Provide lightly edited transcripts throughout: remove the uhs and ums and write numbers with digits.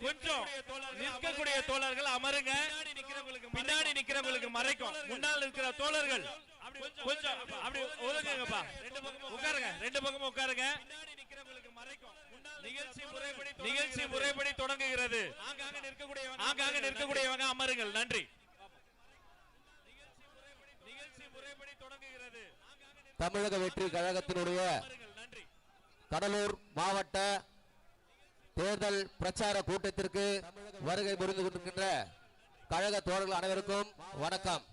கொஞ்சம் நிற்கக்கூடிய தோழர்கள் அமருங்க. பின்னாடி நிக்கிறவங்களுக்கு மறைக்கும். முன்னால் இருக்கிற தோழர்கள் கொஞ்சம் அப்படி ஒதுங்குங்கப்பா. உட்காருங்க, ரெண்டு பக்கமும் உட்காருங்க. நிகழ்ச்சி முறைப்படி தொடங்குகிறது. ஆங்காங்க நிற்கக்கூடியவங்க அமருங்கள். நன்றி. நிகழ்ச்சி முறைப்படி தொடங்குகிறது. தமிழக வெற்றி கழகத்தினுடைய கடலூர் மாவட்ட தேர்தல் பிரச்சார கூட்டத்திற்கு வருகை புரிந்து கொண்டிருக்கின்ற கழக தோழர்கள் அனைவருக்கும் வணக்கம்.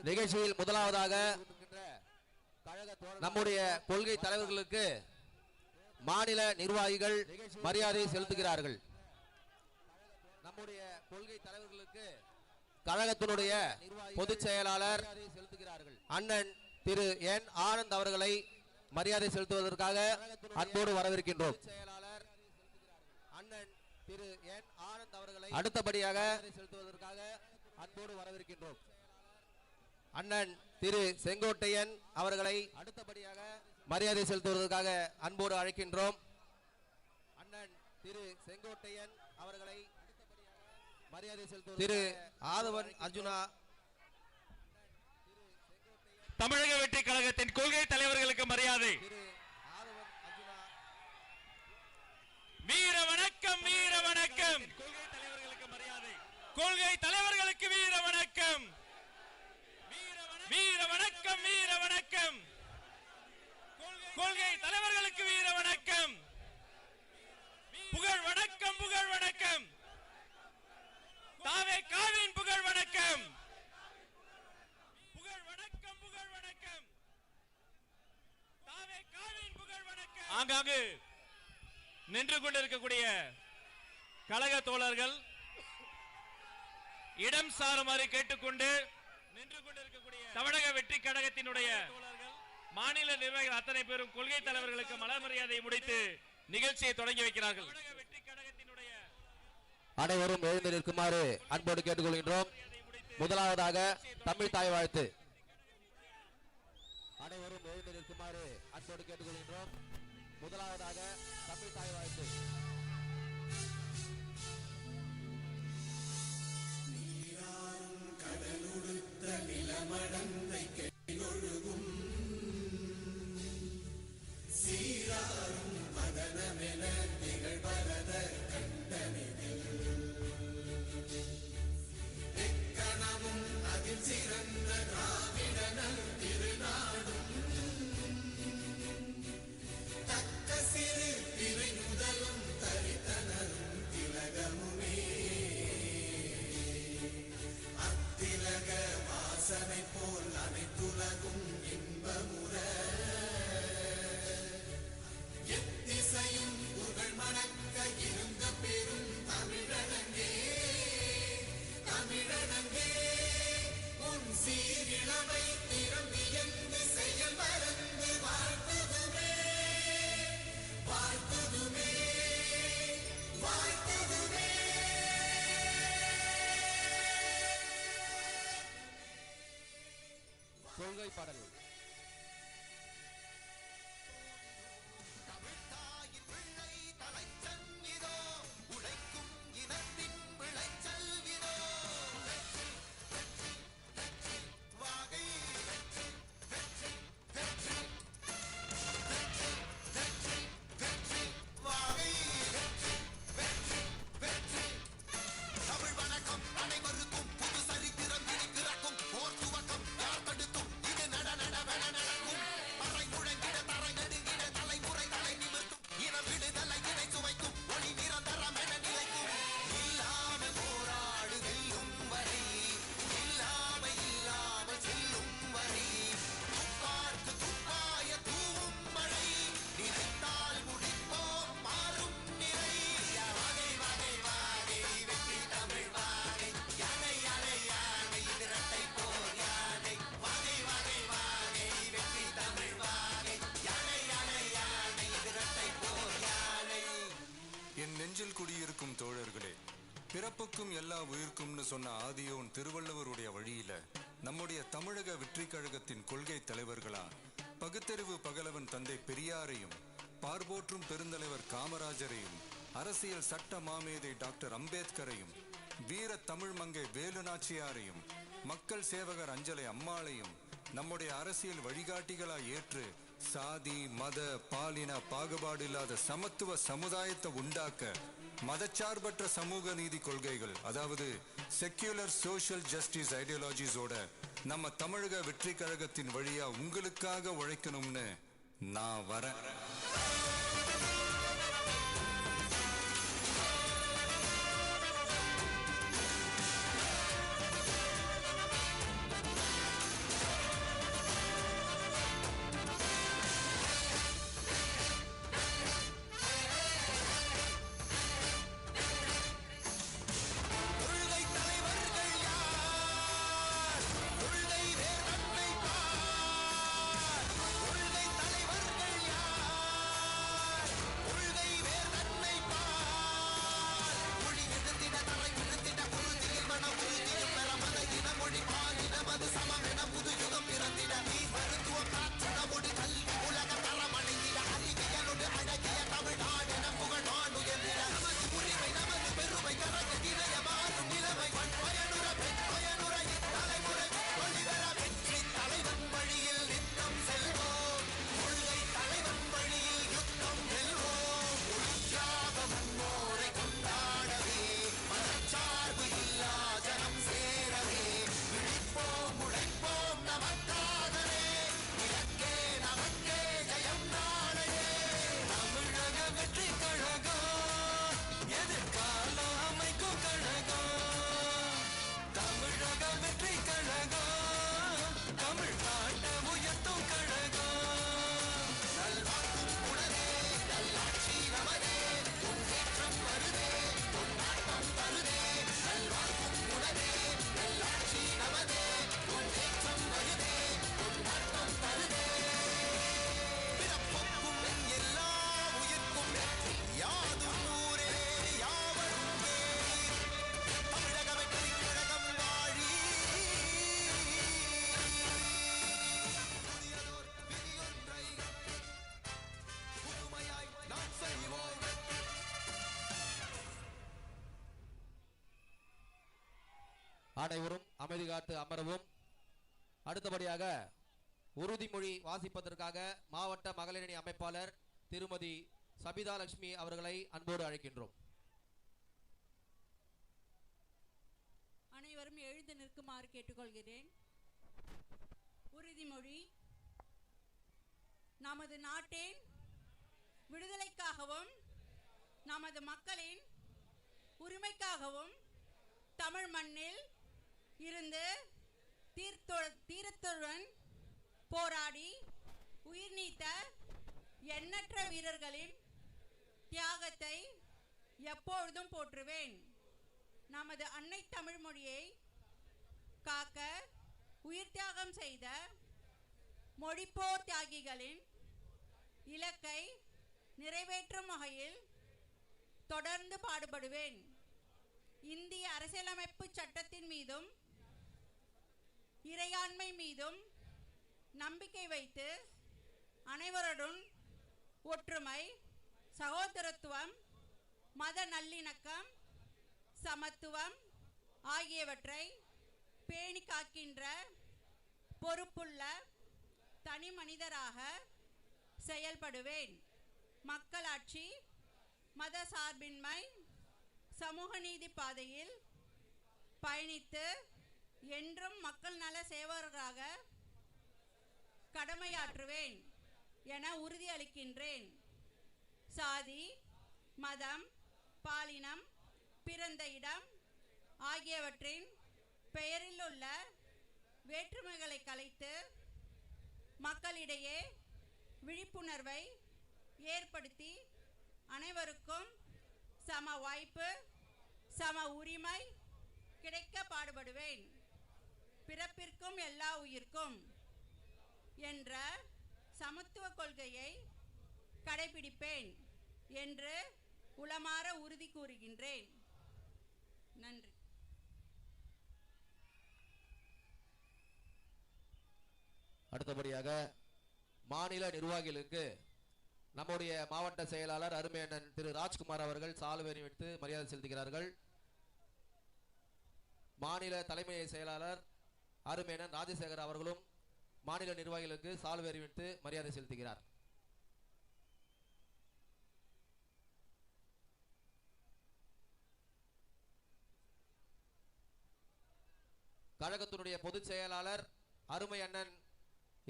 நிகழ்ச்சியில் முதலாவதாக நம்முடைய கொள்கை தலைவர்களுக்கு மாநில நிர்வாகிகள் மரியாதை செலுத்துகிறார்கள். நம்முடைய கொள்கை தலைவர்களுக்கு கழகத்தினுடைய பொதுச் செயலாளர் அண்ணன் திரு என் ஆனந்த் அவர்களை மரியாதை செலுத்துவதற்காக அன்போடு வரவேற்கின்றோம். அண்ணன் திரு என் ஆனந்த் அவர்களை அடுத்தபடியாக செலுத்துவதற்காக அன்போடு வரவேற்கின்றோம். அண்ணன் திரு செங்கோட்டையன் அவர்களை அடுத்தபடியாக மரியாதை செலுத்துவதற்காக அன்போடு அழைக்கின்றோம். அண்ணன் திரு செங்கோட்டையன் அவர்களை மரியாதை செலுத்துவது திரு ஆதவன் அர்ஜுனா. தமிழக வெற்றி கழகத்தின் கொள்கை தலைவர்களுக்கு மரியாதை. வீர வணக்கம், வீர வணக்கம். கொள்கை தலைவர்களுக்கு வீர வணக்கம், வீர வணக்கம், வீர வணக்கம். கொள்கை தலைவர்களுக்கு வீர வணக்கம், புகழ் வணக்கம், புகழ் வணக்கம். தாவே காவின் புகழ் வணக்கம், புகழ் வணக்கம், புகழ் வணக்கம். தாவே காவின் புகழ் வணக்கம். ஆங்காங்கு நின்று கொண்டிருக்கக்கூடிய கழக தோழர்கள் இடம் சாருமாறு கேட்டுக்கொண்டு நின்று கொண்டிருக்கக்கூடிய தமிழக வெற்றி கழகத்தினுடைய மாநில நிர்வாகிகள் அத்தனை பேரும் கொள்கை தலைவர்களுக்கு மலர் மரியாதை முடித்து நிகழ்ச்சியை தொடங்கி வைக்கிறார்கள். வெற்றி கழகத்தினுடைய அனைவரும் எழுந்து நிற்குமாறு அன்போடு கேட்டுக்கொள்கின்றோம். முதலாவதாக தமிழ் தாய் வாழ்த்து. அனைவரும் எழுந்து நிற்குமாறு அன்போடு கேட்டுக்கொள்கின்றோம். முதலாவதாக தமிழ் தாய் வாழ்த்து. கடலுடுத்த நிலமடந்தை கெழொழுகும் சீராரும் மதனமென திகழ்வரத கண்டனில் எக்கணமும் அதில் சிறந்த திராவிடனல் திருநாடும் தக்க சிறு திரை முதலும் தரித்தனரும் திலகமுமே அத்திலக வாசனை போல் அனைத்துலகும் இன்பமுற எத்திசையும் புகழ் மணக்க இருந்த பெரும் தமிழனங்கே தமிழனங்கே உன் சீரிழமை திறம்பி என்று செயல் மறந்து வாழ்த்துதுமே வாழ்த்துதுமே வாழ்த்துதுமே. கொள்கை பாடல். நெஞ்சில் குடியிருக்கும் தோழர்களே, பிறப்புக்கும் எல்லா உயிர்க்கும்னு சொன்ன ஆதியோன் திருவள்ளுவருடைய வழியில நம்முடைய தமிழக வெற்றி கழகத்தின் கொள்கை தலைவர்களா பகுத்தறிவு பகலவன் தந்தை பெரியாரையும் பார்போற்றும் பெருந்தலைவர் காமராஜரையும் அரசியல் சட்ட மாமேதை டாக்டர் அம்பேத்கரையும், வீர தமிழ் மங்கை வேலு நாச்சியாரையும், மக்கள் சேவகர் அஞ்சலை அம்மாளையும் நம்முடைய அரசியல் வழிகாட்டிகளாய் ஏற்று சாதி மத பாலின பாகுபாடு இல்லாத சமத்துவ சமுதாயத்தை உண்டாக்க மதச்சார்பற்ற சமூக நீதி கொள்கைகள், அதாவது செக்யூலர் சோஷியல் ஜஸ்டிஸ் ஐடியாலஜிஸோட நம்ம தமிழக வெற்றி கழகத்தின் வழியா உங்களுக்காக உழைக்கணும்னு நான் வரேன். அனைவரும் அமைதி காத்து அமரவும். அடுத்தபடியாக உறுதிமொழி வாசிப்பதற்காக மாவட்ட மகளிரணி அமைப்பாளர் திருமதி சபிதா லட்சுமி அவர்களை அன்போடு அழைக்கின்றோம். அனைவரும் எழுந்து நிற்குமாறு கேட்டுக்கொள்கிறேன். உறுதிமொழி. நமது நாட்டின் விடுதலைக்காகவும் நமது மக்களின் உரிமைக்காகவும் தமிழ் மண்ணில் இருந்து தீரத்துடன் போராடி உயிர் நீத்த எண்ணற்ற வீரர்களின் தியாகத்தை எப்பொழுதும் போற்றுவேன். நமது அன்னை தமிழ் மொழியை காக்க உயிர் தியாகம் செய்த மொழிப்போர் தியாகிகளின் இலக்கை நிறைவேற்றும் வகையில் தொடர்ந்து பாடுபடுவேன். இந்திய அரசியலமைப்பு சட்டத்தின் மீதும் இறையாண்மை மீதும் நம்பிக்கை வைத்து அனைவருடன் ஒற்றுமை, சகோதரத்துவம், மத நல்லிணக்கம், சமத்துவம் ஆகியவற்றை பேணி காக்கின்ற பொறுப்புள்ள தனி மனிதராக செயல்படுவேன். மக்களாட்சி, மத சார்பின்மை, சமூக நீதி பாதையில் பயணித்து என்றும் மக்கள் நல சேவகராக கடமையாற்றுவேன் என உறுதியளிக்கின்றேன். சாதி, மதம், பாலினம், பிறந்த இடம் ஆகியவற்றின் பெயரில் உள்ள வேற்றுமைகளை கலைத்து மக்களிடையே விழிப்புணர்வை ஏற்படுத்தி அனைவருக்கும் சம வாய்ப்பு, சம உரிமை கிடைக்க பாடுபடுவேன். பிறப்பிற்கும் எல்லா உயிர்க்கும் என்ற சமத்துவ கொள்கையை கடைபிடிப்பேன் என்று உளமாற உறுதி கூறுகின்றேன். நன்றி. அடுத்தபடியாக மாநில நிர்வாகிகளுக்கு நம்முடைய மாவட்ட செயலாளர் அருமையண்ணன் திரு ராஜ்குமார் அவர்கள் சால்வை அணிவித்து மரியாதை செலுத்துகிறார்கள். மாநில தலைமை செயலாளர் அருமையண்ணன் ராஜசேகர் அவர்களும் மாநில நிர்வாகிகளுக்கு சால்வை அணிவித்து மரியாதை செலுத்துகிறார். கழகத்தினுடைய பொதுச் செயலாளர் அருமை அண்ணன்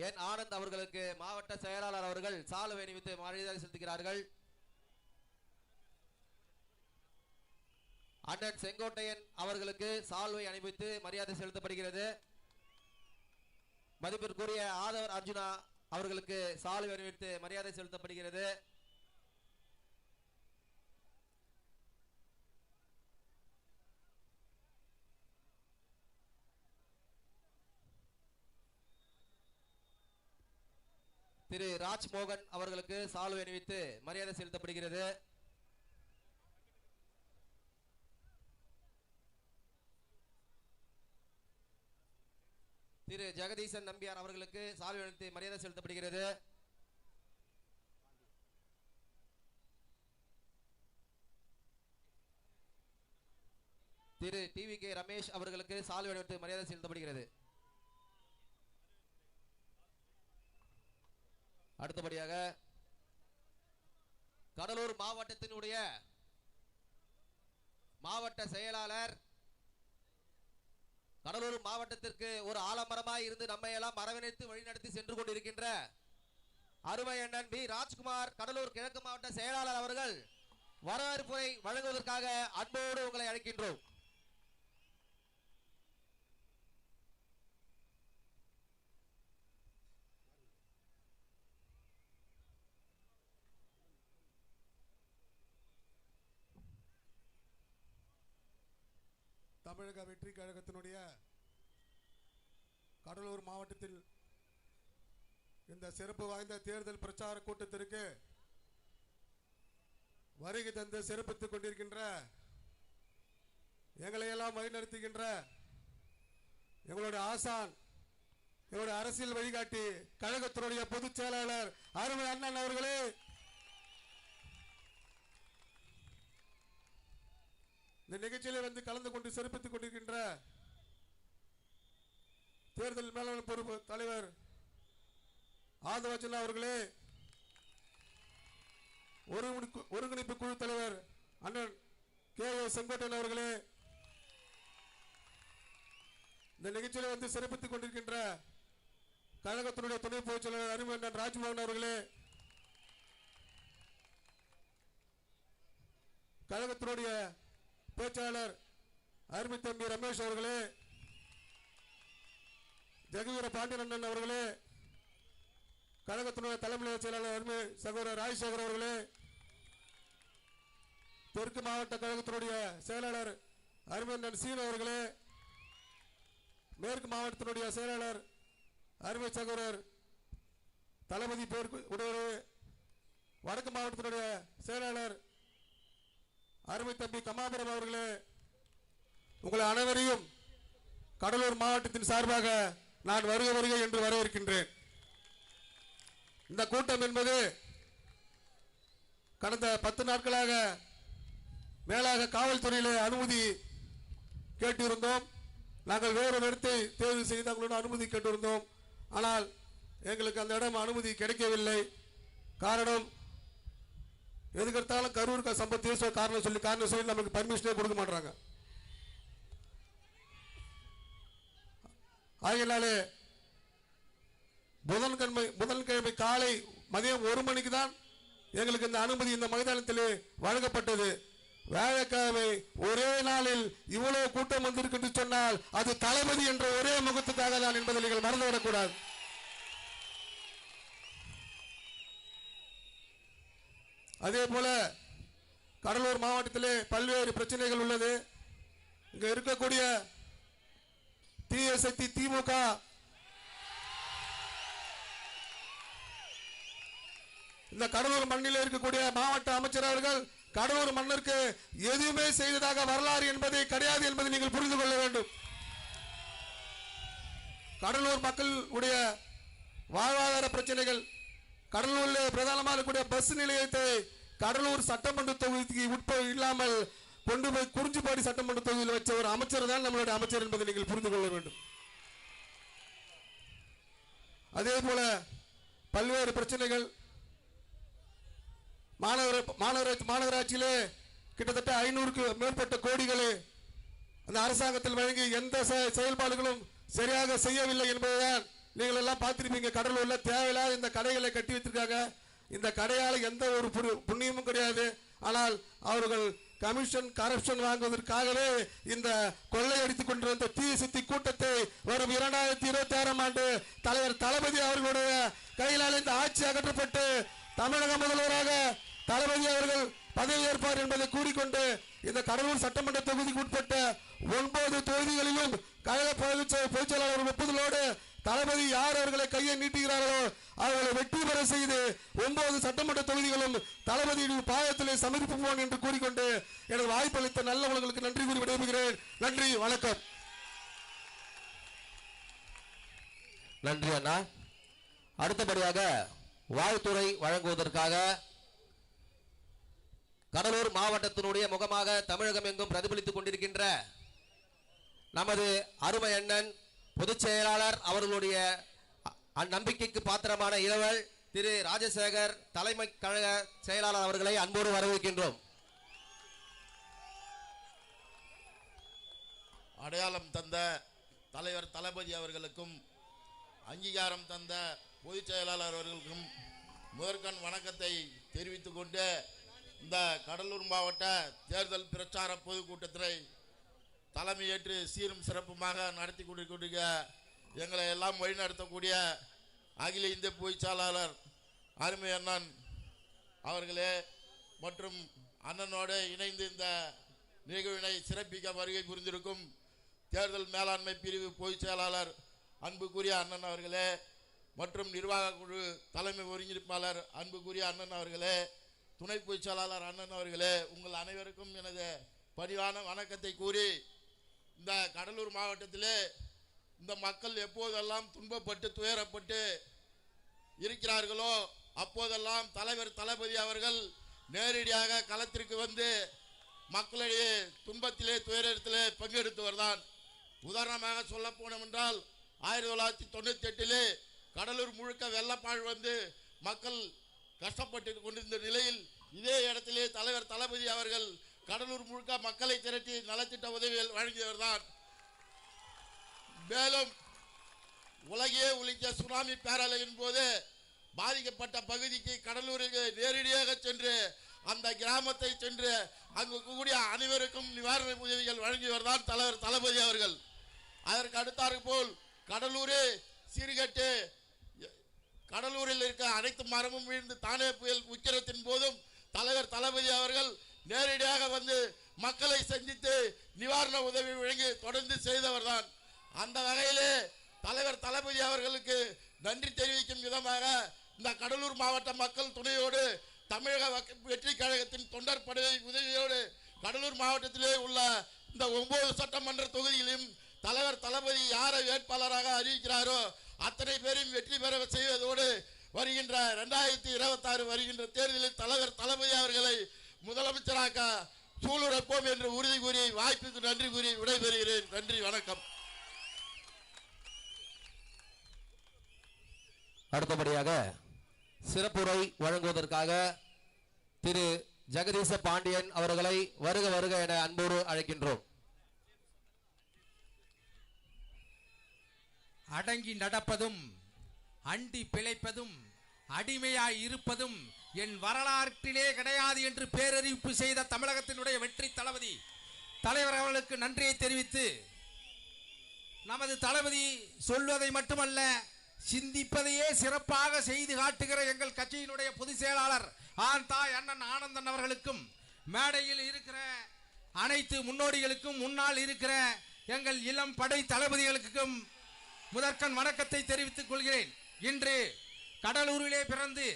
என் ஆனந்த் அவர்களுக்கு மாவட்ட செயலாளர் அவர்கள் சால்வை அணிவித்து மரியாதை செலுத்துகிறார்கள். அண்ணன் செங்கோட்டையன் அவர்களுக்கு சால்வை அணிவித்து மரியாதை செலுத்தப்படுகிறது. மதிப்பிற்குரிய ஆதவர் அர்ஜுனா அவர்களுக்கு சால்வை அணிவித்து மரியாதை செலுத்தப்படுகிறது. திரு ராஜ்மோகன் அவர்களுக்கு சால்வை அணிவித்து மரியாதை செலுத்தப்படுகிறது. திரு ஜெகதீசன் நம்பியார் அவர்களுக்கு சால்வை அணிவித்து மரியாதை செலுத்தப்படுகிறது. திரு டிவி.கே. ரமேஷ் அவர்களுக்கு சால்வை அணிவித்து மரியாதை செலுத்தப்படுகிறது. அடுத்தபடியாக கடலூர் மாவட்டத்தினுடைய மாவட்ட செயலாளர், கடலூர் மாவட்டத்திற்கு ஒரு ஆலமரமாய் இருந்து நம்மை எல்லாம் அரவணைத்து வழிநடத்தி சென்று கொண்டிருக்கின்ற அருமை அண்ணன் பி. ராஜ்குமார் கடலூர் கிழக்கு மாவட்ட செயலாளர் அவர்கள் வரவேற்புரை வழங்குவதற்காக அன்போடு உங்களை அழைக்கின்றோம். தமிழக வெற்றி கழகத்தினுடைய கடலூர் மாவட்டத்தில் இந்த சிறப்பு வாய்ந்த தேர்தல் பிரச்சார கூட்டத்திற்கு வருகை தந்து சிறப்பித்துக் கொண்டிருக்கின்ற, எங்களையெல்லாம் வழிநடத்துகின்ற எங்களுடைய ஆசான், எங்களுடைய அரசியல் வழிகாட்டி கழகத்தினுடைய பொதுச் செயலாளர் அருமை அண்ணன் அவர்களே, இந்த நிகழ்ச்சியிலே வந்து கலந்து கொண்டு சிறப்பித்துக் கொண்டிருக்கின்ற தேர்தல் மேலாண்மை பொறுப்பு தலைவர் ஆதவர்ஜுனா அவர்களே, ஒருங்கிணைப்பு குழு தலைவர் அண்ணன் கே.ஏ. செங்கோட்டையன் அவர்களே, இந்த நிகழ்ச்சியிலே வந்து சிறப்பித்துக் கொண்டிருக்கின்ற கழகத்தினுடைய துணை பொதுச் செயலாளர் அருமை அண்ணன் ராஜ்மோகன் அவர்களே, கழகத்தினுடைய பேச்சாளர் அருமை தம்பி ரமேஷ் அவர்களே, ஜெகவீர பாண்டியன் அண்ணன் அவர்களே, கழகத்தினுடைய தலைமை செயலாளர் அருமை சகோதரர் ராஜசேகர் அவர்களே, தெற்கு மாவட்ட கழகத்தினுடைய செயலாளர் அருமை அண்ணன் சீன் அவர்களே, மேற்கு மாவட்டத்தினுடைய செயலாளர் அருமை சகோதரர் தளபதி உடையவர், வடக்கு மாவட்டத்தினுடைய செயலாளர் அருமை தம்பி கமாபுரம் அவர்களே, உங்களை அனைவரையும் கடலூர் மாவட்டத்தின் சார்பாக நான் வருக என்று வரவேற்கின்றேன். இந்த கூட்டம் என்பது கடந்த 10 நாட்களாக மேலாக காவல்துறையிலே அனுமதி கேட்டிருந்தோம். நாங்கள் வேறு இடத்தை தேர்வு செய்து அவங்களோட அனுமதி கேட்டிருந்தோம். ஆனால் எங்களுக்கு அந்த இடம் அனுமதி கிடைக்கவில்லை. காரணம், எதுக்கெடுத்தாலும் கரூர் சம்பத்தி காரணம் சொல்லி நமக்கு பர்மிஷனே கொடுக்க மாட்டாங்க. ஆகையினாலே புதன்கிழமை காலை மதியம் 1 மணிக்கு தான் எங்களுக்கு இந்த அனுமதி இந்த மைதானத்திலே வழங்கப்பட்டது. வியாழக்கிழமை ஒரே நாளில் இவ்வளவு கூட்டம் வந்திருக்கு என்று சொன்னால் அது தளபதி என்ற ஒரே முகத்துக்காக தான் என்பதை நீங்கள் மறந்துவிடக்கூடாது. அதே போல கடலூர் மாவட்டத்திலே பல்வேறு பிரச்சனைகள் உள்ளது. இங்க இருக்கக்கூடிய தீய சக்தி திமுக இந்த கடலூர் மண்ணில் இருக்கக்கூடிய மாவட்ட அமைச்சர் அவர்கள் கடலூர் மண்ணிற்கு எதுவுமே செய்ததாக வரலாறு என்பதை கிடையாது என்பதை நீங்கள் புரிந்து கொள்ள வேண்டும். கடலூர் மக்களுடைய வாழ்வாதார பிரச்சனைகள், கடலூரில் பிரதானமாக இருக்கக்கூடிய பஸ் நிலையத்தை கடலூர் சட்டமன்ற தொகுதிக்கு இல்லாமல் கொண்டு போய் குறிஞ்சிப்பாடி சட்டமன்ற தொகுதியில் வச்ச ஒரு அமைச்சர் தான் நம்மளுடைய அமைச்சர் என்பதை நீங்கள் புரிந்து கொள்ள வேண்டும். அதே போல பல்வேறு பிரச்சனைகள் மாநகராட்சியிலே கிட்டத்தட்ட 500க்கு மேற்பட்ட கோடிகளை அந்த அரசாங்கத்தில் வழங்கி எந்த செயல்பாடுகளும் சரியாக செய்யவில்லை என்பதுதான் நீங்கள் எல்லாம் பார்த்திருப்பீங்க. கடலூர்ல தேவையில்லாத இந்த கடைகளை கட்டி வைத்திருக்காங்க. இந்த கடையால எந்த ஒரு புண்ணியமும் கிடையாது. ஆனால் அவர்கள் கமிஷன் கரப்ஷன் வாங்குவதற்காகவே இந்த கொள்ளையடித்துக் கொண்டிருந்த தீய சக்தி கூட்டத்தை வரும் 2026ஆம் ஆண்டு தலைவர் தளபதி அவர்களுடைய கையிலால் இந்த ஆட்சி அகற்றப்பட்டு தமிழக முதல்வராக தளபதி அவர்கள் பதவி ஏற்பார் என்பதை கூறிக்கொண்டு இந்த கடலூர் சட்டமன்ற தொகுதிக்கு உட்பட்ட 9 தொகுதிகளிலும் கழக பொதுச் செயலாளர் ஒப்புதலோடு தளபதி யார் அவர்களை கையை நீட்டுகிறார்களோ அவர்களை வெற்றி பெற செய்து 9 சட்டமன்ற தொகுதிகளும் தளபதியின் பாதத்திலே சமர்ப்பிப்போம் என்று கூறிக்கொண்டு எனது வாய்ப்பளித்த நல்ல உங்களுக்கு நன்றி கூறி விடைபெறுகிறேன். நன்றி, வணக்கம். நன்றி அண்ணா. அடுத்தபடியாக வாழ்த்துறை வழங்குவதற்காக கடலூர் மாவட்டத்தினுடைய முகமாக தமிழகம் எங்கும் பிரதிபலித்துக் கொண்டிருக்கின்ற நமது அருமை அண்ணன் பொதுச் செயலாளர் அவர்களுடைய நம்பிக்கைக்கு பாத்திரமான இளவல் திரு ராஜசேகர் தலைமை கழக செயலாளர் அவர்களை அன்போடு வரவேற்கின்றோம். அடையாளம் தந்த தலைவர் தளபதி அவர்களுக்கும் அங்கீகாரம் தந்த பொதுச் செயலாளர் அவர்களுக்கும் முதற்கண் வணக்கத்தை தெரிவித்துக் கொண்டு இந்த கடலூர் மாவட்ட தேர்தல் பிரச்சார பொதுக்கூட்டத்தை தலைமையேற்று சீரும் சிறப்புமாக நடத்தி கொண்டிருக்கிற எங்களை எல்லாம் வழிநடத்தக்கூடிய அகில இந்திய பொதுச் செயலாளர் அருமை அண்ணன் அவர்களே மற்றும் அண்ணனோடு இணைந்து இந்த நிகழ்வினை சிறப்பிக்க வருகை புரிந்திருக்கும் தேர்தல் மேலாண்மை பிரிவு பொதுச் செயலாளர் அன்புக்குரிய அண்ணன் அவர்களே மற்றும் நிர்வாக குழு தலைமை ஒருங்கிணைப்பாளர் அன்புக்குரிய அண்ணன் அவர்களே, துணை பொதுச் செயலாளர் அண்ணன் அவர்களே, உங்கள் அனைவருக்கும் எனது பணிவான வணக்கத்தை கூறி இந்த கடலூர் மாவட்டத்திலே இந்த மக்கள் எப்போதெல்லாம் துன்பப்பட்டு துயரப்பட்டு இருக்கிறார்களோ அப்போதெல்லாம் தலைவர் தளபதி அவர்கள் நேரடியாக களத்திற்கு வந்து மக்களிடையே துன்பத்திலே துயரத்திலே பங்கெடுத்து வருதான். உதாரணமாக சொல்ல போனோம் என்றால் 1998 கடலூர் முழுக்க வெள்ளப்பாழ் வந்து மக்கள் கஷ்டப்பட்டு கொண்டிருந்த நிலையில் இதே இடத்திலே தலைவர் தளபதி அவர்கள் கடலூர் முழுக்க மக்களை திரட்டி நலத்திட்ட உதவிகள் வழங்கியவர்தான். மேலும் உலகையே உலுக்கிய சுனாமி பேரலையின் போது பாதிக்கப்பட்ட பகுதிக்கு கடலூருக்கு நேரடியாக சென்று அந்த கிராமத்தை சென்று அங்கு கூடிய அனைவருக்கும் நிவாரண உதவிகள் வழங்கியவர்தான் தலைவர் தளபதி அவர்கள். அதற்கு அடுத்தாற் போல் கடலூரே சீர்கட்டு கடலூரில் இருக்க அனைத்து மரமும் வீழ்ந்து தானே புயல் உக்கிரத்தின் போதும் தலைவர் தளபதி அவர்கள் நேரடியாக வந்து மக்களை சந்தித்து நிவாரண உதவி வழங்கி தொடர்ந்து செய்தவர்தான். அந்த வகையிலே தலைவர் தளபதி அவர்களுக்கு நன்றி தெரிவிக்கும் விதமாக இந்த கடலூர் மாவட்ட மக்கள் துணையோடு தமிழக வெற்றி கழகத்தின் தொண்டர் படை உதவியோடு கடலூர் மாவட்டத்திலே உள்ள இந்த 9 சட்டமன்ற தொகுதியிலும் தலைவர் தளபதி யாரை வேட்பாளராக அறிவிக்கிறாரோ அத்தனை பேரையும் வெற்றி பெற செய்வதோடு வருகின்ற 2026 வருகின்ற தேர்தலில் தலைவர் தளபதி அவர்களை முதலமைச்சராக சூளுரைப்போம் என்று உறுதி கூறி வாய்ப்புக்கு நன்றி கூறி விடைபெறுகிறேன். நன்றி, வணக்கம். அடுத்தபடியாக சிறப்புரை வழங்குவதற்காக திரு ஜெகதீச பாண்டியன் அவர்களை வருக வருக என அன்போடு அழைக்கின்றோம். அடங்கி நடப்பதும் அண்டி பிழைப்பதும் அடிமையாய் இருப்பதும் என் வரலாற்றிலே கிடையாது என்று பேரறிவிப்பு செய்த தமிழகத்தினுடைய வெற்றி தளபதி தலைவர் அவர்களுக்கு நன்றியை தெரிவித்து, நமது தளபதி சொல்வதை மட்டுமல்ல சிந்திப்பதையே சிறப்பாக செய்து காட்டுகிற எங்கள் கட்சியினுடைய பொதுச் செயலாளர் தாய் அண்ணன் ஆனந்தன் அவர்களுக்கும் மேடையில் இருக்கிற அனைத்து முன்னோடிகளுக்கும் முன்னால் இருக்கிற எங்கள் இளம் படை தளபதிகளுக்கும் முதற்கண் வணக்கத்தை தெரிவித்துக் கொள்கிறேன். இன்று கடலூரிலே பிறந்து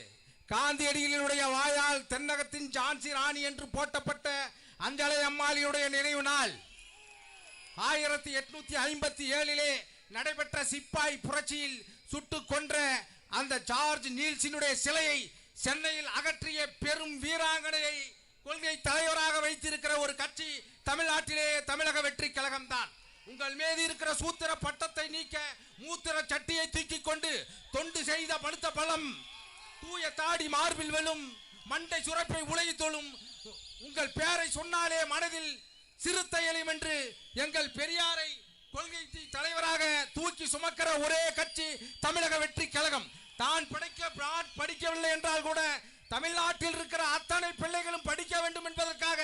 காந்தியடிகளினுடைய வாயால் தென்னகத்தின் ஜான்சி ராணி என்று போட்டப்பட்ட அஞ்சலை அம்மாளியுடைய நினைவு நாள் 1857 நடைபெற்ற சிப்பாய் புரட்சியில் சுட்டு கொன்ற அந்த ஜார்ஜ் நீல்ஸினுடைய சிலையை சென்னையில் அகற்றிய பெரும் வீராங்கனையை கொள்கை தலைவராக வைத்திருக்கிற ஒரு கட்சி தமிழ்நாட்டிலே தமிழக வெற்றி கழகம் தான். உங்கள் மீது இருக்கிற சூத்திர பட்டத்தை நீக்க மூத்திர சட்டியை தூக்கி கொண்டு தொண்டு செய்த படுத்த பலம் தூய தாடி மார்பில் வெல்லும் மண்டை சுரப்பை உலகி தொழும் உங்கள் பெயரை சொன்னாலே மனதில் சிறுத்தை எழியும் என்று எங்கள் பெரியாரை கொள்கை தலைவராக தூக்கி சுமக்கிற ஒரே கட்சி தமிழக வெற்றி கழகம் தான். படிக்கவில்லை என்றால் கூட தமிழ்நாட்டில் இருக்கிற அத்தனை பிள்ளைகளும் படிக்க வேண்டும் என்பதற்காக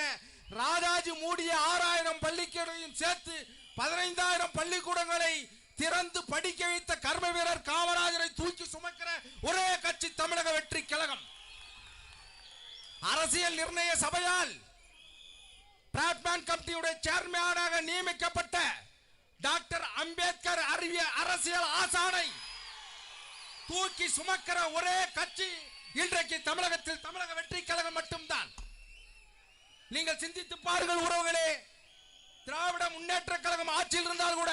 ராஜாஜி மூடிய 6000 பள்ளிக்கூடங்களையும் சேர்த்து 15000 பள்ளிக்கூடங்களை திறந்து படிக்க வைத்த கர்ம வீரர் காமராஜரை தூக்கி சுமக்கிற ஒரே கட்சி தமிழக வெற்றி கழகம். அரசியல் நிர்ணய சபையால் பிராட்மேன் கமிட்டியுடைய சேர்மனாக நியமிக்கப்பட்ட டாக்டர் அம்பேத்கர் அரசியல் ஆசானை தூக்கி சுமக்கிற ஒரே கட்சி இன்றைக்கு தமிழகத்தில் தமிழக வெற்றி கழகம் மட்டும்தான். நீங்கள் சிந்தித்து பாருங்கள் உறவுகளே, திராவிட முன்னேற்ற கழகம் ஆட்சியில் இருந்தால் கூட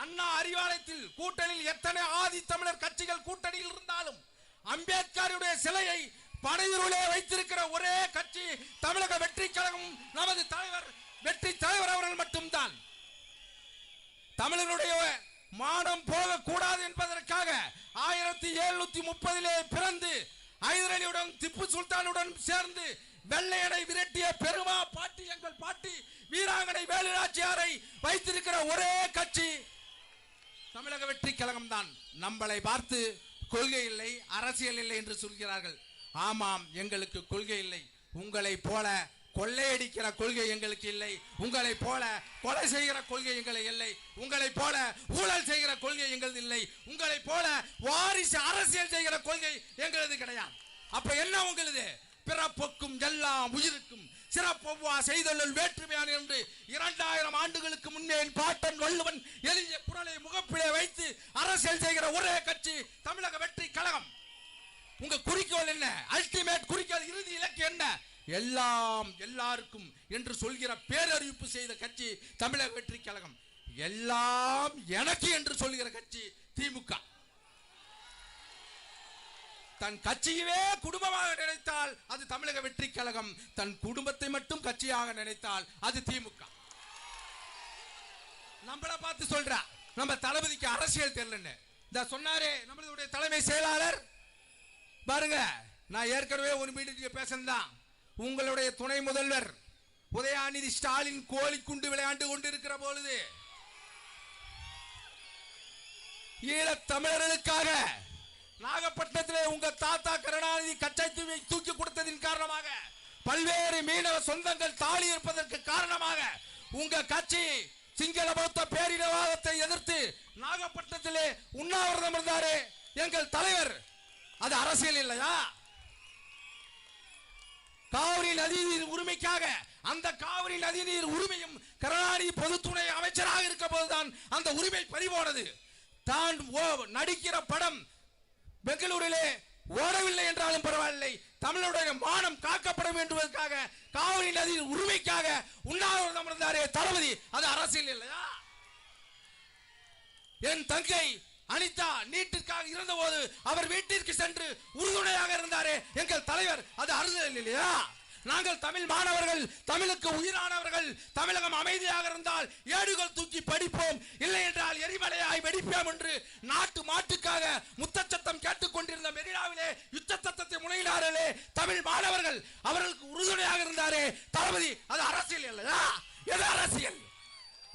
அண்ணா அறிவாலயத்தில் கூட்டணியில் எத்தனை ஆதி தமிழர் கட்சிகள் கூட்டணியில் இருந்தாலும் அம்பேத்கருடைய சிலையை பனையூரிலே வைத்திருக்கிற ஒரே கட்சி தமிழக வெற்றி கழகம் நமது தலைவர் வெற்றி தலைவர் அவர்கள் மட்டும்தான். தமிழர்களுடைய மானம் போகக்கூடாது என்பதற்காக 1730 பிறந்து ஹைதரலியுடன் திப்பு சுல்தானுடன் சேர்ந்து வெள்ளையனை விரட்டிய பெருமா பாட்டி எங்கள் பாட்டி வீராங்கனை வேலுநாச்சியாரை வைத்திருக்கிற ஒரே கட்சி தமிழக வெற்றி கழகம் தான். நம்மளை பார்த்து கொள்கை இல்லை அரசியல் இல்லை என்று சொல்கிறார்கள். ஆமாம், எங்களுக்கு கொள்கை இல்லை. உங்களை போல கொள்ளையடிக்கிற கொள்கை எங்களுக்கு இல்லை. உங்களை போல கொலை செய்கிற கொள்கை எங்களுக்கு இல்லை. உங்களை போல ஊழல் செய்கிற கொள்கை எங்களது இல்லை. உங்களை போல வாரிசு அரசியல் செய்கிற கொள்கை எங்களது கிடையாது. அப்ப என்ன உங்களது? பிறப்புக்கும் எல்லாம் உயிருக்கும் சிறப்பொவ்வா செய்தொழில் வேற்றுமையான என்று 2000 ஆண்டுகளுக்கு முன்னே பாட்டன் வள்ளுவன் எழுதிய குரலை முகப்பிலே வைத்து அரசியல் செய்கிற ஒரே கட்சி தமிழக வெற்றி கழகம். உங்க குறிக்கோள் என்ன? அல்டிமேட் குறிக்கோள், இறுதி இலக்கு என்ன? எல்லாம் எல்லாருக்கும் என்று சொல்கிற பேரறிவிப்பு செய்த கட்சி தமிழக வெற்றி கழகம். எல்லாம் எனக்கு என்று சொல்கிற கட்சி திமுக. தன் கட்சியவே குடும்பமாக நினைத்தால் அது தமிழக வெற்றி கழகம். தன் குடும்பத்தை மட்டும் கட்சியாக நினைத்தால் அது திமுக. நம்மள பார்த்து சொல்ற நம்ம தளபதிக்கு அரசியல் தெரியலன்னு இந்த சொன்னாரே நம்மளுடைய தலைமை செயலாளர். பாருங்க, நான் ஏற்கனவே ஒரு மீட்டிங் பேசலாம். உங்களுடைய துணை முதல்வர் உதயநிதி ஸ்டாலின் கோழி குண்டு விளையாண்டு கொண்டிருக்கிற பொழுது ஈழத் தமிழர்களுக்காக நாகப்பட்டினத்திலே உங்க தாத்தா கருணாநிதி கச்சை தூக்கி கொடுத்ததின் காரணமாக பல்வேறு மீனவ சொந்தங்கள் தாலி இருப்பதற்கு காரணமாக உங்க கட்சி சிங்கள பௌத்த பேரினவாதத்தை எதிர்த்து நாகப்பட்டினத்திலே உண்ணாவிரதம் இருந்தாரே எங்கள் தலைவர். அது அரசியல் இல்லையா? காவிரி நதிநீர் உரிமைக்காக அந்த காவிரி நதிநீர் உரிமையும் கருணாநிதி பொதுத்துறை அமைச்சராக இருக்க போதுதான் அந்த உரிமை பறிபோனது. தான் நடிக்கிற படம் பெங்களூரிலே ஓடவில்லை என்றாலும் பரவாயில்லை, தமிழருடைய மானம் காக்கப்பட வேண்டுவதற்காக காவிரி நதியின் உரிமைக்காக உண்ணாவிரதம் இருந்தாரே தளபதி. அது அரசியல் இல்லையா? என் தங்கை அனிதா நீட்டிற்காக இருந்த போது அவர் வீட்டிற்கு சென்று உறுதுணையாக இருந்தாரே எங்கள் தலைவர். அது அரசியல் இல்லையா? நாங்கள் தமிழ் மாணவர்கள், தமிழுக்கு உயிரானவர்கள், தமிழகம் அமைதியாக இருந்தால் ஏடுகள் தூக்கி படிப்போம், இல்லை என்றால் எரிமலையாய் வெடிப்போம் என்று நாட்டு மாட்டுக்காக முத்தச்சத்தம் கேட்டுக் கொண்டிருந்த மெரினாவிலே யுத்த சத்தத்தை முனையினார்களே தமிழ் மாணவர்கள், அவர்களுக்கு உறுதுணையாக இருந்தாரே தளபதி. அது அரசியல் இல்லையா? எது அரசியல்?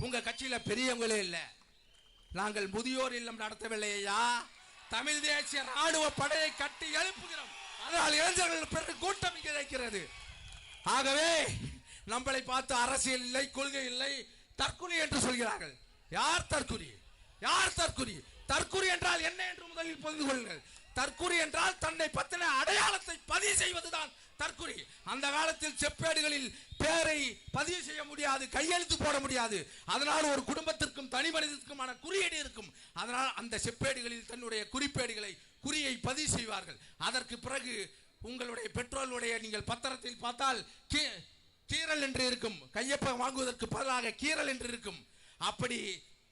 உங்க கட்சியில பெரியவங்களே இல்ல. நாங்கள் முதியோர் இல்லம் நடத்தவில்லையா? தமிழ் தேசிய ராணுவ படையை கட்டி எழுப்புகிறோம். அதனால் இளைஞர்கள் பெரு கூட்டம் கிடைக்கிறது. ஆகவே நம்மளை பார்த்து அரசியல் இல்லை, கொள்கை இல்லை, தற்குறி என்று சொல்கிறார்கள். யார் தற்குறி? யார் தற்குறி? தற்குறி என்றால் என்ன என்று முதலில் புரிந்து கொள்ளுங்கள். தற்குறி என்றால் தன்னை பற்றின அடையாளத்தை பதிவு செய்வதுதான் தற்குறி. அந்த காலத்தில் செப்பேடுகளில் பேரை பதிவு செய்ய முடியாது, கையெழுத்து போட முடியாது. அதனால் ஒரு குடும்பத்திற்கும் தனி மனிதனுக்குமான குறியீடு இருக்கும். அதனால் அந்த செப்பேடுகளில் தன்னுடைய குறிப்பேடுகளை குறியை பதிவு செய்வார்கள். அதற்கு பிறகு உங்களுடைய பெட்ரோலுடைய நீங்கள் பத்திரத்தில் பார்த்தால் கீரல் என்று இருக்கும், கையொப்பம் வாங்குவதற்கு பதிலாக கீரல் என்று இருக்கும். அப்படி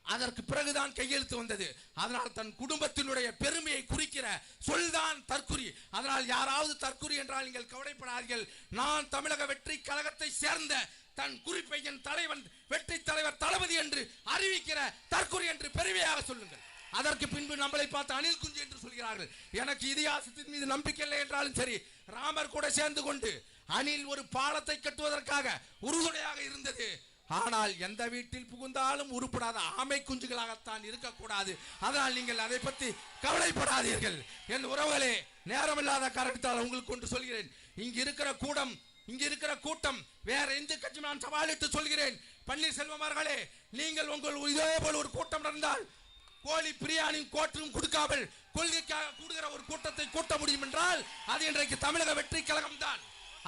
அதற்கு பிறகுதான் கையெழுத்து வந்தது. அதனால் தன் குடும்பத்தினுடைய பெருமையை குறிக்கிற சொல்தான் தற்குறி. அதனால் யாராவது தற்குறி என்றால் நீங்கள் கவலைப்படாதீர்கள். நான் தமிழக வெற்றி கழகத்தை சேர்ந்த தன் குறிப்பை என் தலைவன் வெற்றி தலைவர் தளபதி என்று அறிவிக்கிற தற்குறி என்று பெருமையாக சொல்லுங்கள். அதற்கு பின்பு நம்மளை பார்த்து அணில் குஞ்சு என்று சொல்கிறார்கள். எனக்கு இதிகாசத்தின் மீது நம்பிக்கை இல்லை என்றாலும் சரி, ராமர் கூட சேர்ந்து கொண்டு அணில் ஒரு பாலத்தை கட்டுவதற்காக உறுதுணையாக இருந்தது. ஆனால் எந்த வீட்டில் புகுந்தாலும் உருப்படாத ஆமை குஞ்சுகளாகத்தான் இருக்கக்கூடாது. அதனால் நீங்கள் அதை பற்றி கவலைப்படாதீர்கள். என் உறவுகளே, நேரமில்லாத காரணத்தால் உங்களுக்கு ஒன்று சொல்கிறேன். இங்கு இருக்கிற கூட்டம் வேற எந்த கட்சி நான் சவாலிட்டு சொல்கிறேன். பன்னீர்செல்வம் அவர்களே, நீங்கள் உங்கள் இதே போல் ஒரு கூட்டம் நடந்தால் கோழி பிரியாணி கோட்டும் கொடுக்காமல் கொள்கைக்காக கூடுகிற ஒரு கூட்டத்தை கூட்ட முடியும் என்றால் அது இன்றைக்கு தமிழக வெற்றி கழகம் தான்.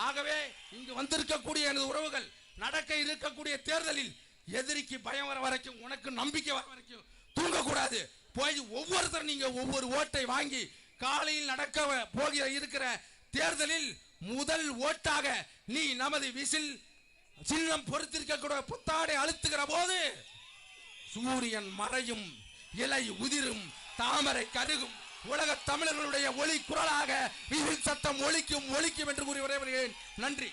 ஆகவே இங்கு வந்திருக்கக்கூடிய எனது உறவுகள், நடக்க இருக்கக்கூடிய தேர்தலில் எதிரிக்கு பயம் வர வரைக்கும், உனக்கு நம்பிக்கை வர வரைக்கும் தூங்கக்கூடாது. போய் ஒவ்வொருத்தரும் நீங்க ஒவ்வொரு ஓட்டை வாங்கி காலையில் நடக்க இருக்கிற தேர்தலில் முதல் ஓட்டாக நீ நமது விசில் சின்னம் பொறுத்திருக்கக்கூடிய புத்தாடை அழுத்துகிற போது சூரியன் மறையும், இலை உதிரும், தாமரை கருகும், உலக தமிழர்களுடைய ஒளி குரலாக விசில் சத்தம் ஒலிக்கும் என்று கூறி விடைபெறுகிறேன். நன்றி.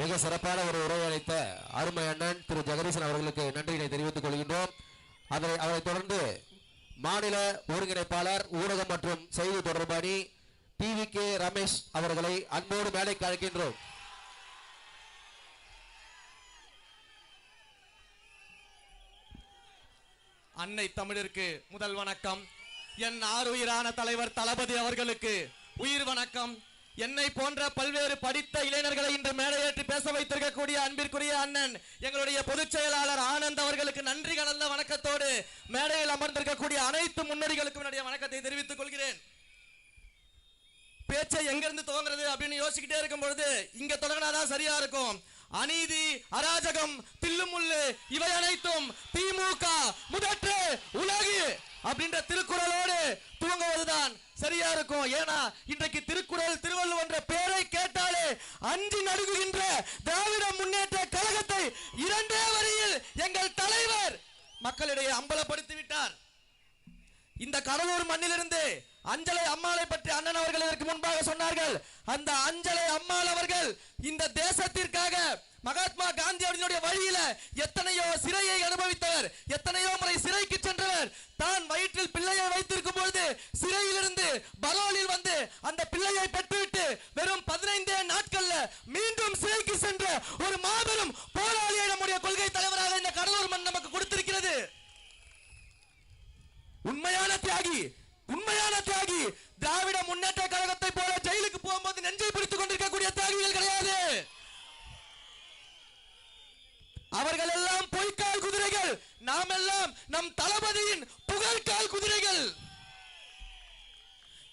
மிக சிறப்பான ஒரு உரையை அளித்த அருமை அண்ணன் திரு ஜெகதீசன் அவர்களுக்கு நன்றியை தெரிவித்துக் கொள்கின்றோம். அவரை தொடர்ந்து மாநில ஒருங்கிணைப்பாளர் ஊடகம் மற்றும் செய்தி தொடர்பாளி TVK ரமேஷ் அவர்களை அன்போடு மேடைக்கு அழைக்கின்றோம். அன்னை தமிழருக்கு முதல் வணக்கம். என் ஆருயிரான தலைவர் தளபதி அவர்களுக்கு உயிர் வணக்கம். என்னை போன்ற பல்வேறு படித்த இளைஞர்களை இன்று மேடையேற்றி பேச வைத்திருக்கக்கூடிய அன்பிற்குரிய அண்ணன் எங்களுடைய பொதுச் செயலாளர் ஆனந்த் அவர்களுக்கு நன்றி கலந்த வணக்கத்தோடு மேடையில் அமர்ந்திருக்கக்கூடிய அனைத்து முன்னோடிகளுக்கும் என்னுடைய வணக்கத்தை தெரிவித்துக் கொள்கிறேன். பேச்சை எங்கிருந்து துவங்குறது அப்படின்னு யோசிக்கிட்டே இருக்கும் பொழுது இங்க தொடங்கினாதான் சரியா இருக்கும். அநீதி, அராஜகம், தில்லுமுள்ளு இவை அனைத்தும் திமுக முதற்று உலகு அப்படின்ற திருக்குறளோடு துவங்குவதுதான் சரியா இருக்கும். ஏன்னா இன்றைக்கு திருக்குறள் திருவள்ளுவர் என்ற பெயரை கேட்டாலே அஞ்சி நடுங்குகின்ற திராவிட முன்னேற்ற கழகத்தை இரண்டே வரியில் எங்கள் தலைவர் மக்களிடையே அம்பலப்படுத்தி விட்டார். இந்த கடலூர் மண்ணிலிருந்து அஞ்சலை அம்மாளை பற்றி அண்ணன் அவர்கள் இதற்கு முன்பாக சொன்னார்கள். அந்த அஞ்சலை அம்மாள் அவர்கள் இந்த தேசத்திற்காக மகாத்மா காந்தி அவர்களுடைய வழியில எத்தனையோ சிறையை அனுபவித்தவர், எத்தனையோ முறை சிறைக்கு சென்றவர். தான் வயிற்றில் பிள்ளையை வைத்திருக்கும் பொழுது சிறையிலிருந்து பரோலில் வந்து அந்த பிள்ளையை பெற்றுவிட்டு வெறும் 15 நாட்கள்ல மீண்டும் சிறைக்கு சென்ற ஒரு மாபெரும் போராளியை நம்முடைய கொள்கை தலைவராக இந்த கடலூர் மண் நமக்கு கொடுத்திருக்கிறது. உண்மையான தியாகி திராவிட முன்னேற்ற கழகத்தை போல ஜெயிலுக்கு போகும்போது நெஞ்சை பிடித்துக் கொண்டிருக்கக்கூடிய தியாகிகள் கிடையாது. அவர்கள் எல்லாம் பொய்க்கால் குதிரைகள், நாம் எல்லாம் நம் தளபதியின் புகழ்கால் குதிரைகள்.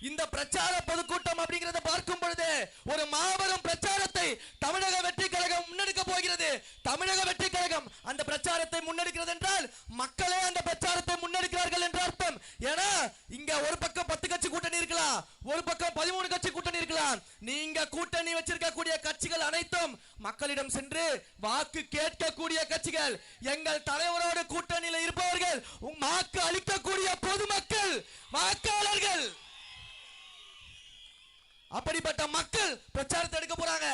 இந்த பிரச்சார பொதுக்கூட்டம் அப்படிங்கறத பார்க்கும் பொழுது ஒரு மாபெரும் பிரச்சாரத்தை தமிழக வெற்றி கழகம் முன்னெடுக்க போகிறது. தமிழக வெற்றி கழகம் அந்த பிரச்சாரத்தை முன்னெடுக்கிறது என்றால் மக்களே அந்த பிரச்சாரத்தை முன்னெடுக்கிறார்கள் என்று அர்த்தம். ஏன்னா இங்க ஒரு பக்கம் 10 கட்சி கூட்டணி இருக்கலாம், ஒரு பக்கம் 13 கட்சி கூட்டணி இருக்கலாம். நீங்க கூட்டணி வச்சிருக்கக்கூடிய கட்சிகள் அனைத்தும் மக்களிடம் சென்று வாக்கு கேட்கக்கூடிய கட்சிகள். எங்கள் தலைவரோடு கூட்டணியில் இருப்பவர்கள் வாக்கு அளிக்கக்கூடிய பொதுமக்கள், வாக்காளர்கள். அப்படிப்பட்ட மக்கள் பிரச்சாரத்தை எடுக்க போறாங்க.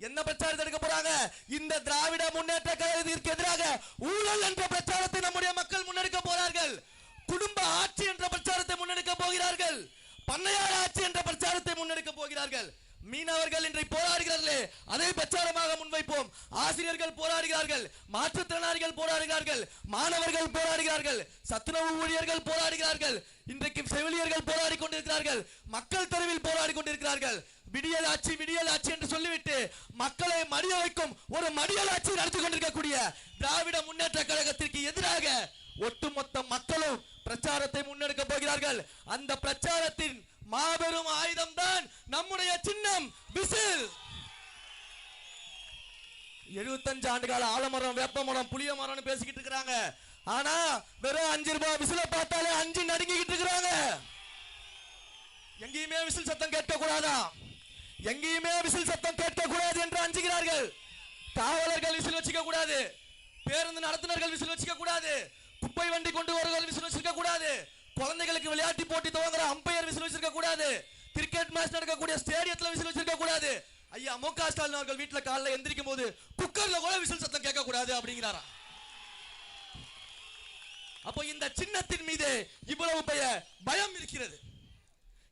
என்ன பிரச்சாரத்தை எடுக்க போறாங்க? இந்த திராவிட முன்னேற்ற கழகத்திற்கு எதிராக ஊழல் என்ற பிரச்சாரத்தை நம்முடைய மக்கள் முன்னெடுக்க போறார்கள். குடும்ப ஆட்சி என்ற பிரச்சாரத்தை முன்னெடுக்க போகிறார்கள். பண்ணையார் ஆட்சி என்ற பிரச்சாரத்தை முன்னெடுக்க போகிறார்கள். மீனவர்கள் இன்றைக்கு போராடுகிறார்களே, அதை பிரச்சாரமாக முன்வைப்போம். ஆசிரியர்கள் போராடுகிறார்கள், மாற்றுத்திறனாளிகள் போராடுகிறார்கள், மாணவர்கள் போராடுகிறார்கள், சத்துணவு ஊழியர்கள் போராடுகிறார்கள், இன்றைக்கு செவிலியர்கள் போராடி கொண்டிருக்கிறார்கள், மக்கள் தெருவில் போராடி கொண்டிருக்கிறார்கள். விடியல் ஆட்சி என்று சொல்லிவிட்டு மக்களை மடிய வைக்கும் ஒரு மடியல் ஆட்சி நடத்தி கொண்டிருக்கக்கூடிய திராவிட முன்னேற்ற கழகத்திற்கு எதிராக ஒட்டுமொத்த மக்களும் பிரச்சாரத்தை முன்னெடுக்க போகிறார்கள். அந்த பிரச்சாரத்தின் மாபெரும் ஆயுதம் தான் நம்முடைய சின்னம் விசில். 75 ஆண்டுகால ஆலமரம், வேப்பமரம், புளிய மரம்னு பேசிக்கிட்டு இருக்காங்க. ஆனா வெறும் 5 ரூபாய் விசில பார்த்தாலே 5 நடுங்கிட்டு இருக்காங்க. எங்கேயுமே விசில் சத்தம் கேட்க கூடாதா? எங்கேயுமே விசில் சத்தம் கேட்க கூடாது என்று அஞ்சுகிறார்கள். காவலர்கள் விசில் வச்சுக்க கூடாது, பேருந்து நடத்துனர்கள் விசில் வச்சுக்க கூடாது, குப்பை வண்டி கொண்டு வருவர்கள் விசில் வச்சிருக்க கூடாது, குழந்தைகளுக்கு விளையாட்டு போட்டி துவங்குற அம்பையர் விசில் வச்சிருக்க கூடாது, கிரிக்கெட் மேட்ச் நடக்கக்கூடிய ஸ்டேடியத்துல விசில் வச்சிருக்க கூடாது. ஐயா மு.க. ஸ்டாலின் அவர்கள் வீட்டுல காலைல எந்திரிக்கும் போது குக்கர்ல கூட விசில் சத்தம் கேட்க கூடாது அப்படிங்கிறாரா? அப்போ இந்த சின்னத்தின் மீது இவ்வளவு பயம் இருக்கிறது.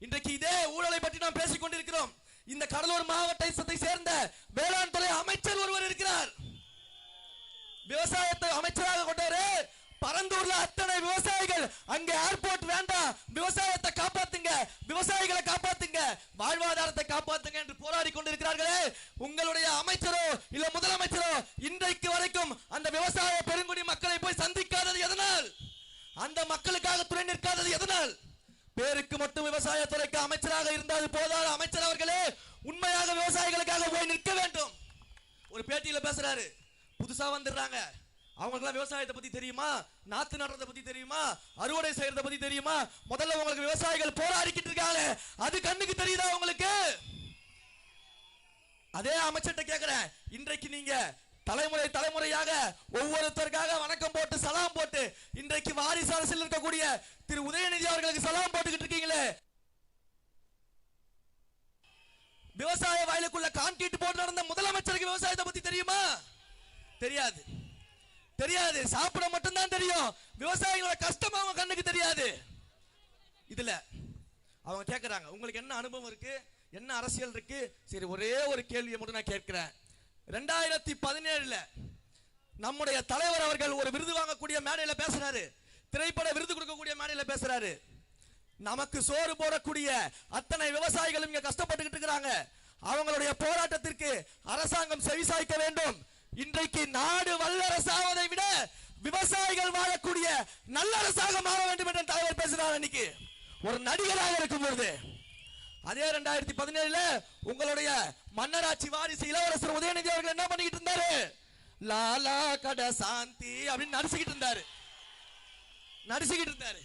இன்றைக்கு இதே ஊழலை பற்றி நாம் பேசிக் கொண்டிருக்கிறோம். இந்த கடலூர் மாவட்டத்தை சேர்ந்த வேளாண் துறை அமைச்சர் ஒருவர் இருக்கிறார். விவசாயத்தை அமைச்சராக கொண்டவரே, பரந்தூர்ல அத்தனை விவசாயிகள் அங்க ஏர்போர்ட் வேண்டாம், விவசாயத்தை காப்பாத்துங்க, விவசாயிகளை காப்பாத்துங்க, வாழ்வாதாரத்தை காப்பாத்துங்க என்று போராடி கொண்டிருக்கிறார்களே, உங்களுடைய அமைச்சரோ இல்ல முதலமைச்சரோ இன்றைக்கு வரைக்கும் அந்த விவசாய பெருங்குடி மக்களை போய் சந்திக்காதது எதனால்? அந்த மக்களுக்காக துணை நிற்காதது எதனால்? பேருக்கு மட்டும் விவசாயத்துறைக்கு அமைச்சராக இருந்தால் போதாது. அமைச்சர் அவர்களே, உண்மையாக விவசாயிகளுக்காக போய் நிற்க வேண்டும். ஒரு பேட்டியில பேசுறாரு, புதுசா வந்துடுறாங்க, அவங்களுக்கு விவசாயத்தை பத்தி தெரியுமா, நாத்து நடுறதை பத்தி தெரியுமா, அறுவடை செய்யறதை பத்தி தெரியுமா? முதல்ல உங்களுக்கு விவசாயிகள் போராடிக்கிட்டு இருக்காங்க, அது கண்ணுக்கு தெரியுதா உங்களுக்கு? அதே அமைச்சர்கிட்ட கேட்கிறேன், இன்றைக்கு நீங்க தலைமுறையாக ஒவ்வொருத்தருக்காக வணக்கம் போட்டு சலாம் போட்டு இன்றைக்கு வாரிசு அரசில் இருக்கக்கூடிய திரு உதயநிதி அவர்களுக்கு சலாம் போட்டுக்கிட்டு இருக்கீங்களே, விவசாய வயலுக்குள்ள கான்கிரீட் போட்டு நடந்த முதலமைச்சருக்கு விவசாயத்தை பத்தி தெரியுமா? தெரியாது. தெரியாது, சாப்பிட மட்டும்தான் தெரியும். விவசாயிகளோட கஷ்டம் அவங்க கண்ணுக்கு தெரியாது. இதுல அவங்க கேட்கிறாங்க, உங்களுக்கு என்ன அனுபவம் இருக்கு, என்ன அரசியல் இருக்கு? சரி, ஒரே ஒரு கேள்வியை மட்டும் நான் கேட்கிறேன். 2017 நம்முடைய தலைவர் அவர்கள் ஒரு விருது வாங்கக்கூடிய மேடையில பேசுறாரு, திரைப்பட விருது கொடுக்கக்கூடிய மேடையில பேசுறாரு. நமக்கு சோறு போடக்கூடிய அத்தனை விவசாயிகளும் இங்க கஷ்டப்பட்டுக்கிட்டு இருக்கிறாங்க, அவங்களுடைய போராட்டத்திற்கு அரசாங்கம் செவிசாய்க்க வேண்டும். இன்றைக்கு நாடு வல்லரசாவதை விட விவசாயிகள் வாழக்கூடிய நல்லரசாக மாற வேண்டும் என்று தலைவர் பேசுறார். இன்னைக்கு ஒரு நடிகராக இருக்கும் பொழுது அதே 2017 உங்களுடைய மன்னராட்சி வாரிசு இளவரசர் உதயநிதி அவர்கள் என்ன பண்ணிக்கிட்டு இருந்தாரு? லாலா கட சாந்தி அப்படின்னு நடிச்சுக்கிட்டு இருந்தாரு.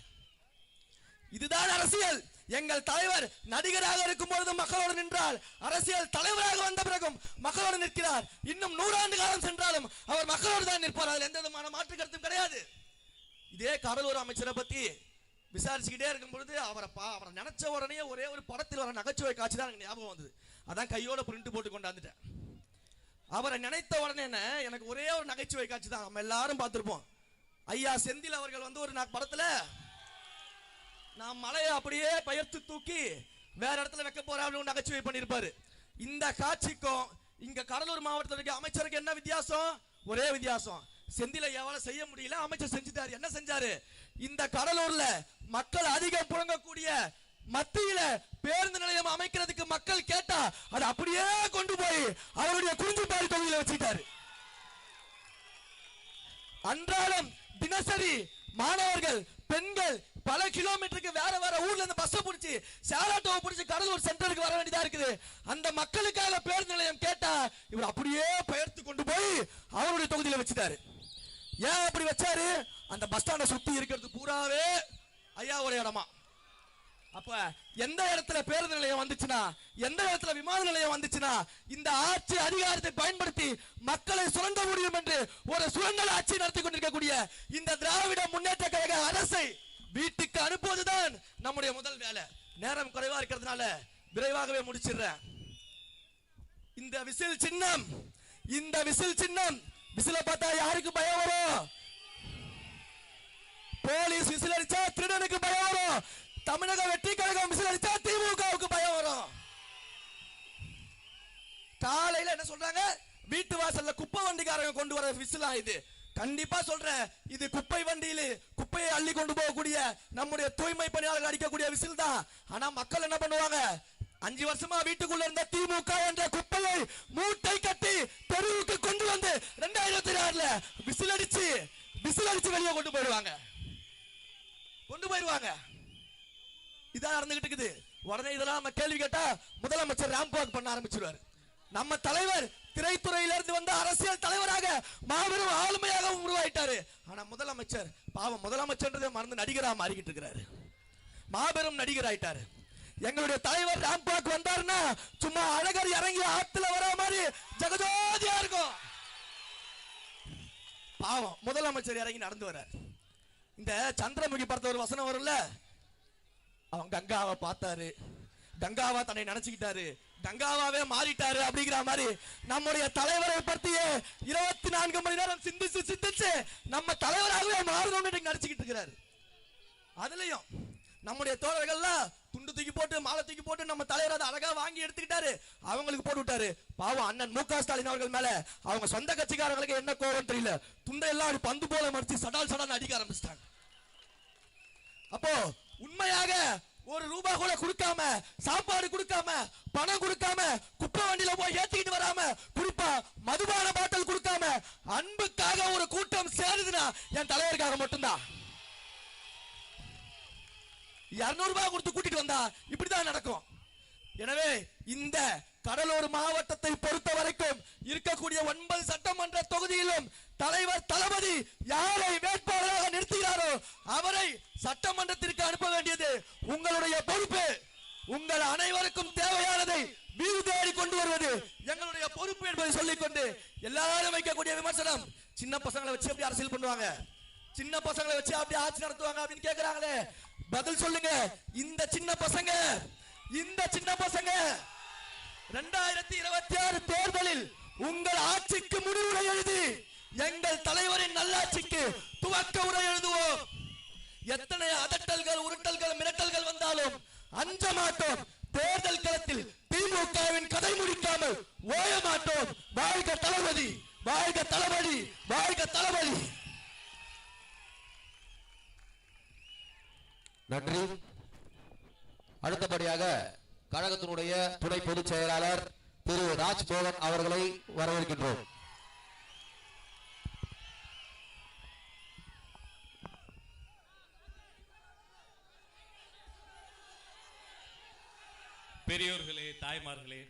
இதுதான் அரசியல். எங்கள் தலைவர் நடிகராக இருக்கும் பொழுது மக்களோடு நின்றால், அரசியல் தலைவராக வந்த பிறகும் மக்களோடு நிற்கிறார். இன்னும் 100 ஆண்டு காலம் சென்றாலும் அவர் மக்களோடு தான் நிற்பார். அதில் எந்த விதமான மாற்று கருத்தும் கிடையாது. இதே கடலூர் அமைச்சரை பத்தி விசாரிச்சுக்கிட்டே இருக்கும் பொழுது அவரை நினைச்ச உடனே ஒரே ஒரு படத்தில் வர நகைச்சுவை காட்சி தான் எனக்கு ஞாபகம் வந்தது. அதான் கையோட பிரிண்ட் போட்டு கொண்டாந்துட்டேன். அவரை நினைத்த உடனே எனக்கு ஒரே ஒரு நகைச்சுவை காட்சி தான், நம்ம எல்லாரும் பார்த்திருப்போம். ஐயா செந்தில் அவர்கள் வந்து ஒரு படத்துல நான் மலையை அப்படியே பெயர்த்து தூக்கி வேற இடத்துல வைக்க போறேன் அப்படின்னு நகைச்சுவை பண்ணியிருப்பாரு. இந்த காட்சிக்கும் இங்க கடலூர் மாவட்டத்தில் அமைச்சருக்கு என்ன வித்தியாசம்? ஒரே வித்தியாசம், செந்தில எவ்வளவு செய்ய முடியல, அமைச்சர் செஞ்சுட்டாரு. என்ன செஞ்சாரு? இந்த கடலூர்ல மக்கள் அதிகம் புழங்கக்கூடிய மத்தியில பேருந்து நிலையம் அமைக்கிறதுக்கு மக்கள் கேட்டா அதை அப்படியே கொண்டு போய் அவருடைய குறிஞ்சிப்பாடி தொகுதியில வச்சுட்டாரு. அன்றாடம் தினசரி மாணவர்கள் பெண்கள் பல கிலோமீட்டருக்கு வேற ஊர்ல இருந்து பஸ் பிடிச்சி சேலாட்டோவை பிடிச்சி கடலூர் சென்டருக்கு வர வேண்டியதா இருக்குது. அந்த மக்களுக்காக பேருந்து நிலையம் கேட்டா இவர் அப்படியே பெயர்த்து கொண்டு போய் அவருடைய தொகுதியில வச்சுட்டாரு. ஏன் அப்படி வச்சாரு? அந்த பஸ் ஸ்டாண்டை சுத்தி இருக்கிறது பூராவே ஐயாவோட இடமா. அப்ப எந்த இடத்துல பேருந்து நிலையம் வந்துச்சுன்னா, எந்த இடத்துல விமான நிலையம் வந்துச்சுன்னா, இந்த ஆட்சி அதிகாரத்தை பயன்படுத்தி மக்களை சுரண்ட முடியும் என்று ஒரு சுரண்டல் ஆட்சி நடத்தி கொண்டிருக்கக்கூடிய இந்த திராவிட முன்னேற்ற கழக அரசை வீட்டுக்கு அனுப்புவதுதான் நம்முடைய முதல் வேலை. நேரம் குறைவா இருக்கிறதுனால விரைவாகவே முடிச்சிடுறேன். இந்த விசில் சின்னம் விசில பார்த்தா யாருக்கு பயம் வரும்? போலீஸ் விசில் அடிச்சா திருடனுக்கு பயம் வரும். தமிழக வெற்றி கழகம் விசில் அடிச்சா திமுகவுக்கு பயம் வரும். காலையில என்ன சொல்றாங்க? வீட்டு வாசல்ல குப்பை வண்டிக்காரங்க கொண்டு வர விசிலா இது? கண்டிப்பா சொல்றேன், இது குப்பை வண்டியில குப்பையை அள்ளி கொண்டு போகக்கூடிய நம்முடைய தூய்மை பணியாளர்கள் அடிக்கக்கூடிய விசில் தான். ஆனா மக்கள் என்ன பண்ணுவாங்க? 5 வருஷமா வீட்டுக்குள்ள இருந்த திமுக என்ற குப்பையை மூட்டை கட்டி தெருவுக்கு கொண்டு வந்து 2026ல விசில் அடிச்சு வெளியே கொண்டு போயிடுவாங்க. இதான் நடந்துகிட்டு இருக்குது. உடனே இதெல்லாம் நம்ம கேள்வி கேட்டா முதலமைச்சர் ரேம்ப் வாக் பண்ண ஆரம்பிச்சிருவாரு. நம்ம தலைவர் திரைத்துறையிலிருந்து வந்த அரசியல் தலைவராக மாபெரும் ஆளுமையாக உருவாயிட்டாரு. ஆனா முதலமைச்சர் பாவம், முதலமைச்சர் மறந்து நடிகரா மாறிக்கிட்டு இருக்கிறாரு. மாபெரும் நடிகர் ஆயிட்டாரு. எங்களுடைய தலைவர் ரேம்ப் வாக் வந்தாருன்னா சும்மா அழகர் இறங்கி ஆத்துல வர மாதிரி ஜெகஜோதியா இருக்கும். பாவம் முதலமைச்சர் இறங்கி நடந்து வர்றார். இந்த சந்திரமுகி படத்த ஒரு வசனம் வரும்ல, அவன் கங்காவை பார்த்தாரு, கங்காவா தன்னை நினைச்சுக்கிட்டாரு, கங்காவாவே மாறிட்டாரு அப்படிங்கிற மாதிரி நம்முடைய தலைவரை பற்றியே 24 மணி நேரம் சிந்திச்சு நம்ம தலைவராகவே மாறணும்னு நினைச்சுக்கிட்டு இருக்கிறாரு. அதுலயும் நம்முடைய தோழர்கள்லாம் துண்டு தூக்கி போட்டு மாலை தூக்கி போட்டு நம்ம தலைவர் அதை அழகா வாங்கி எடுத்துக்கிட்டாரு, அவங்களுக்கு போட்டு விட்டாரு. பாவம் அண்ணன் மு.க. ஸ்டாலின் அவர்கள் மேல அவங்க சொந்த கட்சிக்காரங்களுக்கு என்ன கோபம் தெரியல, துண்டை எல்லாம் அப்படி பந்து போல மடிச்சு சடால் அடிக்க ஆரம்பிச்சிட்டாங்க. அப்போ உண்மையாக ஒரு ரூபா கூட கொடுக்காம, சாப்பாடு கொடுக்காம, பணம் கொடுக்காம, குப்பை வண்டியில போய் ஏத்திக்கிட்டு வராம, குறிப்பா மதுபான பாட்டல் கொடுக்காம அன்புக்காக ஒரு கூட்டம் சேருதுன்னா என் தலைவருக்காக மட்டும்தான். 200 ரூபாய் கொடுத்து கூட்டிட்டு வந்தா இப்படிதான் நடக்கும். எனவே இந்த கடலூர் மாவட்டத்தை பொறுத்த வரைக்கும் இருக்கக்கூடிய 9 சட்டமன்ற தொகுதியிலும் தலைவர் தளபதி யாரை வேட்பாளராக நிறுத்துகிறாரோ அவரை சட்டமன்றத்திற்கு அனுப்ப வேண்டியது உங்களுடைய பொறுப்பு. உங்கள் அனைவருக்கும் தேவையானதை வீடு தேடி கொண்டு வருவது எங்களுடைய பொறுப்பு என்பதை சொல்லிக்கொண்டு, எல்லாரும் வைக்கக்கூடிய விமர்சனம் சின்ன பசங்களை வச்சு எப்படி அரசியல் பண்ணுவாங்க, சின்ன பசங்களை வச்சு அப்படி ஆட்சி நடத்துவாங்க அப்படின்னு கேக்குறாங்களே, பதில் சொல்லுங்க. இந்த சின்ன பசங்க 2026 தேர்தலில் உங்கள் ஆட்சிக்கு முடிவுரை எழுதி எங்கள் தலைவரின் நல்லாட்சிக்கு துவக்க உரை எழுதுவோம். எத்தனை அதட்டல்கள், உருட்டல்கள், மிரட்டல்கள் வந்தாலும் அஞ்ச மாட்டோம். தேர்தல் களத்தில் திமுகவின் கதை முடிக்காமல் ஓய மாட்டோம். வாழ்க தளபதி, வாழ்க தளபதி, வாழ்க தளபதி. நன்றி. அடுத்தபடியாக கழகத்தினுடைய துணை பொதுச் செயலாளர் திரு ராஜ்மோகன் அவர்களை வரவேற்கின்றோம். பெரியோர்களே, தாய்மார்களே,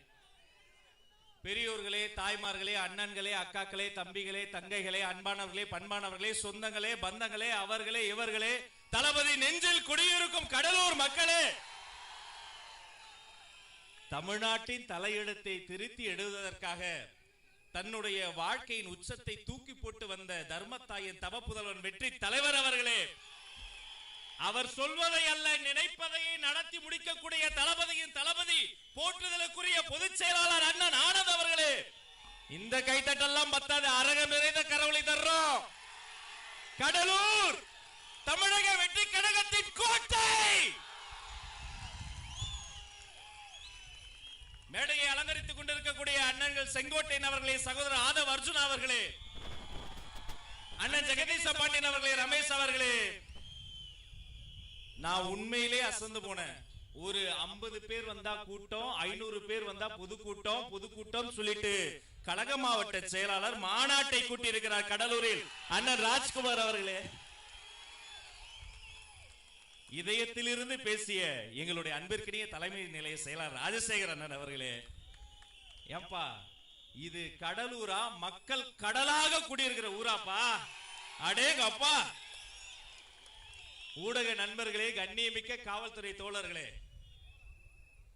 பெரியோர்களே, தாய்மார்களே, அண்ணன்களே, அக்காக்களே, தம்பிகளே, தங்கைகளே, அன்பானவர்களே, பண்பானவர்களே, சொந்தங்களே, பந்தங்களே, அவர்களே, இவர்களே, தளபதி நெஞ்சில் குடியிருக்கும் கடலூர் மக்களே, தமிழ்நாட்டின் தலையெழுத்தை திருத்தி எழுதுவதற்காக தன்னுடைய வாழ்க்கையின் உச்சத்தை தூக்கி போட்டு வந்த தர்மத்தாயின் தவ புதல்வன் வெற்றி தலைவர் அவர்களே, அவர் சொல்வதை அல்ல நினைப்பதையே நடத்தி முடிக்கக்கூடிய தளபதியின் தளபதி போற்றுதலுக்குரிய பொதுச் செயலாளர் அண்ணன் ஆனந்த் அவர்களே, இந்த கைத்தட்டெல்லாம் பத்தாது, அரகம் நிறைந்த கரவொலி தர்றோம். கடலூர் தமிழக வெற்றி கழகத்தின் கோட்டை. மேடையை அலங்கரித்துக் கொண்டிருக்கக்கூடிய அண்ணன்கள் செங்கோட்டையன் அவர்களே, சகோதரர் ஆதவ் அர்ஜுன் அவர்களே, அண்ணன் ஜெகதீச பாண்டியன் அவர்களே, ரமேஷ் அவர்களே, நான் உண்மையிலே அசந்து போனேன். ஒரு 50 பேர் வந்தா கூட்டம், 500 பேர் வந்தா பொதுக்கூட்டம் சொல்லிட்டு கழக மாவட்ட செயலாளர் மாநாட்டை கூட்டி இருக்கிறார் கடலூரில் அண்ணன் ராஜ்குமார் அவர்களே. இதயத்திலிருந்து பேசிய எங்களுடைய அன்பிற்கினிய தலைமை நிலைய செயலாளர் ராஜசேகர் அண்ணன் அவர்களே, ஏப்பா இது கடலூரா, மக்கள் கடலாக குடியிருக்கிற ஊராப்பா, அடேங்கப்பா. ஊடக நண்பர்களே, கண்ணியமிக்க காவல்துறை தோழர்களே,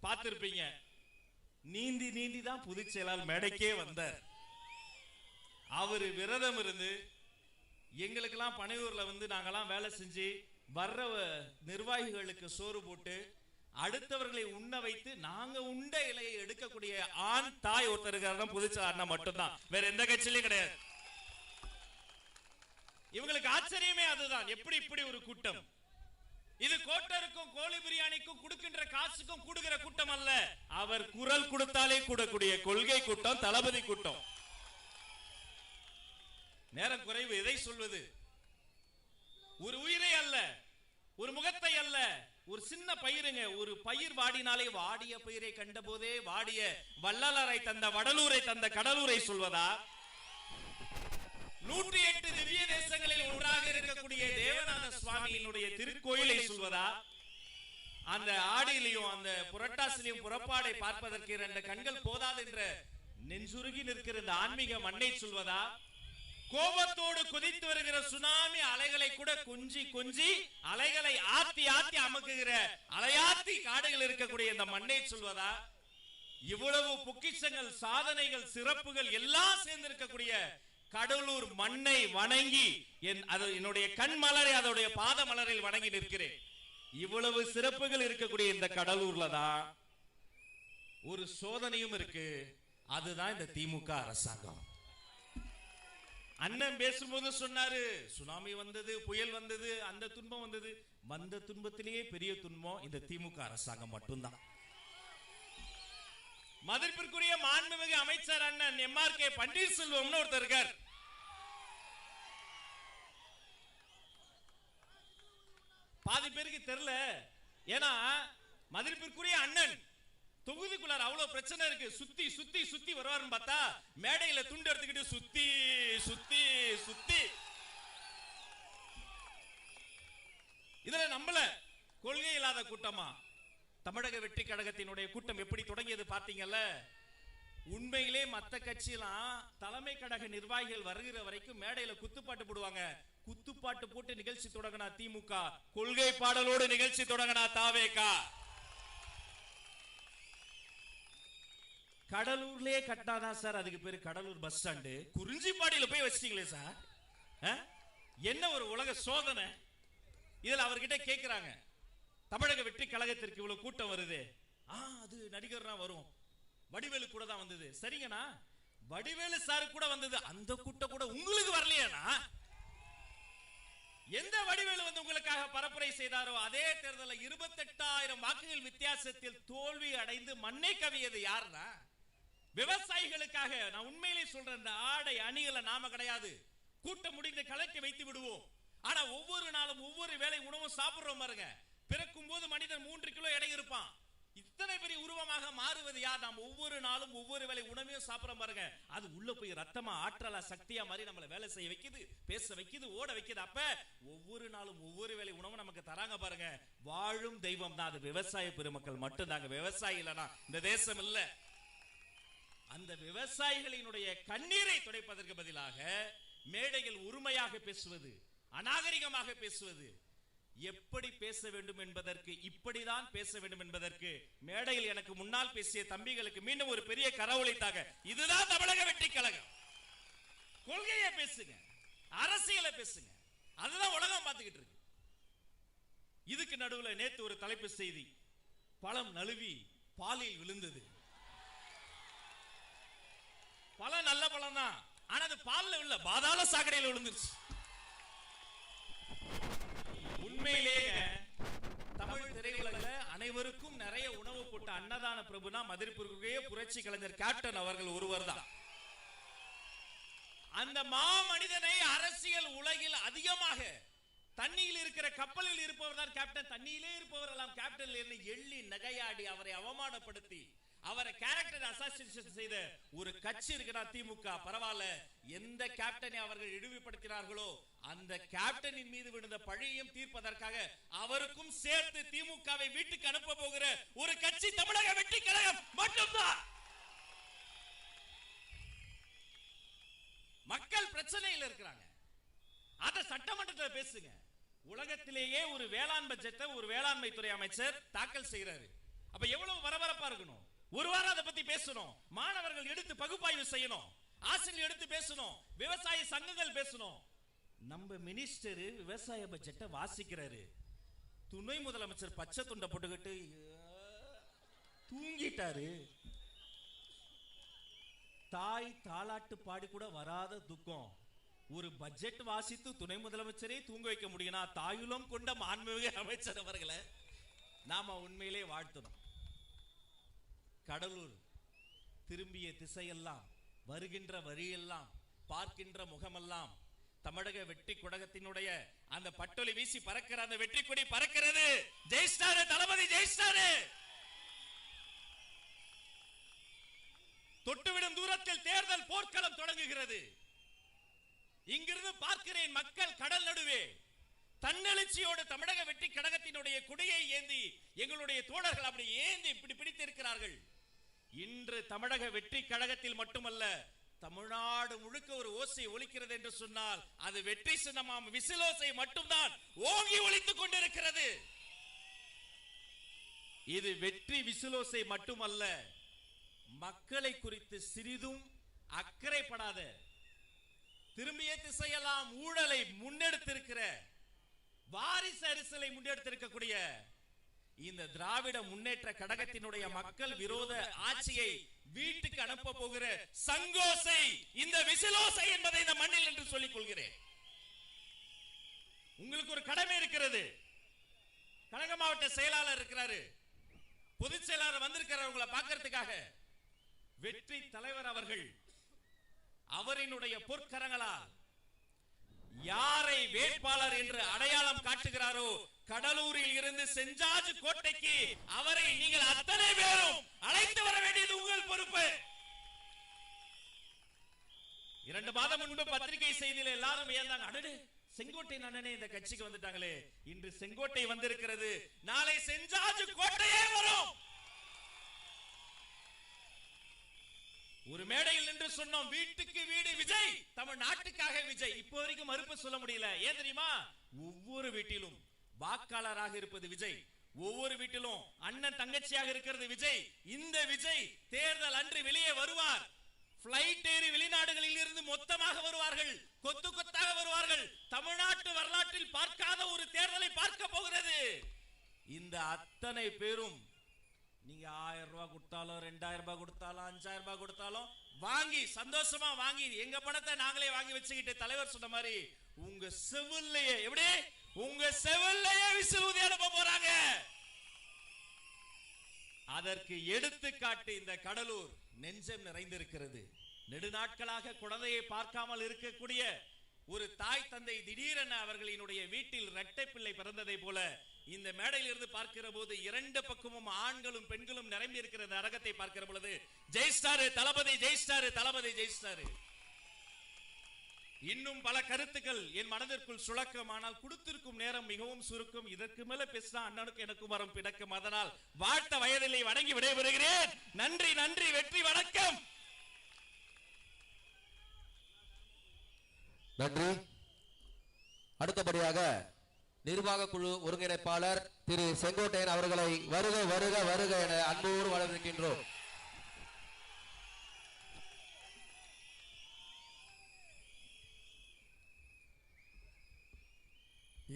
பார்த்திருப்பீங்க, நீந்தி தான் பொதுச் செயலாளர் மேடைக்கே வந்தார். அவரு விரதம் இருந்து எங்களுக்கெல்லாம் பனையூர்ல வந்து நாங்கெல்லாம் வேலை செஞ்சு வர்ற நிர்வாகிகளுக்கு சோறு போட்டு அடுத்தவர்களை உண்ண வைத்து நாங்க உண்ட இலையை எடுக்கக்கூடிய ஆண் தாய் ஒருத்தர் இருக்காருன்னா பொதுச் செயலாளர் மட்டும்தான், வேற எந்த கட்சியிலையும் கிடையாது. இவங்களுக்கு ஆச்சரியமே அதுதான், எப்படி இப்படி ஒரு கூட்டம். இது கோட்டருக்கும் கோழி பிரியாணிக்கும் கொடுக்கின்ற காசுக்கும் கூடுகிற கூட்டம் அல்ல, அவர் குரல் கொடுத்தாலே கூடக்கூடிய கொள்கை கூட்டம், தளபதி கூட்டம். நேரம் குறைவு, எதை சொல்வது? ஒரு உயிரை அல்ல, ஒரு முகத்தை அல்ல, ஒரு சின்ன பயிருங்க. ஒரு பயிர் வாடினாலே வாடிய பயிரை கண்ட போதே வாடிய வள்ளலாரை தந்த வடலூரை தந்த கடலூரை சொல்வதா? 108 திவ்ய தேசங்களில் ஒன்றாக இருக்கக்கூடிய தேவநாத சுவாமியினுடைய திருக்கோயிலை சொல்வதா? அந்த ஆடியிலையும் அந்த புரட்டாசிலையும் புறப்பாடை பார்ப்பதற்கு 2 கண்கள் போதாது என்ற நெஞ்சுருகி நிற்கிற இந்த ஆன்மீக மண்ணை சொல்வதா? கோபத்தோடு கொதித்து வருகிற சுனாமி அலைகளை கூட கொஞ்சி அலைகளை ஆத்தி அமுக்குகிற அலையாத்தி காடுகள் இருக்கக்கூடிய இந்த மண்ணை சொல்வதா? இவ்வளவு பொக்கிஷங்கள், சாதனைகள், சிறப்புகள் எல்லாம் சேர்ந்து இருக்கக்கூடிய கடலூர் மண்ணை வணங்கி என்னுடைய கண் மலரை அதோடைய பாத மலரில் வணங்கி நிற்கிறேன். இவ்வளவு சிறப்புகள் இருக்கக்கூடிய இந்த கடலூர்ல தான் ஒரு சோதனையும் இருக்கு. அதுதான் இந்த திமுக அரசாங்கம். அண்ணன் பேசும்போது சொன்னாரு, சுனாமி வந்தது, புயல் வந்தது, அந்த துன்பம் வந்தது. வந்த துன்பத்திலேயே பெரிய துன்பம் இந்த திமுக அரசாங்கம் மட்டும்தான். மதிப்பிற்குரிய மாண்புமிகு அமைச்சர் அண்ணன் MRK பன்னீர்செல்வம்னு ஒருத்தர் இருக்கார். பாதி பேருக்கு தெரியல. ஏன்னா மதிப்பிற்குரிய அண்ணன் தொகுதிக்குள்ளார அவ்வளவு பிரச்சனை இருக்கு. சுத்தி சுத்தி சுத்தி வருவாருன்னு பார்த்தா மேடையில துண்டு எடுத்துக்கிட்டு சுத்தி சுத்தி சுத்தி. இதுல நம்மள கொள்கை இல்லாத கூட்டமா? தமிழக வெற்றி கழகத்தினுடைய கூட்டம் எப்படி தொடங்கியது பாத்தீங்கல்ல. உண்மையிலே மத்த கட்சியெல்லாம் தலைமை கழக நிர்வாகிகள் வருகிற வரைக்கும் மேடையில குத்துப்பாட்டு போடுவாங்க. குத்துப்பாட்டு போட்டு நிகழ்ச்சி தொடங்கினா திமுக, கொள்கை பாடலோடு நிகழ்ச்சி தொடங்கினா தாவேக. கடலூர்லயே கட்டாதான் சார் அதுக்கு பேரு கடலூர் பஸ் ஸ்டாண்டு. குறிஞ்சிப்பாடியில போய் வச்சிட்டீங்களே சார், என்ன ஒரு உலக சோதனை. இதுல அவர்கிட்ட கேட்கிறாங்க, தமிழக வெற்றி கழகத்திற்கு இவ்வளவு கூட்டம் வருது, அது நடிகர்னா வரும், வடிவேலு கூட தான் வந்தது. சரிங்கண்ணா, வடிவேலு சாரு கூட வந்தது, அந்த கூட்டம் கூட உங்களுக்கு வரலையாண்ணா? எந்த வடிவேலு வந்து உங்களுக்காக பரப்புரை செய்தாரோ அதே தேர்தலில் 28,000 வாக்குகள் வித்தியாசத்தில் தோல்வி அடைந்து மண்ணை கவியது யாருன்னா? விவசாயிகளுக்காக. நான் உண்மையிலே சொல்றேன், இந்த ஆடை அணிகளை நாம கிடையாது, கூட்டம் முடிந்து கலட்டி வைத்து விடுவோம். ஆனா ஒவ்வொரு நாளும் ஒவ்வொரு வேளை உணவும் சாப்பிடுறோம் பாருங்க. பிறக்கும் போது மனிதன் 3 கிலோ எடை இருப்பான். இத்தனை பெரிய உருவமாக மாறுவது யார்? நாம் ஒவ்வொரு நாளும் ஒவ்வொரு வேளை உணவையும் சாப்பிடுறோம் பாருங்க. அது உள்ள போய் ரத்தமா, ஆற்றலா, சக்தியா மாதிரி நம்மளை வேலை செய்ய வைக்குது, பேச வைக்குது, ஓட வைக்குது. அப்ப ஒவ்வொரு நாளும் ஒவ்வொரு வேளை உணவு நமக்கு தராங்க பாருங்க. வாழும் தெய்வம் தான் அது விவசாய பெருமக்கள் மட்டும் தாங்க. விவசாயி இல்லனா இந்த தேசம் இல்ல. அந்த விவசாயிகளினுடைய கண்ணீரை துடைப்பதற்கு பதிலாக மேடையில் உரிமையாக பேசுவது, அநாகரிகமாக பேசுவது, எப்படி பேச வேண்டும் என்பதற்கு, இப்படிதான் பேச வேண்டும் என்பதற்கு மேடையில் எனக்கு முன்னால் பேசிய தம்பிகளுக்கு மீண்டும் ஒரு பெரிய கரவொலித்தாக. இதுதான் தமிழக வெற்றி கழகம். கொள்கையை பேசுங்க, அரசியலை பேசுங்க, அதுதான் உலகம் பார்த்துக்கிட்டு இருக்கு. இதுக்கு நடுவில் நேத்து ஒரு தலைப்பு செய்தி, பழம் நழுவி பாலில் விழுந்தது. பழம் நல்ல பழம் தான், ஆனா அது பால்ல விழல, பாதாள சாக்கடையில் விழுந்துருச்சு. உண்மையிலேயே தமிழ் திரையுலகில் அனைவருக்கும் நிறைய உணவு போட்ட அன்னதான பிரபுனா மதிப்பிற்குரிய புரட்சி கலைஞர் கேப்டன் அவர்கள் ஒருவர் தான். அந்த மாமனிதனை அரசியல் உலகில் அதிகமாக தண்ணியில் இருக்கிற கப்பலில் இருப்பவர் தான் கேப்டன். தண்ணியிலே இருப்பவர் எல்லாம் கேப்டன் எள்ளி நகையாடி அவரை அவமானப்படுத்தி அவரை கேரக்டர் அசாசினேஷன் செய்த ஒரு கட்சி இருக்குன்னா திமுக. பரவாயில்ல, எந்த கேப்டனை அவர்கள் இழிவுபடுத்தினார்களோ அந்த கேப்டனின் மீது விழுந்த பழியையும் தீர்ப்பதற்காக அவருக்கும் சேர்த்து திமுகவை வீட்டுக்கு அனுப்ப போகிற ஒரு கட்சி தமிழக வெற்றி கழகம் மட்டும்தான். மக்கள் பிரச்சனையில் இருக்கிறாங்க, அத சட்டமன்றத்தில் பேசுங்க. உலகத்திலேயே ஒரு வேளாண் பட்ஜெட்டை ஒரு வேளாண்மை துறை அமைச்சர் தாக்கல் செய்யறாரு. அப்ப எவ்வளவு பரபரப்பா இருக்கணும். ஒரு வாரம் அதை பத்தி பேசணும், மாணவர்கள் எடுத்து பகுப்பாய்வு செய்யணும், ஆசிரியர் எடுத்து பேசணும், விவசாய சங்கங்கள் பேசணும். நம்ம மினிஸ்டர் விவசாய பட்ஜெட்டை வாசிக்கிறாரு, துணை முதலமைச்சர் பச்சை துண்டை போட்டுக்கிட்டு தூங்கிட்டாரு. தாய் தாலாட்டு பாடி கூட வராத துக்கம். ஒரு பட்ஜெட் வாசித்து துணை முதலமைச்சரே தூங்க வைக்க முடியும்னா தாயுலம் கொண்ட மாண்புமிகு அமைச்சர் அவர்களை நாம உண்மையிலே வாழ்த்தணும். கடலூர் திரும்பிய திசையெல்லாம், வருகின்ற வரியெல்லாம், பார்க்கின்ற முகமெல்லாம் தமிழக வெற்றி கழகத்தினுடைய அந்த பட்டொலி வீசி பறக்கிற அந்த வெற்றி கொடி பறக்கிறது. ஜெயிஸ்டாரு, தளபதி ஜெயிஸ்டாரு. தொட்டுவிடும் தூரத்தில் தேர்தல் போர்க்களம் தொடங்குகிறது. இங்கிருந்து பார்க்கிறேன், மக்கள் கடல் நடுவே தன்னெழுச்சியோடு தமிழக வெற்றி கழகத்தினுடைய கொடியை ஏந்தி எங்களுடைய தோழர்கள் அப்படி ஏந்தி இப்படி பிடித்திருக்கிறார்கள். இன்று தமிழக வெற்றி கழகத்தில் மட்டுமல்ல, தமிழ்நாடு முழுக்க ஒரு ஓசை ஒலிக்கிறது என்று சொன்னால் அது வெற்றி சின்னமாம் விசிலோசை மட்டும்தான் ஓங்கி ஒலித்துக் கொண்டிருக்கிறது. இது வெற்றி விசிலோசை மட்டுமல்ல, மக்களை குறித்து சிறிதும் அக்கறைப்படாத திரும்பிய திசையெல்லாம் ஊழலை முன்னெடுத்திருக்கிற, வாரிசு அரசியலை முன்னெடுத்திருக்கக்கூடிய இந்த திராவிட முன்னேற்ற கழகத்தினுடைய மக்கள் விரோத ஆட்சியை வீட்டுக்கு அனுப்ப போகிற சங்கோசை, இந்த விசிலோசை என்பதை இந்த மண்ணில் என்று சொல்லிக் கொள்கிறேன். உங்களுக்கு ஒரு கடமை இருக்கிறது. கழக மாவட்ட செயலாளர் இருக்கிறாரு, பொதுச் செயலாளர் வந்திருக்கிறார் உங்களை பார்க்கறதுக்காக. வெற்றி தலைவர் அவர்கள் அவரினுடைய பொற்கரங்களால் யாரை வேட்பாளர் என்று அடையாளம் காட்டுகிறாரோ, கடலூரில் இருந்து செஞ்சாஜ் கோட்டைக்கு அவரை நீங்கள் அத்தனை பேரும் அழைத்து வர வேண்டியது உங்கள் பொறுப்பு. 2 மாதம் முன்பு பத்திரிகை செய்தியில் எல்லாரும் ஏந்தாங்க, அடடே செங்கோட்டை அண்ணனே இந்த கட்சிக்கு வந்துட்டாங்களே. இன்று செங்கோட்டை வந்திருக்கிறது, நாளை செஞ்சாஜ் கோட்டையே வரும். ஒரு மேடையில் நின்று சொன்னோம், வீட்டுக்கு வீடு விஜய், தமிழ்நாட்டுக்காக விஜய். இப்போ வரைக்கும் மறுப்பு சொல்ல முடியல. ஏன் தெரியுமா? ஒவ்வொரு வீட்டிலும் வாக்காளராக இருப்பது விஜய், ஒவ்வொரு வீட்டிலும் அண்ணன் தங்கச்சியாக இருக்கிறது விஜய். இந்த விஜய் தேர்தல் அன்று வெளியே வருவார். பிளைட் ஏறி வெளிநாடுகளில் இருந்து மொத்தமாக வருவார்கள், கொத்து கொத்தாக வருவார்கள். தமிழ்நாட்டு வரலாற்றில் பார்க்காத ஒரு தேர்தலை பார்க்க போகிறது. இந்த அத்தனை பேரும் நீங்க 1000 ரூபாய் கொடுத்தாலும், 2000 ரூபாய் கொடுத்தாலும், 5000 ரூபாய் கொடுத்தாலும் வாங்கி சந்தோஷமா வாங்கி எங்க பணத்தை நாங்களே வாங்கி வச்சுக்கிட்டு, தலைவர் சொன்ன மாதிரி உங்க செவில்லையே, எப்படி உங்க செவில்லையே விசில் ஊதி அனுப்ப போறாங்க. அதற்கு எடுத்துக்காட்டு இந்த கடலூர் நெஞ்சம் நிறைந்திருக்கிறது. நெடுநாட்களாக குழந்தையை பார்க்காமல் இருக்கக்கூடிய ஒரு தாய் தந்தை திடீரென அவர்களினுடைய வீட்டில் இரட்டை பிள்ளை பிறந்ததை போல இந்த மேடையில் இருந்து பார்க்கிற போது 2 பக்கமும் ஆண்களும் பெண்களும் நிரம்பி இருக்கிற நரகத்தை பார்க்கிற பொழுது ஜெயிஸ்டாரு தளபதி, ஜெயிஸ்டாரு தளபதி, ஜெயிஸ்டாரு. இன்னும் பல கருத்துக்கள் என் மனதிற்குள் சுழக்கம், ஆனால் கொடுத்திருக்கும் நேரம் மிகவும் சுருக்கம். இதற்கு மேல பேசினா அண்ணனுக்கு எனக்கும் வரும் பிணக்கம். அதனால் வாழ்த்த வயதில்லை, வணங்கி விடைபெறுகிறேன். நன்றி, நன்றி, வெற்றி, வணக்கம். நன்றி. அடுத்தபடியாக நிர்வாக குழு ஒருங்கிணைப்பாளர் திரு செங்கோட்டையன் அவர்களை வருக வருக வருக என அன்போடு வரவேற்கின்றோம்.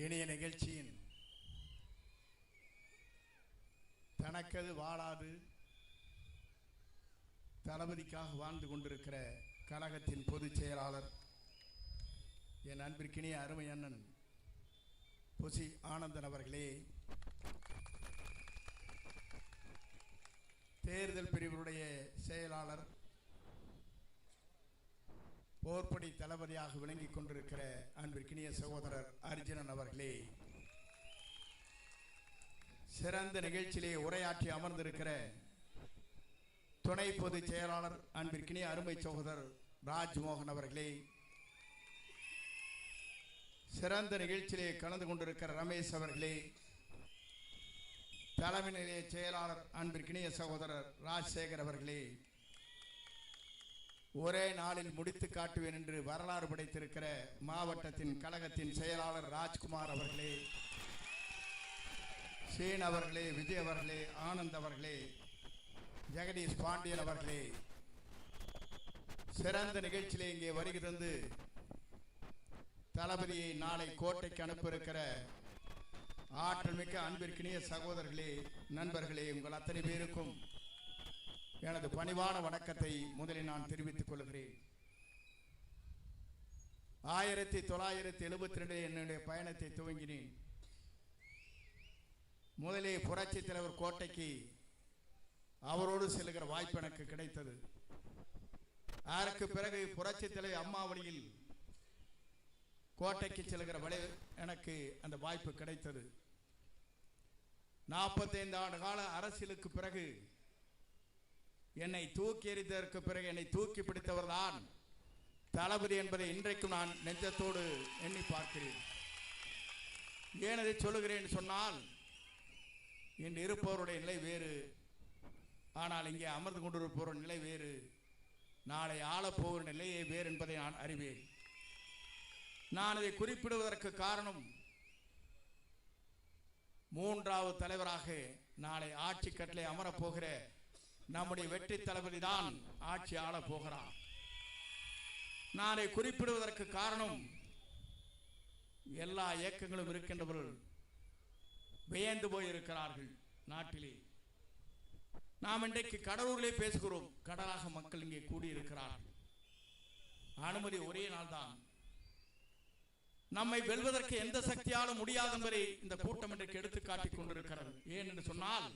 இனிய நிகழ்ச்சியின் தனக்கது வாழாது தளபதிக்காக வாழ்ந்து கொண்டிருக்கிற கழகத்தின் பொதுச் செயலாளர் என் அன்பிற்கினிய அருமை அண்ணன் பொசி ஆனந்தன் அவர்களே, தேர்தல் பிரிவுடைய செயலாளர், போர்ப்படை தளபதியாக விளங்கிக் கொண்டிருக்கிற அன்பிற்கினிய சகோதரர் அர்ஜுனன் அவர்களே, சிறந்த நிகழ்ச்சியிலே உரையாற்றி அமர்ந்திருக்கிற துணை பொதுச் செயலாளர் அன்பிற்கினிய அருமை சகோதரர் ராஜ்மோகன் அவர்களே, சிறந்த நிகழ்ச்சியிலே கலந்து கொண்டிருக்கிற ரமேஷ் அவர்களே, தலைமை நிலைய செயலாளர் அன்பிற்கினிய சகோதரர் ராஜசேகர் அவர்களே, ஒரே நாளில் முடித்து காட்டுவேன் என்று வரலாறு படைத்திருக்கிற மாவட்டத்தின் கழகத்தின் செயலாளர் ராஜ்குமார் அவர்களே, சீன் அவர்களே, விஜய் அவர்களே, ஆனந்த் அவர்களே, ஜெகதீஷ் பாண்டியன் அவர்களே, சிறந்த நிகழ்ச்சியிலே இங்கே வருகை தந்து தளபதியை நாளை கோட்டைக்கு அனுப்ப இருக்கிற ஆற்றல் மிக்க அன்பிற்கினிய சகோதரர்களே, நண்பர்களே, உங்கள் அத்தனை பேருக்கும் எனது பணிவான வணக்கத்தை முதலில் நான் தெரிவித்துக் கொள்கிறேன். 1972 என்னுடைய பயணத்தை துவங்கினேன். முதலே புரட்சி தலைவர் கோட்டைக்கு அவரோடு செல்லுகிற வாய்ப்பு எனக்கு கிடைத்தது. அதற்கு பிறகு புரட்சி தலைவர் அம்மா வழியில் கோட்டைக்கு செல்கிற வழி எனக்கு அந்த வாய்ப்பு கிடைத்தது. 45 ஆண்டு கால அரசியலுக்கு பிறகு என்னை தூக்கி எறிந்ததற்கு பிறகு என்னை தூக்கி பிடித்தவர் தான் தளபதி என்பதை இன்றைக்கும் நான் நெஞ்சத்தோடு எண்ணி பார்க்கிறேன். ஏன் அதை சொல்லுகிறேன் சொன்னால், இன்று இருப்பவருடைய நிலை வேறு, ஆனால் இங்கே அமர்ந்து கொண்டிருப்பவருடைய நிலை வேறு, நாளை ஆளப்போகிற நிலையே வேறு என்பதை நான் அறிவேன். நான் இதை குறிப்பிடுவதற்கு காரணம், 3வது தலைவராக நாளை ஆட்சி கட்டளை அமரப்போகிற நம்முடைய வெற்றி தளபதி தான் ஆட்சி ஆளப் போகிறார். நான் குறிப்பிடுவதற்கு காரணம் எல்லா இயக்கங்களும் இருக்கின்றவர்கள் வியந்து போயிருக்கிறார்கள். நாட்டிலே நாம் இன்றைக்கு கடலூரிலே பேசுகிறோம். கடலாக மக்கள் இங்கே கூடியிருக்கிறார்கள். அனுமதி ஒரே நாள் தான். நம்மை வெல்வதற்கு எந்த சக்தியாலும் முடியாது என்பதை இந்த கூட்டம் இன்றைக்கு எடுத்து காட்டிக் கொண்டிருக்கிறது. ஏன் என்று சொன்னால்,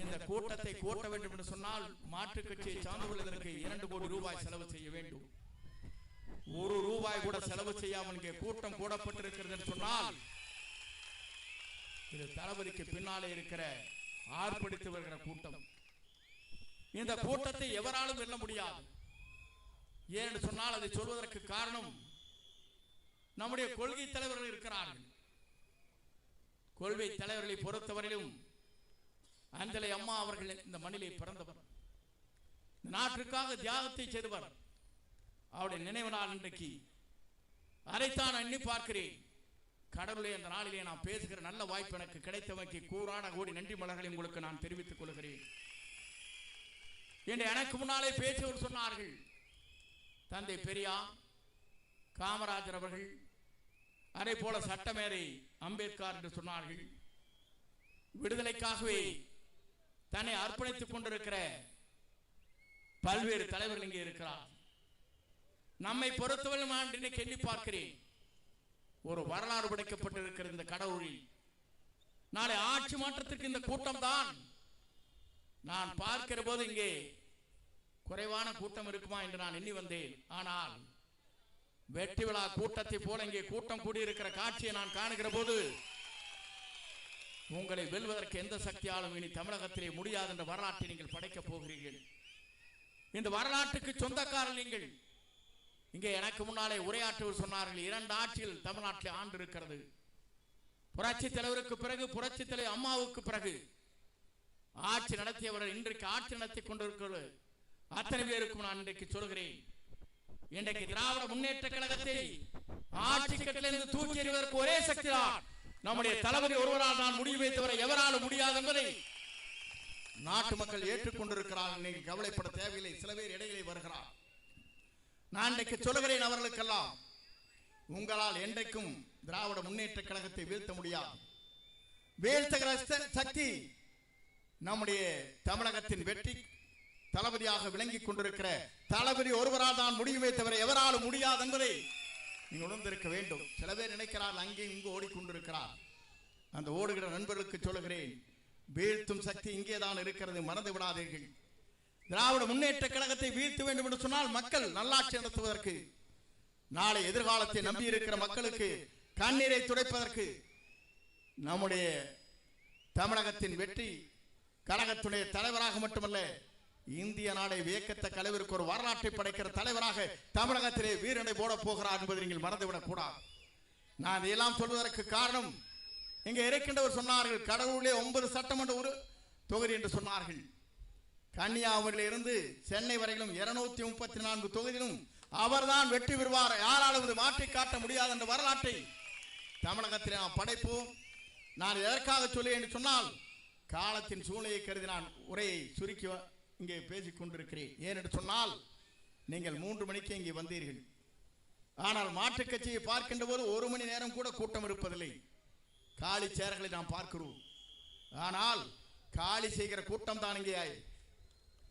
இந்த கூட்டத்தை கூட்ட வேண்டும் என்று சொன்னால் மாற்றுக் கட்சியை சார்ந்தவர்களுக்கு 2 கோடி ரூபாய் செலவு செய்ய வேண்டும். 1 ரூபாய் கூட செலவு செய்யாமல் இங்கே கூட்டம் கூடப்பட்டிருக்கிறது என்று சொன்னால் இது தளபதிக்கு பின்னாலே இருக்கிற ஆர்ப்பரித்து வருகிற கூட்டம். இந்த கூட்டத்தை எவராலும் வெல்ல முடியாது. ஏன்னு சொன்னால் அதை சொல்வதற்கு காரணம், நம்முடைய கொள்கை தலைவர்கள் இருக்கிறார்கள். கொள்கை தலைவர்களை பொறுத்தவரையிலும் அஞ்சலை அம்மா அவர்கள் இந்த மண்ணிலே பிறந்தவர், நாட்டிற்காக தியாகத்தை செய்தவர். அவருடைய நினைவு நாள் இன்றைக்கு. அதைத்தான் எண்ணி பார்க்கிறேன். கடவுளே, அந்த நாளிலே நான் பேசுகிற நல்ல வாய்ப்பு எனக்கு கிடைத்தமைக்கு கூறான கோடி நன்றி மலர்களை உங்களுக்கு நான் தெரிவித்துக் கொள்கிறேன். என்று எனக்கு முன்னாலே பேசியவர் சொன்னார்கள், தந்தை பெரியார், காமராஜர் அவர்கள், அதே போல சட்டமேதை அம்பேத்கர் என்று சொன்னார்கள். விடுதலைக்காகவே தன்னை அர்ப்பணித்துக் கொண்டிருக்கிற பல்வேறு தலைவர்கள் இங்கே இருக்கிறார். நம்மை பொறுத்தவரை நான் இன்னைக்கு எண்ணி பார்க்கிறேன். ஒரு வரலாறு படைக்கப்பட்டிருக்கிற இந்த கடவுளில் நாளை ஆட்சி மாற்றத்திற்கு இந்த கூட்டம் தான். நான் பார்க்கிற போது இங்கே குறைவான கூட்டம் இருக்குமா என்று நான் எண்ணி வந்தேன். ஆனால் வெற்றி விழா கூட்டத்தை போல இங்கே கூட்டம் கூடியிருக்கிற காட்சியை நான் காணுகிற போது, உங்களை வெல்வதற்கு எந்த சக்தியாலும் இனி தமிழகத்திலே முடியாது என்ற வரலாற்றை நீங்கள் படைக்கப் போகிறீர்கள். இந்த வரலாற்றுக்கு சொந்தக்காரர் நீங்கள். இங்கே எனக்கு முன்னாலே உரையாற்றுவர் சொன்னார்கள், 2 ஆட்சிகள் தமிழ்நாட்டில் ஆண்டு இருக்கிறது. புரட்சி தலைவருக்கு பிறகு, புரட்சி தலைவர் அம்மாவுக்கு பிறகு ஆட்சி நடத்தியவர்கள் இன்றைக்கு ஆட்சி நடத்தி கொண்டிருக்கிறது. அத்தனை பேருக்கும் நான் இன்றைக்கு சொல்கிறேன், இன்றைக்கு திராவிட முன்னேற்ற கழகத்தை ஆட்சி கட்டிலிருந்து தூக்கி எறிவதற்கு ஒரே சக்தி தான் நம்முடைய தளபதி ஒருவரால் தான் முடிவு வைத்தவரை எவராலும் முடியாது என்பதை நாட்டு மக்கள் ஏற்றுக்கொண்டிருக்கிறார்கள். நீங்கள் கவலைப்பட தேவையில்லை. சில பேர் இடையிலே வருகிறார். நான் இன்றைக்கு சொல்லுகிறேன் அவர்களுக்கெல்லாம், உங்களால் என்றைக்கும் திராவிட முன்னேற்ற கழகத்தை வீழ்த்த முடியாது. வீழ்த்துகிற சக்தி நம்முடைய தமிழகத்தின் வெற்றி தளபதியாக விளங்கிக் கொண்டிருக்கிற தளபதி ஒருவரால் தான் முடிவு வைத்தவரை எவராலும் முடியாது என்பதை நீங்கள் உணர்ந்திருக்க வேண்டும். சில பேர் நினைக்கிறார்கள் அங்கே இங்கு ஓடிக்கொண்டிருக்கிறார். அந்த ஓடுகிற நண்பர்களுக்கு சொல்லுகிறேன், வீழ்த்தும் சக்தி இங்கேதான் இருக்கிறது, மறந்து விடாதீர்கள். திராவிட முன்னேற்ற கழகத்தை வீழ்த்த வேண்டும் என்று சொன்னால் மக்கள் நல்லாட்சி நடத்துவதற்கு, நாளை எதிர்காலத்தை நம்பியிருக்கிற மக்களுக்கு கண்ணீரை துடைப்பதற்கு, நம்முடைய தமிழகத்தின் வெற்றி கழகத்துடைய தலைவராக மட்டுமல்ல, இந்திய நாடை வியக்கத்தக்க அளவிற்கு ஒரு வரலாற்றை படைக்கிற தலைவராக தமிழகத்திலே வீரனை போட போகிறார் என்பதை நீங்கள் மறந்துவிடக் கூடாது. நான் இதையெல்லாம் சொல்வதற்கு காரணம், இங்கே இருக்கின்றவர் சொன்னார்கள், கடவுளே 9 சட்டமன்ற தொகுதி என்று சொன்னார்கள். கன்னியாகுமரியில் இருந்து சென்னை வரையிலும் 234 தொகுதியிலும் அவர்தான் வெற்றி பெறுவார், யாராலும் மாற்றி காட்ட முடியாது என்ற வரலாற்றை தமிழகத்தில் நாம் படைப்போம். நான் எதற்காக சொல்லி என்று சொன்னால், காலத்தின் சூழ்நிலையை கருதி நான் உரையை சுருக்கி இங்கே பேசிக் கொண்டிருக்கிறேன். ஏனென்று சொன்னால், நீங்கள் 3 மணிக்கு இங்கே வந்தீர்கள். ஆனால் மாற்றுக் கட்சியை பார்க்கின்ற போது 1 மணி நேரம் கூட கூட்டம் இருப்பதில்லை. காலி சேர்களை நாம் பார்க்கிறோம். ஆனால் காலி செய்கிற கூட்டம் தான் இங்கே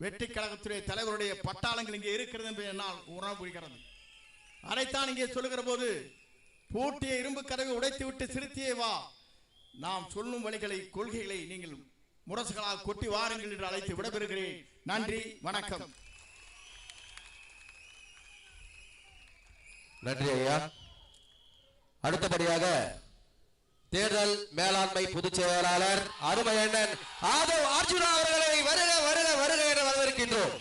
வெற்றி கழகத்துடைய தலைவருடைய பட்டாளங்கள் இங்கே இருக்கிறது என்று என்னால் உணர முடிகிறது. அதைத்தான் இங்கே சொல்லுகிற போது, பூட்டிய இரும்பு கதவை உடைத்து விட்டு சிறுத்தியே வா, நாம் சொல்லும் வழிகளை கொள்கைகளை நீங்கள் முரசுகளால் கொட்டி வாருங்கள் என்று அழைத்து விடைபெறுகிறேன். நன்றி, வணக்கம். நன்றி ஐயா. அடுத்தபடியாக தேர்தல் மேலாண்மை பொதுச் செயலாளர் அருமையண்ணன் ஆதவ் அர்ஜுனா அவர்களை வருக வருக வருக என வரவேற்கின்றோம்.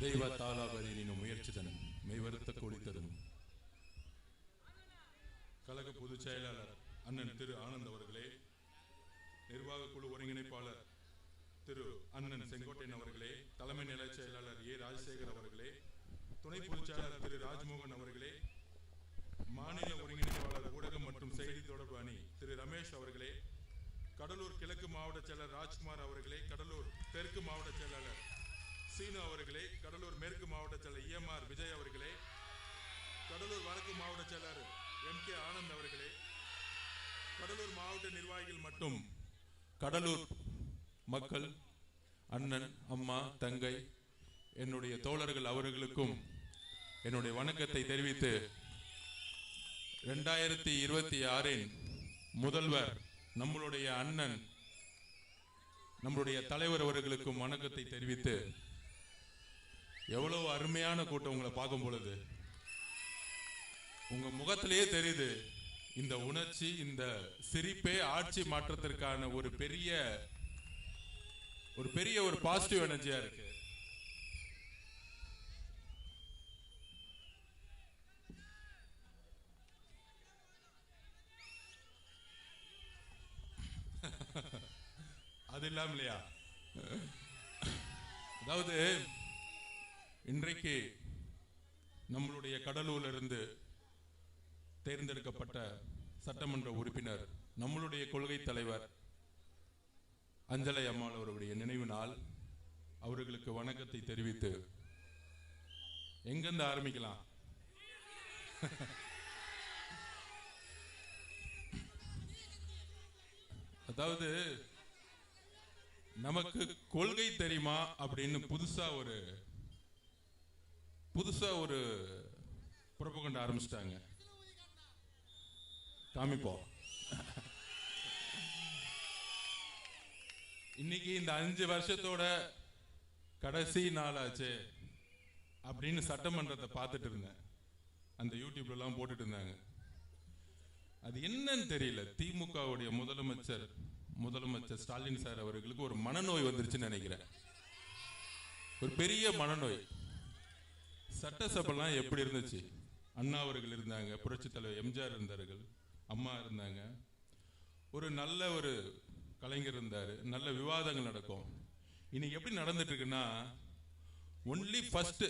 தெய்வ தாளாபதியின் முயற்சிதனும் மெய்வருத்த கொளித்ததும் கழக பொதுச் செயலாளர் அண்ணன் திரு ஆனந்த் அவர்களே, நிர்வாக குழு ஒருங்கிணைப்பாளர் திரு அண்ணன் செங்கோட்டையன் அவர்களே, தலைமை நிலைச் செயலாளர் ஏ ராஜசேகர் அவர்களே, துணை பொதுச் செயலாளர் திரு ராஜ்மோகன் அவர்களே, மாநில ஒருங்கிணைப்பாளர் ஊடகம் மற்றும் செய்தி தொடர்பு அணி திரு ரமேஷ் அவர்களே, கடலூர் கிழக்கு மாவட்ட செயலர் ராஜ்குமார் அவர்களே, கடலூர் தெற்கு மாவட்ட செயலாளர் சீனு அவர்களே, கடலூர் மேற்கு மாவட்ட செயலர் EMR விஜய் அவர்களே, கடலூர் வடக்கு மாவட்ட செயலர் MK ஆனந்த் அவர்களே, கடலூர் மாவட்ட நிர்வாகிகள் மற்றும் கடலூர் மக்கள், அண்ணன், அம்மா, தங்கை, என்னுடைய தோழர்கள் அவர்களுக்கும் என்னுடைய வணக்கத்தை தெரிவித்து 2026 முதல்வர் நம்மளுடைய அண்ணன், நம்மளுடைய தலைவர் அவர்களுக்கும் வணக்கத்தை தெரிவித்து, எவ்வளவு அருமையான கூட்டம் உங்களை பார்க்கும் பொழுது உங்க முகத்திலேயே தெரியுது இந்த உணர்ச்சி, இந்த சிரிப்பே ஆட்சி மாற்றத்திற்கான ஒரு பெரிய ஒரு பாசிட்டிவ் எனர்ஜியா இருக்கு. அது இல்லாம இல்லையா, அதாவது இன்றைக்கு நம்மளுடைய கடலூர்ல இருந்து தேர்ந்தெடுக்கப்பட்ட சட்டமன்ற உறுப்பினர், நம்மளுடைய கொள்கை தலைவர் அஞ்சலை அம்மாள் அவருடைய நினைவு நாள். அவர்களுக்கு வணக்கத்தை தெரிவித்து எங்கிருந்து ஆரம்பிக்கலாம்? அதாவது நமக்கு கொள்கை தெரியுமா அப்படின்னு புதுசா ஒரு புரொபகண்டா ஆரம்பிச்சிட்டாங்க. காமிப்போம். இன்னைக்கு இந்த 5 வருஷத்தோட கடைசி நாளாச்சு அப்படின்னு சட்டமன்றத்தை பார்த்துட்டு இருந்தேன். அந்த யூடியூப்ல எல்லாம் போட்டுட்டு இருந்தாங்க. அது என்னன்னு தெரியல, திமுகவுடைய முதலமைச்சர் ஸ்டாலின் சார் அவர்களுக்கு ஒரு மனநோய் வந்துருச்சுன்னு நினைக்கிறேன். ஒரு பெரிய மனநோய். சட்டசபைலாம் எப்படி இருந்துச்சு? அண்ணா அவர்கள் இருந்தாங்க, புரட்சி தலைவர் எம்ஜிஆர் இருந்தார்கள், அம்மா இருந்தாங்க, ஒரு நல்ல கலைஞர் இருந்தாரு, நல்ல விவாதங்கள் நடக்கும். இன்னைக்கு எப்படி நடந்துட்டு இருக்குன்னா, ஒன்லி ஃபர்ஸ்ட்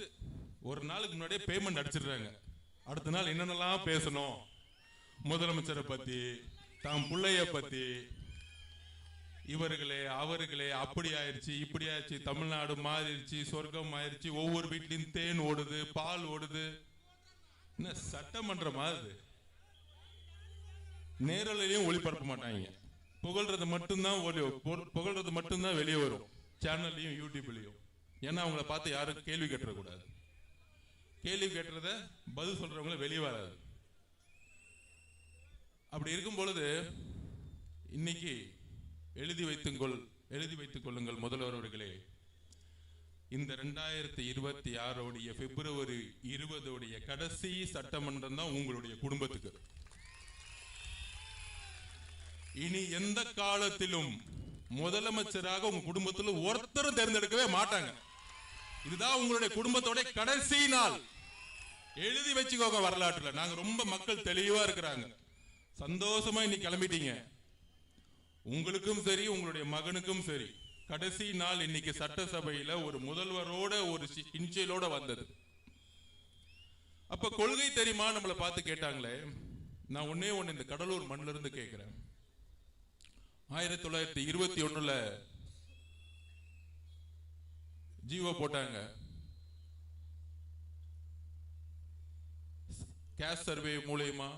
ஒரு நாளுக்கு முன்னாடியே பேமெண்ட் அடிச்சிடுறாங்க. அடுத்த நாள் என்னென்னலாம் பேசணும், முதலமைச்சரை பத்தி, தாம் பிள்ளைய பத்தி, இவர்களே அவர்களே, அப்படி ஆயிடுச்சு இப்படி ஆயிடுச்சு, தமிழ்நாடு மாறிடுச்சு, சொர்க்கம் ஆயிடுச்சு, ஒவ்வொரு வீட்லயும் தேன் ஓடுது, பால் ஓடுது. என்ன சட்டமன்றம் மாதிரி நேரலையும் ஒளிபரப்ப மாட்டாங்க. புகழ்றது மட்டும்தான் வெளியே வரும், சேனல்லையும் யூடியூப்லயும். ஏன்னா அவங்கள பார்த்து யாரும் கேள்வி கேட்டக்கூடாது. கேள்வி கேட்டுறத பதில் சொல்றவங்கள வெளியே வராது. அப்படி இருக்கும் பொழுது இன்னைக்கு எழுதி வைத்துக் கொள்ளுங்கள் முதல்வர் அவர்களே, இந்த 2026 பிப்ரவரி 20 கடைசி சட்டமன்றம் தான் உங்களுடைய குடும்பத்துக்கு. இனி எந்த காலத்திலும் முதலமைச்சராக உங்க குடும்பத்தில் ஒருத்தரும் தேர்ந்தெடுக்கவே மாட்டாங்க. இதுதான் உங்களுடைய குடும்பத்தோட கடைசி நாள். எழுதி வச்சுக்கோங்க வரலாற்றுல. நாங்க ரொம்ப மக்கள் தெளிவா இருக்கிறாங்க. சந்தோஷமா இன்னைக்கு கிளம்பிட்டீங்க. உங்களுக்கும் சரி, உங்களுடைய மகனுக்கும் சரி, கடைசி நாள் இன்னைக்கு சட்டசபையில ஒரு முதல்வரோட ஒரு இன்சியலோட வந்தது. அப்ப கொள்கை தெரியுமா நம்மளை பார்த்து கேட்டாங்களே. நான் ஒன்னே ஒண்ணு இந்த கடலூர் மண்ணில இருந்து கேட்கிறேன். 1921 ஜீவோ போட்டாங்க. கேஸ் சர்வே மூலமா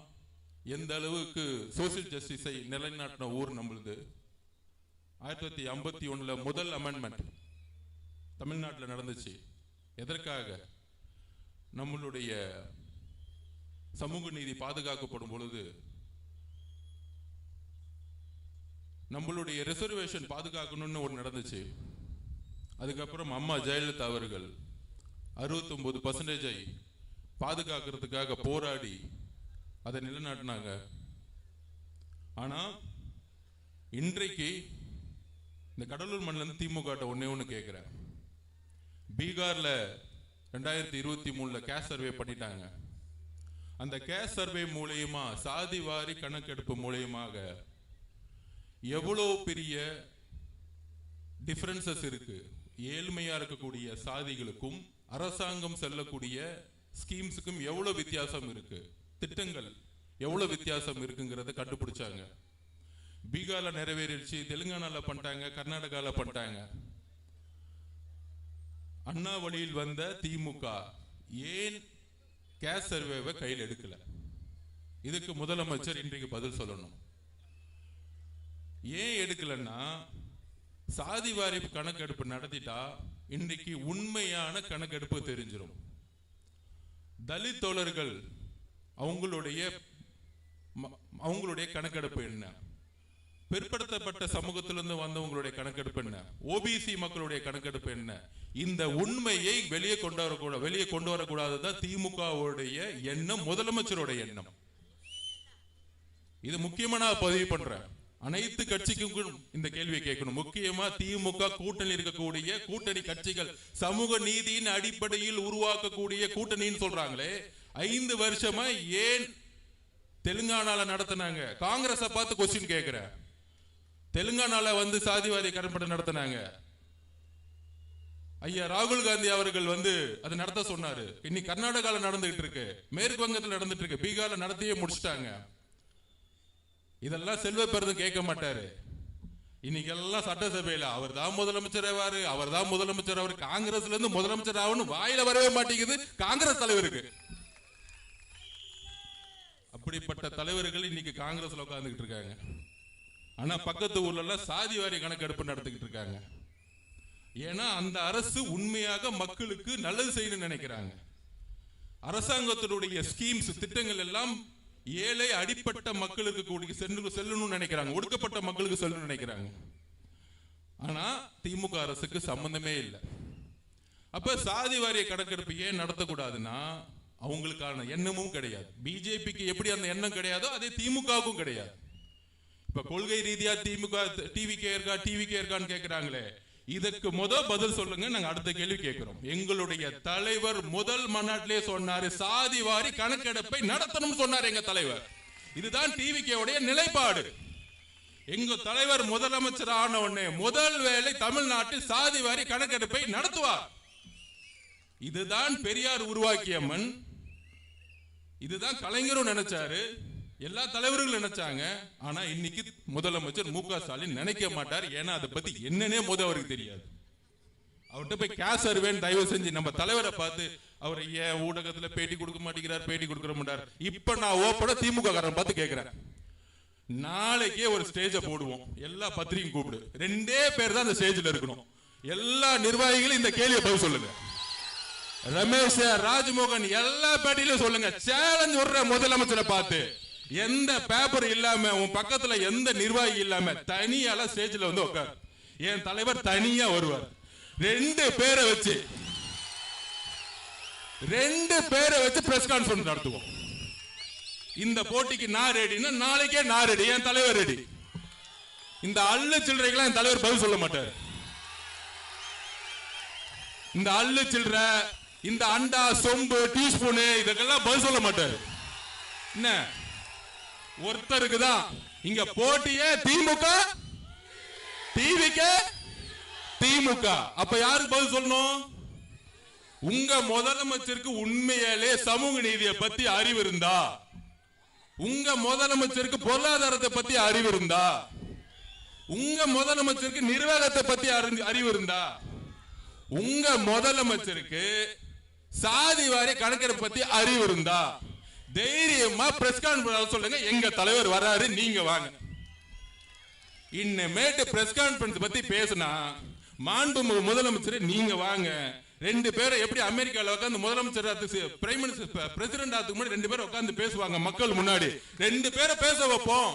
எந்த அளவுக்கு சோசியல் ஜஸ்டிஸை நிலைநாட்டின ஊர் நம்மளுது. 1951 முதல் அமெண்ட்மெண்ட் தமிழ்நாட்டில் நடந்துச்சு. எதற்காக? நம்மளுடைய சமூக நீதி பாதுகாக்கப்படும் பொழுது, நம்மளுடைய ரிசர்வேஷன் பாதுகாக்கணும்னு ஒன்று நடந்துச்சு. அதுக்கப்புறம் அம்மா ஜெயலலிதா அவர்கள் 69% பாதுகாக்கிறதுக்காக போராடி அதை நிலைநாட்டினாங்க. ஆனா இன்றைக்கு இந்த கடலூர் மண்ணில திமுக ஒண்ணு கேட்கிறேன். பீகார்ல 2023 கேஸ் சர்வே பண்ணிட்டாங்க. அந்த கேஸ் சர்வே மூலமா, சாதி வாரி கணக்கெடுப்பு மூலமாக எவ்வளவு பெரிய டிஃபரன்சஸ் இருக்கு, ஏழ்மையா இருக்கக்கூடிய சாதிகளுக்கும் அரசாங்கம் செல்லக்கூடிய ஸ்கீம்ஸுக்கும் எவ்வளவு வித்தியாசம் இருக்கு, திட்டங்கள் எவ்வளவு வித்தியாசம் இருக்குங்கிறத கண்டுபிடிச்சாங்க. பீகார்ல நிறைவேறிடுச்சு, தெலுங்கானால பண்ணிட்டாங்க, கர்நாடகால பண்ணிட்டாங்க. அண்ணா வழியில் வந்த திமுக ஏன் கேஸ் சர்வேவை கையில் எடுக்கல? இதுக்கு முதலமைச்சர் இன்றைக்கு பதில் சொல்லணும். ஏன் எடுக்கலன்னா, சாதிவாரி கணக்கெடுப்பு நடத்திட்டா இன்றைக்கு உண்மையான கணக்கெடுப்பு தெரிஞ்சிடும். தலித் தோழர்கள் அவங்களுடைய கணக்கெடுப்பு என்ன, பிற்படுத்தப்பட்ட சமூகத்திலிருந்து வந்தவங்களுடைய கணக்கெடுப்பு என்ன, ஓபிசி மக்களுடைய கணக்கெடுப்பு என்ன, இந்த உண்மையை வெளியே கொண்டு வரக்கூடாதுதான் திமுகவுடைய எண்ணம், முதலமைச்சருடைய எண்ணம். இது முக்கியமா நான் பதிவு பண்றேன். அனைத்து கட்சிக்கும் இந்த கேள்வியை கேட்கணும். முக்கியமா திமுக கூட்டணி இருக்கக்கூடிய கூட்டணி கட்சிகள் சமூக நீதியின் அடிப்படையில் உருவாக்கக்கூடிய கூட்டணின்னு சொல்றாங்களே, 5 வருஷமா ஏன் தெலுங்கானால நடத்தினாங்க? காங்கிரஸ் பார்த்து கொஸ்டின் கேட்கிறேன். தெலுங்கானால வந்து சாதிவாரி கணக்கெடுப்பு நடத்தினாங்க. ஐயா ராகுல் காந்தி அவர்கள் வந்து அதை நடத்த சொன்னாரு. இன்னைக்கு கர்நாடகால நடந்துகிட்டு இருக்கு, மேற்கு வங்கத்தில் நடந்துட்டு இருக்கு, பீகார்ல நடத்தியே முடிச்சிட்டாங்க. இதெல்லாம் செல்வ பெருதும் கேட்க மாட்டாரு. இன்னைக்கு எல்லாம் சட்டசபையில அவர் தான் முதலமைச்சர் ஆவாரு, அவர் தான் முதலமைச்சர், அவர் காங்கிரஸ்ல இருந்து முதலமைச்சர் ஆகணும் வாயில வரவே மாட்டேங்குது காங்கிரஸ் தலைவருக்கு. அப்படிப்பட்ட தலைவர்கள் இன்னைக்கு காங்கிரஸ்ல உட்கார்ந்துகிட்டு இருக்காங்க. ஆனா பக்கத்து ஊர்ல எல்லாம் சாதிவாரி கணக்கெடுப்பு நடத்திக்கிட்டு இருக்காங்க. ஏன்னா அந்த அரசு உண்மையாக மக்களுக்கு நல்லது செய்யணும்னு நினைக்கிறாங்க. அரசாங்கத்தினுடைய ஸ்கீம்ஸ் திட்டங்கள் எல்லாம் ஏழை அடிப்பட்ட மக்களுக்கு கூடிய செல்லணும்னு நினைக்கிறாங்க, ஒடுக்கப்பட்ட மக்களுக்கு செல்லணும்னு நினைக்கிறாங்க. ஆனா திமுக அரசுக்கு சம்பந்தமே இல்லை. அப்ப சாதி வாரிய கணக்கெடுப்பு ஏன் நடத்தக்கூடாதுன்னா, அவங்களுக்கான எண்ணமும் கிடையாது. பிஜேபிக்கு எப்படி அந்த எண்ணம் கிடையாதோ அதே திமுகவுக்கும் கிடையாது. இப்ப கொள்கை ரீதியா திமுக டிவிகே இருக்கான்னு கேட்கிறாங்களே, இதற்கு பதில் சொல்லுங்க. நாங்க அடுத்த கேள்வி கேட்கிறோம். எங்களுடைய தலைவர் முதல் மாநாட்டிலே சொன்னாரு, சாதி வாரி கணக்கெடுப்பை நடத்தணும் சொன்னார் எங்க தலைவர். இதுதான் டிவிகேவுடைய நிலைப்பாடு. எங்க தலைவர் முதலமைச்சர் ஆன உடனே முதல் வேலை தமிழ்நாட்டில் சாதி வாரி கணக்கெடுப்பை நடத்துவார். இதுதான் பெரியார் உருவாக்கிய மண். இதுதான் கலைஞரும் நினைச்சாரு, எல்லா தலைவர்களும் நினைச்சாங்க. ஆனா இன்னைக்கு முதலமைச்சர் மு.க. ஸ்டாலின் நினைக்க மாட்டார். ஏன்னா அதை பத்தி என்னன்னே அவருக்கு தெரியாது. அவர்கிட்ட போய் கேஸ் சர்வேன்னு தயவு செஞ்சு நம்ம தலைவரை பார்த்து அவர் ஏன் ஊடகத்துல பேட்டி கொடுக்க மாட்டேங்கிறார், பேட்டி கொடுக்க மாட்டார். இப்ப நான் ஓப்பட திமுக காரன் பார்த்து கேட்கிறேன், நாளைக்கே ஒரு ஸ்டேஜ போடுவோம், எல்லா பத்திரிகையும் கூப்பிடு, 2 பேர் தான் அந்த ஸ்டேஜ்ல இருக்கணும். எல்லா நிர்வாகிகளும் இந்த கேள்வியை பதில் சொல்லுங்க. ரமேஷ், ராஜ்மோகன் எல்லா பேட்டியிலும் சொல்லுங்க. சேலஞ்ச் விடுற முதலமைச்சரை பார்த்து, எந்த பேப்பர் இல்லாம உன் பக்கத்துல எந்த நிர்வாகி இல்லாம தனியால ஸ்டேஜ்ல வந்து உட்கார். என் தலைவர் தனியா வருவார். 2 பேரை வச்சு பிரஸ் கான்ஃபரன்ஸ் நடத்துவோம். இந்த போட்டிக்கு நான் ரெடினா நாளைக்கே நான் ரெடி, என் தலைவர் ரெடி. இந்த அள்ளு சில்லறைக்கெல்லாம் என் தலைவர் பதில் சொல்ல மாட்டார். இந்த அள்ளு சில்லற, இந்த அண்டா சொம்பு டீஸ்பூனு இதெல்லாம் பதில் சொல்ல மாட்டாரு. என்ன ஒருத்தருக்கு தான் இங்க போட்டியே திமுக டிவிகே திமுக. அப்ப யாருக்கு பதில் சொல்லணும்? உங்க முதலமைச்சருக்கு உண்மையாலே சமூக நீதியை பத்தி அறிவு இருந்தா, உங்க முதலமைச்சருக்கு பொருளாதாரத்தை பத்தி அறிவு இருந்தா, உங்க முதலமைச்சருக்கு நிர்வாகத்தை பத்தி அறிவு இருந்தா, உங்க முதலமைச்சருக்கு சாதி வாரிய கணக்கெடுப்பு பத்தி அறிவு இருந்தா தைரியமா பிரஸ் கான்ஃபரன்ஸ் சொல்லுங்க, எங்க தலைவர் வராரு, நீங்க வாங்க. இன்னமேட்டு பிரஸ் கான்ஃபரன்ஸ் பத்தி பேசினா மாண்புமிகு முதலமைச்சர் நீங்க வாங்க. 2 பேரும் எப்படி அமெரிக்கால உட்கார்ந்து முதலமைச்சர் பிரைம் மினிஸ்டர் பிரசிடென்ட் ஆகிறதுக்கு முன்னாடி 2 பேரும் உட்கார்ந்து பேசுவாங்க மக்கள் முன்னாடி. 2 பேரை பேச வைப்போம்.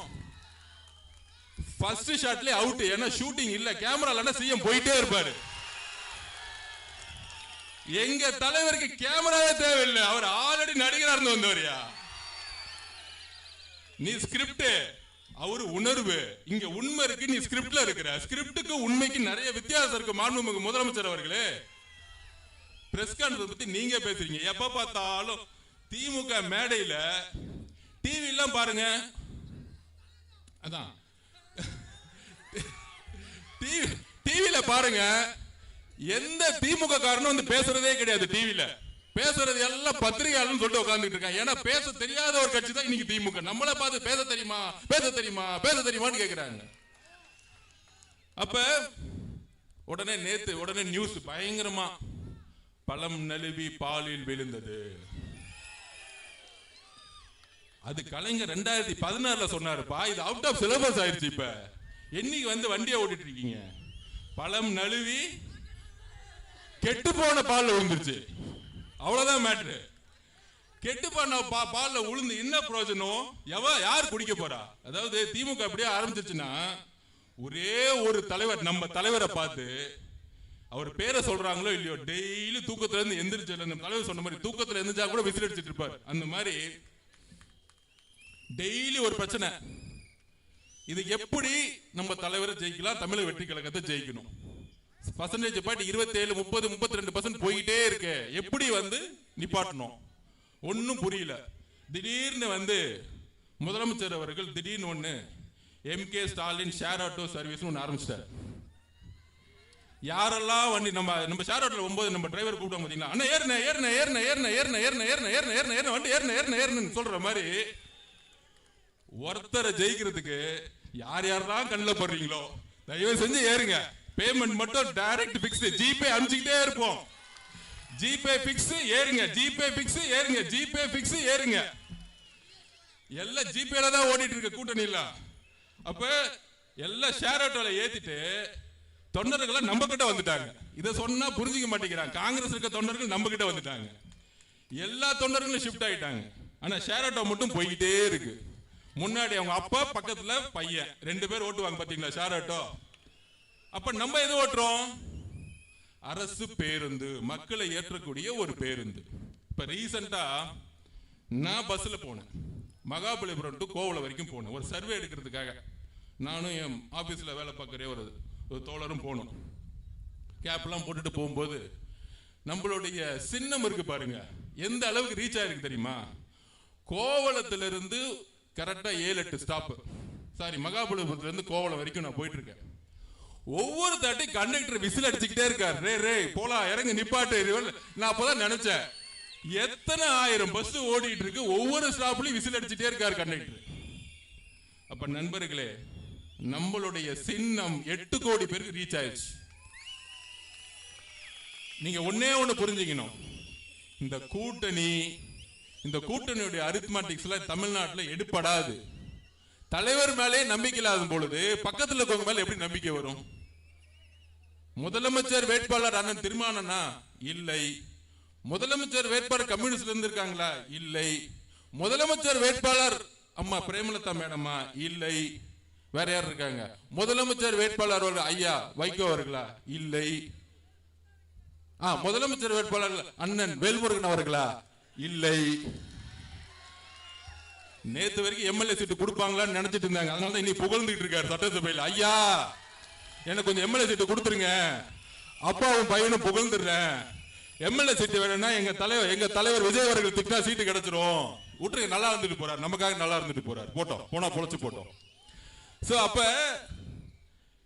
ஃபர்ஸ்ட் ஷாட்லயே அவுட். ஏன்னா ஷூட்டிங் இல்ல, கேமரால சிஎம் போயிட்டே இருப்பாரு. எங்க தலைவருக்கு கேமராவே தேவையில்லை, அவர் ஆல்ரெடி நடிகரா இருந்து வந்தவரியா. நீ ஸ்கிரிப்ட், அவரு உணர்வு. இங்க உண்மை இருக்கு, நீ ஸ்கிரிப்ட்ல இருக்கிற. ஸ்கிரிப்டுக்கு உண்மைக்கு நிறைய வித்தியாசம் இருக்கு. மாண்புமிகு முதலமைச்சர் அவர்களே, பிரஸ் கான்ஃபரன்ஸ் பத்தி நீங்க பேசுறீங்க. எப்ப பார்த்தாலும் திமுக மேடையில டிவி எல்லாம் பாருங்க, அதான் டிவில பாருங்க, எந்த திமுக காரனும் வந்து பேசுறதே கிடையாது. டிவில பேசுறது எல்லாம் பத்திரிகையாளர்னு சொல்லிட்டு உட்கார்ந்துட்டு இருக்காங்க. ஏன்னா பேச தெரியாத ஒரு கட்சி தான் இன்னைக்கு திமுக. நம்மள பார்த்து பேச தெரியுமா பேச தெரியுமா பேச தெரியுமான்னு கேக்குறாங்க. அப்ப உடனே நியூஸ் பயங்கரமா, பழம் நழுவி பாலில் விழுந்தது. அது கலைஞர் 2016 சொன்னாருப்பா. இது அவுட் ஆஃப் சிலபஸ் ஆயிடுச்சு. இப்ப என்னைக்கு வந்து வண்டியை ஓட்டிட்டு இருக்கீங்க? பழம் நழுவி கெட்டு போன பால்ல விழுந்துருச்சு, அவ்வளவுதான் மேட்ரு. கெட்டு போன பால்ல உளுந்து என்ன பிரயோஜனம்? யார் குடிக்க போறா? அதாவது திமுக அப்படியே ஆரம்பிச்சிருச்சுன்னா, ஒரே ஒரு தலைவர், நம்ம தலைவரை பார்த்து அவர் பேரை சொல்றாங்களோ இல்லையோ, டெய்லி தூக்கத்துல இருந்து எந்திரிச்சு, தலைவர் சொன்ன மாதிரி தூக்கத்துல எந்திரிச்சா கூட விசில் அடிச்சிட்டு இருப்பார். அந்த மாதிரி டெய்லி ஒரு பிரச்சனை. இது எப்படி நம்ம தலைவரை ஜெயிக்கலாம்? தமிழக வெற்றி கழகத்தை ஜெயிக்கணும். பர்சன்டேஜ் பாட்டு 27, 30, 32% போயிட்டே இருக்கு. எப்படி வந்து நிப்பாட்டணும்? ஒன்னும் புரியல. திடீர்னு வந்து முதலமைச்சர் அவர்கள் திடீர்னு ஒண்ணு MK Stalin share auto service ஒன்று ஆரம்பிச்சிட்டார். யாரெல்லாம் வண்டி நம்ம ஷேர் ஆட்டோல 9 நம்ம டிரைவர் கூப்பிடுவோம் பாத்தீங்களா, அண்ணா ஏறுன ஏறுன ஏறுன ஏறுன ஏறுன ஏறுன ஏறுன ஏறுன ஏறுன ஏறுன வண்டி ஏறுன ஏறுன ஏறுனு சொல்ற மாதிரி ஒருத்தரை ஜெயிக்கிறதுக்கு யார் யாரெல்லாம் கண்ணில் படுறீங்களோ தயவு செஞ்சு ஏறுங்க. பேமெண்ட் மட்டும் டைரக்ட் பிக்ஸ், ஜிபே அனுப்பிச்சுக்கிட்டே இருப்போம். ஜிபே பிக்ஸ் ஏறுங்க, ஜிபே பிக்ஸ் ஏறுங்க, ஜிபே பிக்ஸ் ஏறுங்க. எல்லாம் ஜிபேல தான் ஓடிட்டு இருக்க கூட்டணி இல்ல. அப்ப எல்லாம் ஷேர் ஆட்டோல ஏத்திட்டு தொண்டர்களை நம்ம கிட்ட வந்துட்டாங்க. இதை சொன்னா புரிஞ்சுக்க மாட்டேங்கிறாங்க. காங்கிரஸ் இருக்க தொண்டர்கள் நம்ம கிட்ட வந்துட்டாங்க. எல்லா தொண்டர்களும் ஷிஃப்ட் ஆயிட்டாங்க. ஆனா ஷேர் ஆட்டோ மட்டும் போய்கிட்டே இருக்கு. முன்னாடி அவங்க அப்பா, பக்கத்துல பையன், 2 பேர் ஓட்டுவாங்க பாத்தீங்களா ஷேர் ஆட்டோ. அப்ப நம்ம எது ஓட்டுறோம்? அரசு பேருந்து, மக்களை ஏற்றக்கூடிய ஒரு பேருந்து. இப்ப ரீசெண்டா நான் பஸ்ல போனேன். மகாபலிபுரம் டு கோவளம் வரைக்கும் போனேன் ஒரு சர்வே எடுக்கிறதுக்காக. நானும் என் ஆபீஸ்ல வேலை பார்க்கறே ஒரு தோழரும் போனோம். கேப்லாம் போட்டுட்டு போகும்போது நம்மளுடைய சின்னம் இருக்கு பாருங்க, எந்த அளவுக்கு ரீச் ஆயிருக்கு தெரியுமா? கோவளத்திலிருந்து கரெக்டா 7-8 ஸ்டாப், சாரி மகாபலிபுரத்துல இருந்து கோவளம் வரைக்கும் நான் போயிட்டு இருக்கேன். ஒவ்வொரு தாட்டி கண்டக்டர் விசில் அடிச்சுக்கிட்டே இருக்காரு. ரே ரே போலாம், இறங்க, நிப்பாட்டு. நான் அப்பதான் நினைச்சேன், எத்தனை ஆயிரம் பஸ் ஓடிட்டு இருக்கு, ஒவ்வொரு ஸ்டாப்லயும் விசில் அடிச்சுட்டே இருக்காரு கண்டக்டர். அப்ப நண்பர்களே, நம்மளுடைய சின்னம் 8 கோடி பேருக்கு ரீச் ஆயிடுச்சு. நீங்க ஒன்னே ஒண்ணு புரிஞ்சுக்கணும், இந்த கூட்டணியுடைய அரித்மெட்டிக்ஸ்ல தமிழ்நாட்டில் எடுப்படாது. தலைவர் மேலே நம்பிக்கை இல்லாத பொழுது பக்கத்தில் இருக்கவங்க மேல எப்படி நம்பிக்கை வரும்? முதலமைச்சர் வேட்பாளர் அண்ணன் திருமானனா? இல்லை. முதலமைச்சர் வேட்பாளர் கம்யூனிஸ்ட்ல இருந்து இருக்காங்களா? இல்லை. முதலமைச்சர் வேட்பாளர் அம்மா பிரேமலதா மேடமா? இல்லை. வேற யார் இருக்காங்க? முதலமைச்சர் வேட்பாளர் ஐயா வைகோ அவர்களா? இல்லை. முதலமைச்சர் வேட்பாளர் அண்ணன் வேல்முருகன் அவர்களா? இல்லை. நேத்து வரைக்கும் எம்எல்ஏ சீட்டு கொடுப்பாங்களான்னு நினைச்சிட்டு இருந்தாங்க. அதனால இன்னைக்கு புகழ்ந்துட்டு இருக்காரு சட்டசபையில். ஐயா எனக்கு கொஞ்சம் எம்எல்ஏ சீட்டு கொடுத்துருங்க, அப்பாவும் பையனும் புகழ்ந்துடுறேன். எம்எல்ஏ சீட்டு வேணும்னா எங்க தலைவர் விஜய் அவர்கள் திட்டா சீட்டு கிடைச்சிரும். விட்டுருங்க, நல்லா இருந்துட்டு போறாரு, நமக்காக நல்லா இருந்துட்டு போறாரு. போனா பொழைச்சு போட்டோம். சோ அப்ப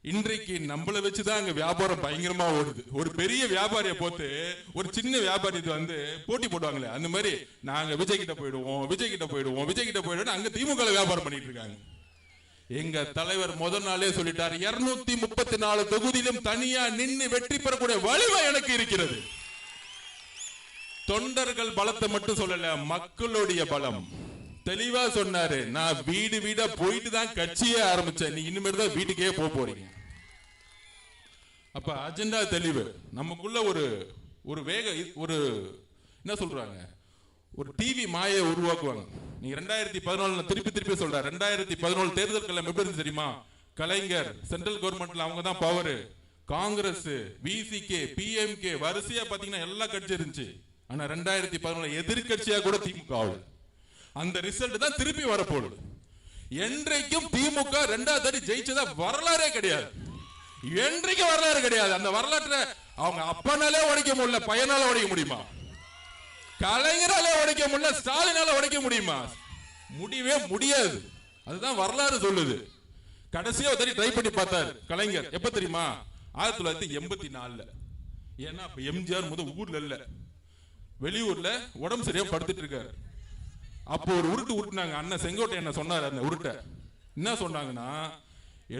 இன்றைக்கு நம்மளை வச்சுதான் அங்க வியாபாரம் பயங்கரமா ஓடுது. ஒரு பெரிய வியாபாரியை போட்டு ஒரு சின்ன வியாபாரி வந்து போட்டி போடுவாங்களே, அந்த மாதிரி நாங்க விஜய் கிட்ட போயிடுவோம் அங்க திமுக வியாபாரம் பண்ணிட்டு இருக்காங்க. எங்க தலைவர் முதல் நாளே சொல்லிட்டார், 234 தொகுதியிலும் தனியா நின்று வெற்றி பெறக்கூடிய வலிமை எனக்கு இருக்கிறது. தொண்டர்கள் பலத்தை மட்டும் சொல்லல, மக்களுடைய பலம் தெளிவா சொன்னாரு. நான் வீடு வீடா போயிட்டு தான் கட்சியே ஆரம்பிச்சேன், நீ இனிமேல் தான் வீட்டுக்கே போறீங்க. அப்ப அஜெண்டா தெளிவு. நமக்குள்ள ஒரு வேக, ஒரு என்ன சொல்றாங்க, ஒரு டிவி மாயை உருவாக்குவாங்க. நீங்க 2014 திருப்பி சொல்ற, 2014 தேர்தல் களம் எப்படி இருந்து தெரியுமா? கலைஞர் சென்ட்ரல் கவர்மெண்ட்ல அவங்க தான் பவர், காங்கிரஸ், விசிகே, பிஎம்கே வரிசையா பாத்தீங்கன்னா எல்லா கட்சி இருந்துச்சு. ஆனா 2014 எதிர்கட்சியா கூட திமுக. அந்த ரிசல்ட் தான் திருப்பி வரப்போகுது. என்றைக்கும் திமுக 2வது தடவை ஜெயிச்சதா வரலாறே கிடையாது. என்றைக்கும் வரலாறு கிடையாது. அந்த வரலாற்றை அவங்க அப்பனாலே உடைக்க முடியல, பையனால உடைக்க முடியுமா? கலைஞரால உடைக்க முடியல, ஸ்டாலினால உடைக்க முடியுமா? முடியவே முடியாது. அதுதான் வரலாறு சொல்லுது. கடைசியா ஒரு ட்ரை பண்ணி பார்த்தாரு கலைஞர். எப்ப தெரியுமா? 1984. ஏன்னா அப்ப எம்ஜிஆர் ஊர்ல இல்ல, வெளியூர்ல உடம்பு சரியா படுத்துட்டு இருக்காரு. அப்போ ஒரு உருட்டு உருட்டுனாங்க. அண்ணன் செங்கோட்டை என்ன சொன்னார், அந்த உருட்டை என்ன சொன்னாங்கன்னா,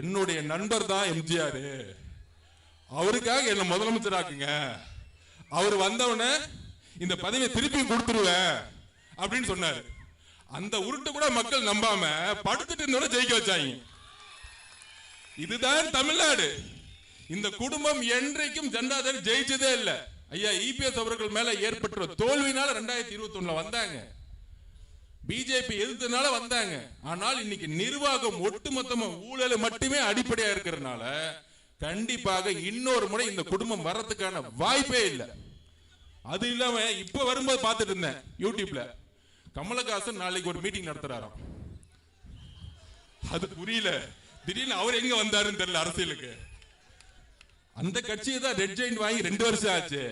என்னுடைய நண்பர் தான் எம்ஜிஆர், அவருக்காக என்ன முதலமைச்சர் ஆக்குங்க, அவர் வந்தவன இந்த பதவியை திருப்பி கொடுத்துருவேன் அப்படின்னு சொன்னாரு. அந்த உருட்டு கூட மக்கள் நம்பாம படுத்துட்டு இருந்தவன ஜெயிக்க வச்சாங்க. இதுதான் தமிழ்நாடு. இந்த குடும்பம் என்றைக்கும் ஜனதாதள் ஜெயிச்சதே இல்ல. ஐயா இபிஎஸ் அவர்கள் மேல ஏற்பட்ட தோல்வினால 2021 வந்தாங்க, பிஜேபி எதிர்த்தனால வந்தாங்க. ஆனால் இன்னைக்கு நிர்வாகம் ஒட்டுமொத்தமா ஊழல் மட்டுமே அடிப்படையா இருக்கிறதுனால கண்டிப்பாக இன்னொரு முறை இந்த குடும்பம் வர்றதுக்கான வாய்ப்பே இல்லை. அது இல்லாம இப்ப வரும்போது பார்த்துட்டு இருந்தேன் யூடியூப்ல, கமலஹாசன் நாளைக்கு ஒரு மீட்டிங் நடத்துறாராம். அது புரியல, திடீர்னு அவர் எங்க வந்தாருன்னு தெரியல அரசியலுக்கு. அந்த கட்சியை தான் ரெட் ஜெயிண்ட் வாங்கி 2 வருஷம் ஆச்சு.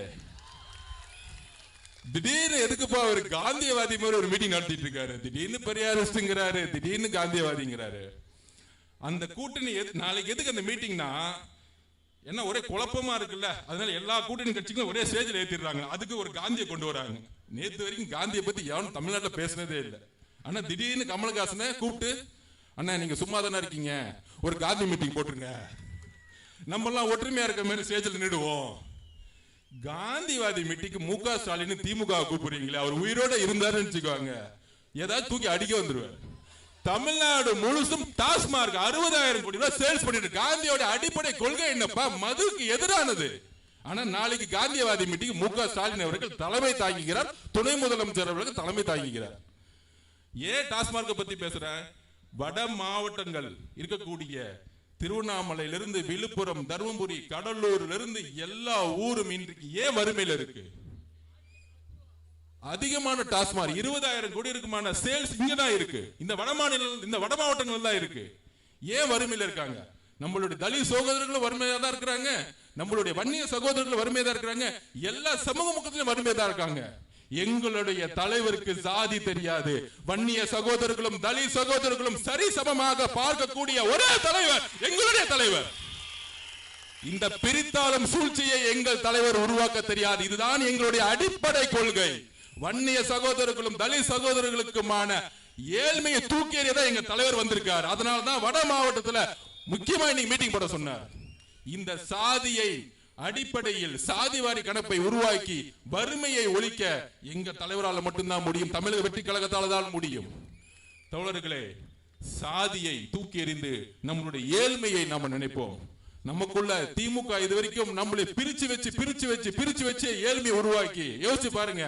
திடீர்னு எதுக்குப்பா அவர் காந்தியவாதி மாதிரி ஒரு மீட்டிங் நடத்திட்டு இருக்காரு, திடீர்னு பெரியாரிஸ்ட்ங்கிறாரு, திடீர்னு காந்தியவாதிங்கிறாரு. அந்த கூட்டணி நாளைக்கு எதுக்கு அந்த மீட்டிங்னா, என்ன ஒரே குழப்பமா இருக்குல்ல, அதனால எல்லா கூட்டணி கட்சிகளும் ஒரே ஸ்டேஜ்ல ஏத்திடுறாங்க. அதுக்கு ஒரு காந்தியை கொண்டு வராங்க. நேத்து வரைக்கும் காந்தியை பத்தி யாரும் தமிழ்நாட்டில் பேசினதே இல்லை. ஆனா திடீர்னு கமலஹாசனை கூப்பிட்டு, அண்ணா நீங்க சும்மா தானே இருக்கீங்க, ஒரு காந்தி மீட்டிங் போட்டுருங்க, நம்ம எல்லாம் ஒற்றுமையா இருக்க மாதிரி ஸ்டேஜ்ல நிடுவோம். காந்திவாதி மீட்டிங்கு முக ஸ்டாலின் திமுக கூப்பிடுறீங்களே, அவர் உயிரோட இருந்தாருன்னு வச்சுக்கோங்க, ஏதாவது தூக்கி அடிக்க வந்துருவார். தமிழ்நாடு முழுசும் டாஸ்மார்க் 60,000 கோடி ரூபாய் சேல்ஸ் பண்ணிட்டு, காந்தியோட அடிப்படை கொள்கை என்னப்பா, மதுக்கு எதிரானது. ஆனா நாளைக்கு காந்தியவாதி மீட்டிங் முக ஸ்டாலின் அவர்கள் தலைமை தாங்குகிறார், துணை முதலமைச்சர் அவர்கள் தலைமை தாங்குகிறார். ஏன் டாஸ்மார்க் பத்தி பேசுறேன், வட மாவட்டங்கள் இருக்கக்கூடிய திருவண்ணாமலையிலிருந்து விழுப்புரம், தருமபுரி, கடலூர்ல இருந்து எல்லா ஊரும் இன்றைக்கு ஏன் வறுமையில இருக்கு? அதிகமான டாஸ்மார்க் 20,000 கோடி இருக்குமான சேல்ஸ் இங்கதான் இருக்கு, இந்த வட மாவட்டங்கள் தான் இருக்கு. ஏன் வறுமையில இருக்காங்க? நம்மளுடைய தலித் சகோதரர்களும் வறுமையா தான் இருக்கிறாங்க, நம்மளுடைய வன்னிய சகோதரர்களும் வறுமையா தான் இருக்கிறாங்க, எல்லா சமூக மக்களிலும் வறுமையா தான் இருக்காங்க. எங்களுடைய தலைவருக்கு சாதி தெரியாது, வன்னிய சகோதரர்களும் தலித் சகோதரர்களும் சரி சமமாக பார்க்கக்கூடிய ஒரே தலைவர் எங்களுடைய தலைவர். இந்த பிரித்தாளும் சூழ்ச்சியை எங்கள் தலைவர் உருவாக்க தெரியாது. இதுதான் எங்களுடைய அடிப்படை கொள்கை. வன்னிய சகோதரர்களும் தலித் சகோதரர்களுக்குமான ஏழ்மையை தூக்கி எறியதான் எங்க தலைவர் வந்திருக்கார். அதனாலதான் வட மாவட்டத்துல முக்கியமா இன்னைக்கு மீட்டிங் போட சொன்னார். இந்த சாதியை அடிப்படையில் சாதிவாரி கணப்பை உருவாக்கி வறுமையை ஒழிக்க எங்க தலைவரால் மட்டும்தான் முடியும், தமிழக வெற்றி கழகத்தால் தான் முடியும். தோழர்களே, சாதியை தூக்கி எறிந்து நம்மளுடைய ஏழ்மையை நாம நினைப்போம். நமக்குள்ள திமுக இதுவரைக்கும் நம்மளை பிரிச்சு வச்சு ஏழ்மையை உருவாக்கி, யோசிச்சு பாருங்க,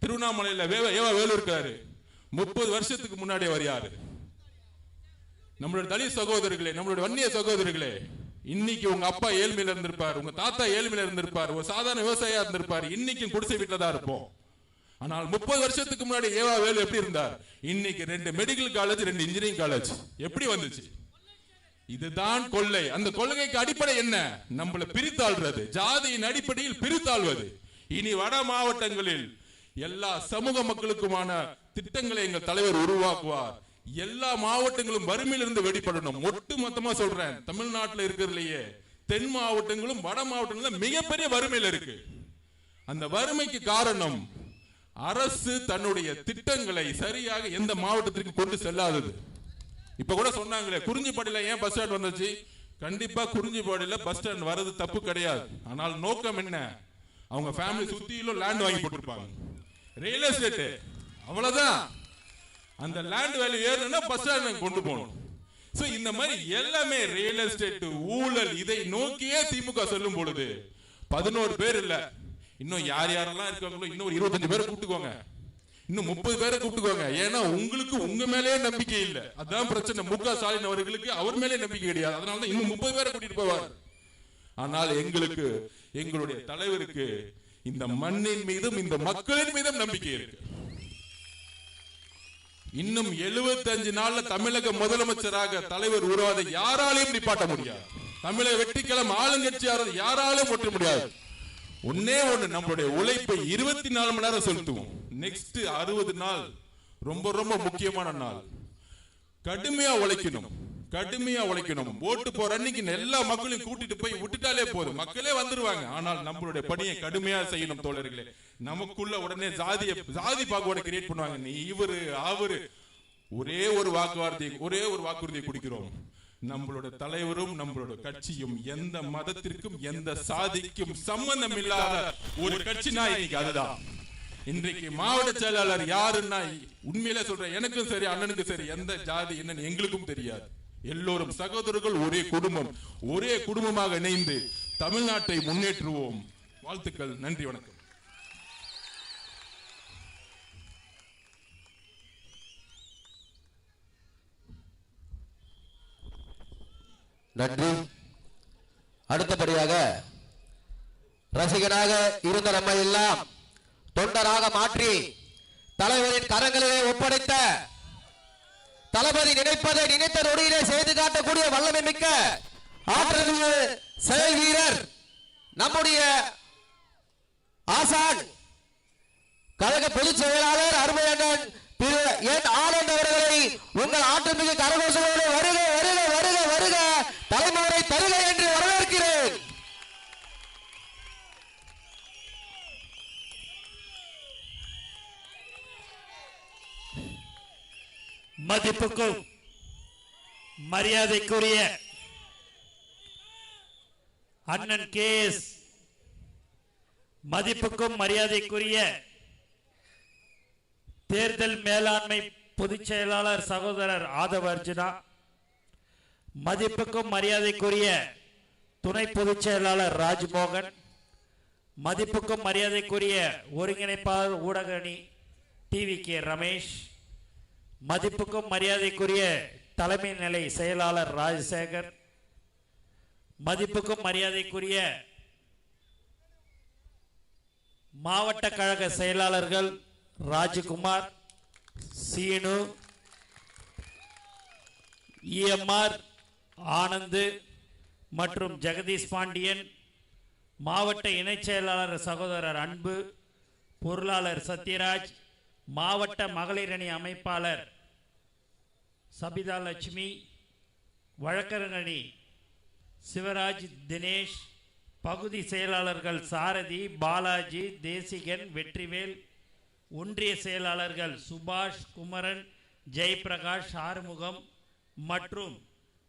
திருவண்ணாமலையில வேலு இருக்காரு, 30 வருஷத்துக்கு முன்னாடி அவர் யாரு? நம்மளுடைய தலித் சகோதரர்களே, நம்மளுடைய வன்னிய சகோதரர்களே, இன்னைக்கு உங்க அப்பா ஏழ்மையில இருந்திருப்பார், உங்க தாத்தா ஏழ்மையில இருந்திருப்பார், ஒரு சாதாரண விவசாயியா இருந்திருப்பார், இன்னைக்கு குடிசை வீட்டுல தான் இருப்போம். ஆனால் 30 வருஷத்துக்கு முன்னாடி வேலு எப்படி இருந்தார்? இன்னைக்கு 2 மெடிக்கல் காலேஜ், 2 இன்ஜினியரிங் காலேஜ் எப்படி வந்துச்சு? இதுதான் கொள்ளை. அந்த கொள்கைக்கு அடிப்படை என்ன? நம்மளை பிரித்தாள்றது, ஜாதியின் அடிப்படையில் பிரித்தாள்வது. இனி வட மாவட்டங்களில் எல்லா சமூக மக்களுக்குமான திட்டங்களை எங்கள் தலைவர் உருவாக்குவார். எல்லா மாவட்டங்களும் வறுமையிலிருந்து வெளிப்படணும். ஒட்டு மொத்தமா சொல்றேன், தமிழ்நாட்டில் இருக்கிறதுலயே தென் மாவட்டங்களும் வட மாவட்டங்களும் மிகப்பெரிய வறுமையில இருக்கு. அந்த வறுமைக்கு காரணம் அரசு தன்னுடைய திட்டங்களை சரியாக எந்த மாவட்டத்திற்கு கொண்டு செல்லாதது. இப்ப கூட சொன்னாங்களே, குறிஞ்சிப்பாடியில ஏன் பஸ் ஸ்டாண்ட் வந்துச்சு? கண்டிப்பா குறிஞ்சிப்பாடியில பஸ் ஸ்டாண்ட் வர்றது தப்பு கிடையாது. ஆனால் நோக்கம் என்ன? அவங்க ஃபேமிலி சுத்தியிலும் லேண்ட் வாங்கி போட்டிருப்பாங்க, ரியல் எஸ்டேட், அவ்வளவுதான். அந்த லேண்ட் வேல்யூ ஏறணும்னா பஸ் ஸ்டாண்ட் கொண்டு போகணும். சோ இந்த மாதிரி எல்லாமே ரியல் எஸ்டேட் ஊழல், இதை நோக்கியே திமுக சொல்லும் பொழுது 11 பேர் இல்ல, இன்னும் யார் யாரெல்லாம் இருக்காங்களோ இன்னும் 25 பேரை கூப்பிட்டுக்கோங்க, இன்னும் 30 பேரை கூப்பிட்டுக்கோங்க. ஏன்னா உங்களுக்கு உங்க மேலே நம்பிக்கை இல்ல, அதான் பிரச்சனை. முக ஸ்டாலின் அவர்களுக்கு அவர் மேலே நம்பிக்கை கிடையாது, அதனாலதான் இன்னும் 30 பேரை கூட்டிட்டு போவார். ஆனால் எங்களுக்கு, எங்களுடைய தலைவருக்கு இந்த மண்ணின் மீதும் இந்த மக்களின் மீதும் நம்பிக்கை இருக்கு. இன்னும் 75 நாள்ல தமிழக முதலமைச்சராக தலைவர் உருவாதை யாராலையும் நிப்பாட்ட முடியாது. தமிழக வெற்றிக்கிழமை ஆளுங்கட்சியாளர் யாராலும் ஒட்ட முடியாது. ஒன்னே ஒண்ணு, நம்மளுடைய உழைப்பை 24 மணி நேரம் செலுத்துவோம். நெக்ஸ்ட் 60 நாள் ரொம்ப ரொம்ப முக்கியமான நாள். கடுமையா உழைக்கணும். கடுமையா உழைக்கணும். ஓட்டு போற அன்னைக்கு எல்லா மக்களையும் கூட்டிட்டு போய் விட்டுட்டாலே போதும், மக்களே வந்துருவாங்க. ஆனால் நம்மளுடைய பணியை கடுமையா செய்யணும் தோழர்களே. நமக்குள்ள உடனே ஜாதி பாகுபாடு கிரியேட் பண்ணுவாங்க. நீ இவரு அவரு, ஒரே ஒரு வாக்குறுதியை குடிக்கிறோம். நம்மளோட தலைவரும் நம்மளோட கட்சியும் எந்த மதத்திற்கும் எந்த சாதிக்கும் சம்பந்தம் இல்லாத ஒரு கட்சினா இன்னைக்கு அதுதான். இன்றைக்கு மாவட்ட செயலாளர் யாருன்னா உண்மையிலே சொல்றேன், எனக்கும் சரி அண்ணனுக்கும் சரி எந்த ஜாதி என்னன்னு எங்களுக்கும் தெரியாது. எல்லோரும் சகோதரர்கள், ஒரே குடும்பம், ஒரே குடும்பமாக இணைந்து தமிழ்நாட்டை முன்னேற்றுவோம். வாழ்த்துக்கள், நன்றி, வணக்கம். நன்றி. அடுத்தபடியாக ரசிகனாக இருந்த நம்ம எல்லாம் தொண்டராக மாற்றி தலைவரின் கரங்களிலே ஒப்படைத்த, தளபதி நினைப்பதை நினைத்த நொடியிலே செய்து காட்டக்கூடிய வல்லமை மிக்க ஆற்றல் செயல் வீரர் நம்முடைய ஆசான் கழக பொதுச் செயலாளர் அருமையண்ணன் திரு என் ஆனந்த் அவர்களை உங்கள் ஆற்றல்மிகு கரகோஷங்களோடு வருக வருக வருக வருக தலைமுறை தருக என்று வரவேற்கிறேன். மதிப்புக்கும் மரியாதைக்குரிய அண்ணன் கேஎஸ், மதிப்புக்கும் மரியாதைக்குரிய தேர்தல் மேலாண்மை பொதுச் செயலாளர் சகோதரர் ஆதவ அர்ஜுனா, மதிப்புக்கும் மரியாதைக்குரிய துணை பொதுச் செயலாளர் ராஜ்மோகன், மதிப்புக்கும் மரியாதைக்குரிய ஒருங்கிணைப்பாளர் ஊடக அணி டிவி.கே. ரமேஷ், மதிப்புக்கும் மரியாதைக்குரிய தலைமை நிலை செயலாளர் ராஜசேகர், மதிப்புக்கும் மரியாதைக்குரிய மாவட்ட கழக செயலாளர்கள் ராஜகுமார், சீனு, இஎம்ஆர், ஆனந்த் மற்றும் ஜெகதீஷ் பாண்டியன், மாவட்ட இணைச் செயலாளர் சகோதரர் அன்பு, பொருளாளர் சத்யராஜ், மாவட்ட மகளிர் அணி அமைப்பாளர் சபிதா லட்சுமி, வழக்கறிஞர் அணி சிவராஜ், தினேஷ், பகுதி செயலாளர்கள் சாரதி, பாலாஜி, தேசிகன், வெற்றிவேல், ஒன்றிய செயலாளர்கள் சுபாஷ், குமரன், ஜெயபிரகாஷ், ஆறுமுகம் மற்றும்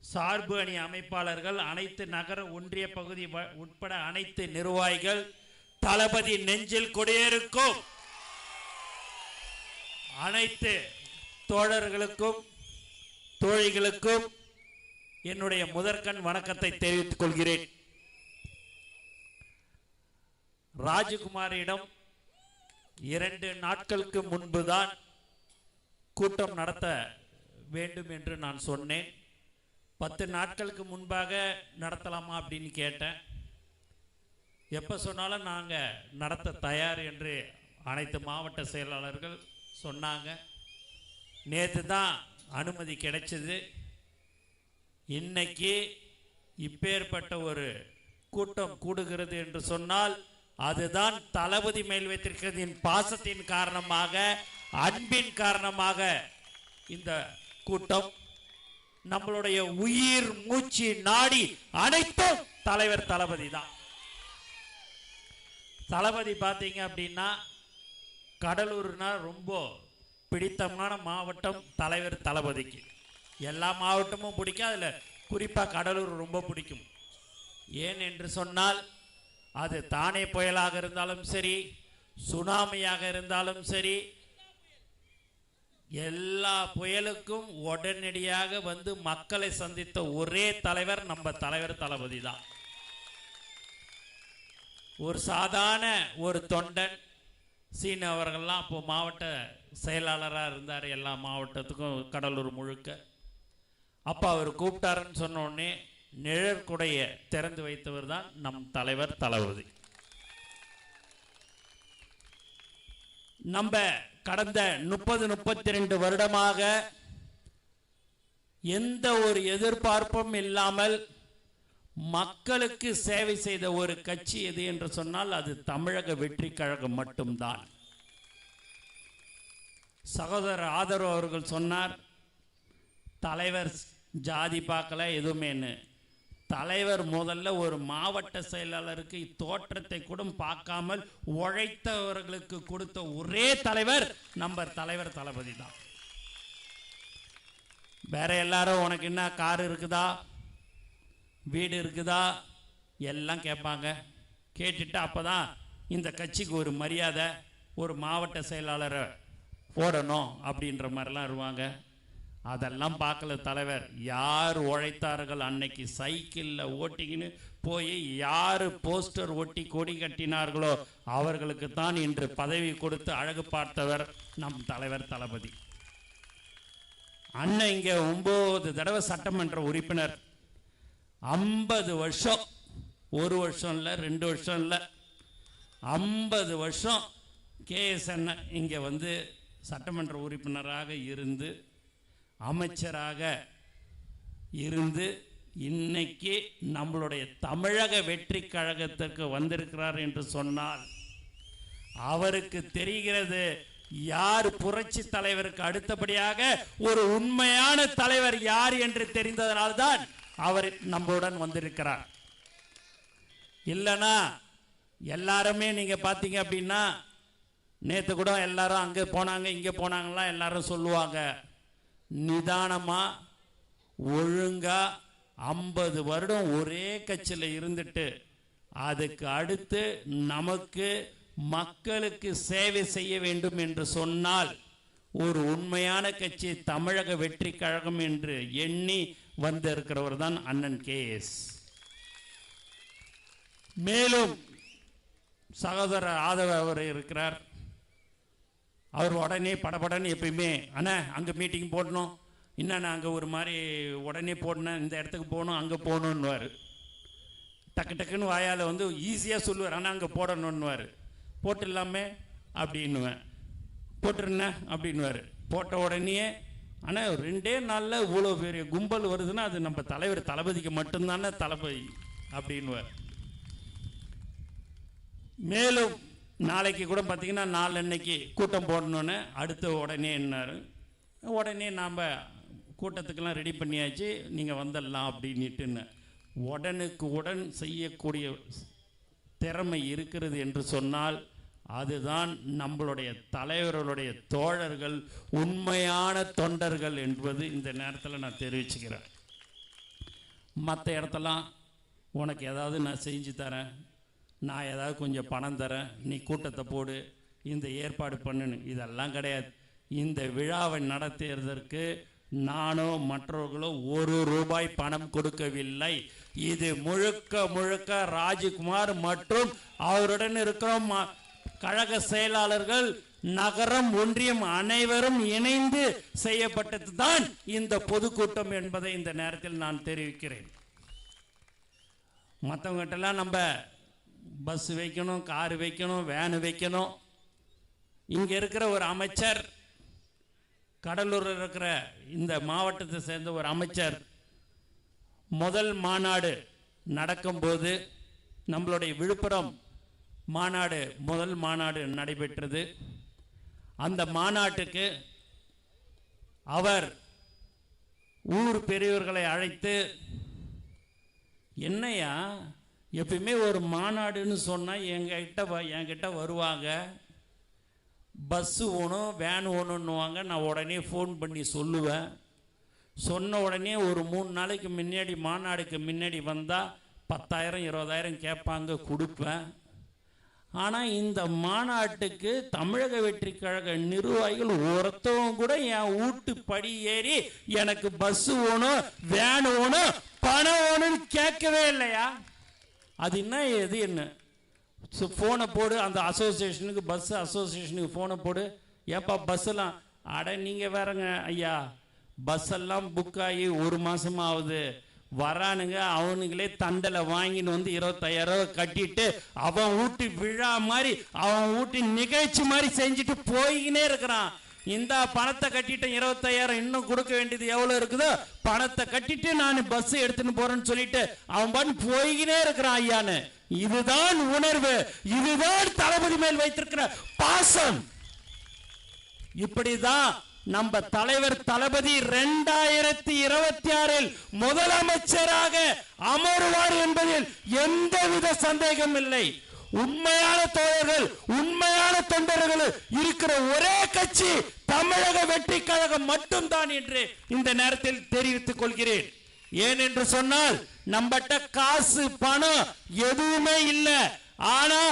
சார்பு அணி அமைப்பாளர்கள், அனைத்து நகர ஒன்றிய பகுதி உட்பட அனைத்து நிர்வாகிகள், தளபதி நெஞ்சில் குடியிருக்கும் அனைத்து தோழர்களுக்கும் தோழிகளுக்கும் என்னுடைய முதற்கண் வணக்கத்தை தெரிவித்துக் கொள்கிறேன். ராஜகுமாரிடம் 2 நாட்களுக்கு முன்புதான் கூட்டம் நடத்த வேண்டும் என்று நான் சொன்னேன். 10 நாட்களுக்கு முன்பாக நடத்தலாமா அப்படின்னு கேட்டேன். எப்போ சொன்னாலும் நாங்கள் நடத்த தயார் என்று அனைத்து மாவட்ட செயலாளர்கள் சொன்னாங்க. நேற்று தான் அனுமதி கிடைச்சது. இன்னைக்கு இப்பேற்பட்ட ஒரு கூட்டம் கூடுகிறது என்று சொன்னால் அதுதான் தளபதி மேல் வைத்திருக்கிறதின் பாசத்தின் காரணமாக, அன்பின் காரணமாக இந்த கூட்டம். நம்மளுடைய உயிர் மூச்சு நாடி அனைத்தும் தலைவர் தளபதி தான். தளபதி பார்த்தீங்க அப்படின்னா கடலூர்னா ரொம்ப பிடித்தமான மாவட்டம் தலைவர் தளபதிக்கு. எல்லா மாவட்டமும் பிடிக்கும், அதில் குறிப்பாக கடலூர் ரொம்ப பிடிக்கும். ஏன் என்று சொன்னால் அது தானே புயலாக இருந்தாலும் சரி, சுனாமியாக இருந்தாலும் சரி, எல்லா புயலுக்கும் உடனடியாக வந்து மக்களை சந்தித்த ஒரே தலைவர் நம்ம தலைவர் தளபதி தான். ஒரு சாதாரண ஒரு தொண்டன் சீனு அவர்கள்லாம் அப்போ மாவட்ட செயலாளராக இருந்தார் எல்லா மாவட்டத்துக்கும், கடலூர் முழுக்க. அப்போ அவர் கூப்பிட்டாருன்னு சொன்ன உடனே நிழற்குடைய திறந்து வைத்தவர் தான் நம் தலைவர் தளபதி. நம்ம கடந்த 30-32 வருடமாக எந்த ஒரு எதிர்பார்ப்பும் இல்லாமல் மக்களுக்கு சேவை செய்த ஒரு கட்சி எது என்று சொன்னால் அது தமிழக வெற்றி கழகம் மட்டும்தான். சகோதரர் ஆதரவு அவர்கள் சொன்னார், தலைவர் ஜாதி பார்க்கல எதுவுமேன்னு. தலைவர் முதல்ல ஒரு மாவட்ட செயலாளருக்கு தோற்றத்தை கூட பார்க்காமல் உழைத்தவர்களுக்கு கொடுத்த ஒரே தலைவர் நம்ம தலைவர் தளபதி தான். வேற எல்லாரும் உனக்கு என்ன கார் இருக்குதா, வீடு இருக்குதா எல்லாம் கேட்பாங்க. கேட்டுட்டு அப்பதான் இந்த கட்சிக்கு ஒரு மரியாதை, ஒரு மாவட்ட செயலாளரை போடணும் அப்படின்ற மாதிரிலாம் இருவாங்க. அதெல்லாம் பார்க்கல தலைவர். யார் உழைத்தார்கள் அன்னைக்கு சைக்கிளில் ஓட்டிக்கின்னு போய் யார் போஸ்டர் ஒட்டி கொடி கட்டினார்களோ அவர்களுக்கு தான் இன்று பதவி கொடுத்து அழகு பார்த்தவர் நம் தலைவர் தளபதி. அண்ணன் இங்கே 9 தடவை சட்டமன்ற உறுப்பினர், 50 வருஷம், 1 வருஷம் இல்லை 2 வருஷம் இல்லை 50 வருஷம் கேஎஸ் அண்ணன் இங்கே வந்து சட்டமன்ற உறுப்பினராக இருந்து அமைச்சராக இருந்து இன்னைக்கு நம்மளுடைய தமிழக வெற்றி கழகத்திற்கு வந்திருக்கிறார் என்று சொன்னால் அவருக்கு தெரிகிறது யார் புரட்சி தலைவருக்கு அடுத்தபடியாக ஒரு உண்மையான தலைவர் யார் என்று தெரிந்ததனால்தான் அவர் நம்மளுடன் வந்திருக்கிறார். இல்லைனா எல்லாருமே நீங்க பார்த்தீங்க அப்படின்னா நேற்று கூட எல்லாரும் அங்கே போனாங்க இங்கே போனாங்கலாம் எல்லாரும் சொல்லுவாங்க. நிதானமா ஒழுங்கா 50 வருடம் ஒரே கட்சியில் இருந்துட்டு அதுக்கு அடுத்து நமக்கு மக்களுக்கு சேவை செய்ய வேண்டும் என்று சொன்னால் ஒரு உண்மையான கட்சி தமிழக வெற்றி கழகம் என்று எண்ணி வந்திருக்கிறவர் தான் அண்ணன் கேஎஸ். மேலும் சகோதரர் ஆதவ அவர் இருக்கிறார். அவர் உடனே படபடன்னு எப்பயுமே அண்ணா அங்கே மீட்டிங் போடணும், இன்னும் அங்கே ஒரு மாதிரி உடனே போடணும், இந்த இடத்துக்கு போகணும் அங்கே போகணுன்னுவார். டக்கு டக்குன்னு வாயால் வந்து ஈஸியாக சொல்லுவார், ஆனால் அங்கே போடணுன்னுவார். போட்டுடலாமே அப்படின்னுவேன், போட்டுருண்ணே அப்படின்னுவார். போட்ட உடனே ஆனால் 2 நாளில் இவ்வளோ பெரிய கும்பல் வருதுன்னா அது நம்ம தலைவர் தளபதிக்கு மட்டும்தானே தளபதி அப்படின்னுவார். மேலும் நாளைக்கு கூட பார்த்தீங்கன்னா நாளன்னைக்கு கூட்டம் போடணுன்னு அடுத்த உடனே என்னாரு, உடனே நாம் கூட்டத்துக்கெல்லாம் ரெடி பண்ணியாச்சு நீங்கள் வந்துடலாம் அப்படின்ட்டுன்னு உடனுக்கு உடன் செய்யக்கூடிய திறமை இருக்கிறது என்று சொன்னால் அதுதான் நம்மளுடைய தலைவர்களுடைய தோழர்கள், உண்மையான தொண்டர்கள் என்பது இந்த நேரத்தில் நான் தெரிவிச்சுக்கிறேன். மற்ற இடத்தெல்லாம் உனக்கு ஏதாவது நான் செஞ்சு தரேன், நான் ஏதாவது கொஞ்சம் பணம் தரேன், நீ கூட்டத்தை போடு, இந்த ஏற்பாடு பண்ணுன்னு, இதெல்லாம் கிடையாது. இந்த விழாவை நடத்துவதற்கு நானோ மற்றவர்களோ 1 ரூபாய் பணம் கொடுக்கவில்லை. இது முழுக்க முழுக்க ராஜ்குமார் மற்றும் அவருடன் இருக்கிற கழக செயலாளர்கள், நகரம், ஒன்றியம் அனைவரும் இணைந்து செய்யப்பட்டது தான் இந்த பொதுக்கூட்டம் என்பதை இந்த நேரத்தில் நான் தெரிவிக்கிறேன். மற்றவங்ககிட்டலாம் நம்ம பஸ் வைக்கணும், கார் வைக்கணும், வேனு வைக்கணும். இங்கே இருக்கிற ஒரு அமைச்சர், கடலூரில் இருக்கிற இந்த மாவட்டத்தை சேர்ந்த ஒரு அமைச்சர் முதல் மாநாடு நடக்கும்போது நம்மளுடைய விழுப்புரம் மாநாடு முதல் மாநாடு நடைபெற்றது. அந்த மாநாட்டுக்கு அவர் ஊர் பெரியவர்களை அழைத்து, என்னையா எப்பயுமே ஒரு மாநாடுன்னு சொன்னால் என்கிட்ட வருவாங்க, பஸ்ஸு வேணும் வேன் வேணுன்னுவாங்க, நான் உடனே ஃபோன் பண்ணி சொல்லுவேன். சொன்ன உடனே ஒரு 3 நாளைக்கு முன்னாடி மாநாடுக்கு முன்னாடி வந்தால் 10,000 20,000 கேட்பாங்க, கொடுப்பேன். ஆனால் இந்த மாநாட்டுக்கு தமிழக வெற்றி கழக நிர்வாகிகள் ஒருத்தவங்க கூட என் வீட்டு படி ஏறி எனக்கு பஸ்ஸு வேணும் வேன் வேணும் பணம் வேணும்னு கேட்கவே இல்லையா? அது என்ன எது என்ன? ஃபோனை போடு, அந்த அசோசியேஷனுக்கு பஸ் அசோசியேஷனுக்கு ஃபோனை போடு, ஏப்பா பஸ்ஸெல்லாம், அட நீங்கள் வேறங்க ஐயா, பஸ்ஸெல்லாம் புக் ஆகி 1 மாதமாக ஆகுது, வரானுங்க அவனுங்களே தண்டலை வாங்கின்னு வந்து 25,000 கட்டிட்டு அவன் வீட்டு விழா மாதிரி அவன் வீட்டு நிகழ்ச்சி மாதிரி செஞ்சுட்டு போய்கினே இருக்கிறான். இந்த பணத்தை கட்டிட்டு 25,000 இன்னும் கொடுக்க வேண்டியது எவ்வளோ இருக்குதோ பணத்தை கட்டிட்டு நான் பஸ் எடுத்துன்னு போறேன்னு சொல்லிட்டு அவன் பண்ணி போய்கினே இருக்கிறான் ஐயான்னு. இதுதான் உணர்வு, இதுதான் தளபதி மேல் வைத்திருக்கிற பாசம். இப்படிதான் நம்ம தலைவர் தளபதி 2026 முதலமைச்சராக அமருவார் என்பதில் எந்தவித சந்தேகம் இல்லை. உண்மையான தோழர்கள், உண்மையான தொண்டர்கள் இருக்கிற ஒரே கட்சி தமிழக வெற்றி கழகம் மட்டும்தான் என்று இந்த நேரத்தில் தெரிவித்துக் கொள்கிறேன். ஏன் என்று சொன்னால் நம்மகிட்ட காசு பணம் எதுவுமே இல்லை, ஆனா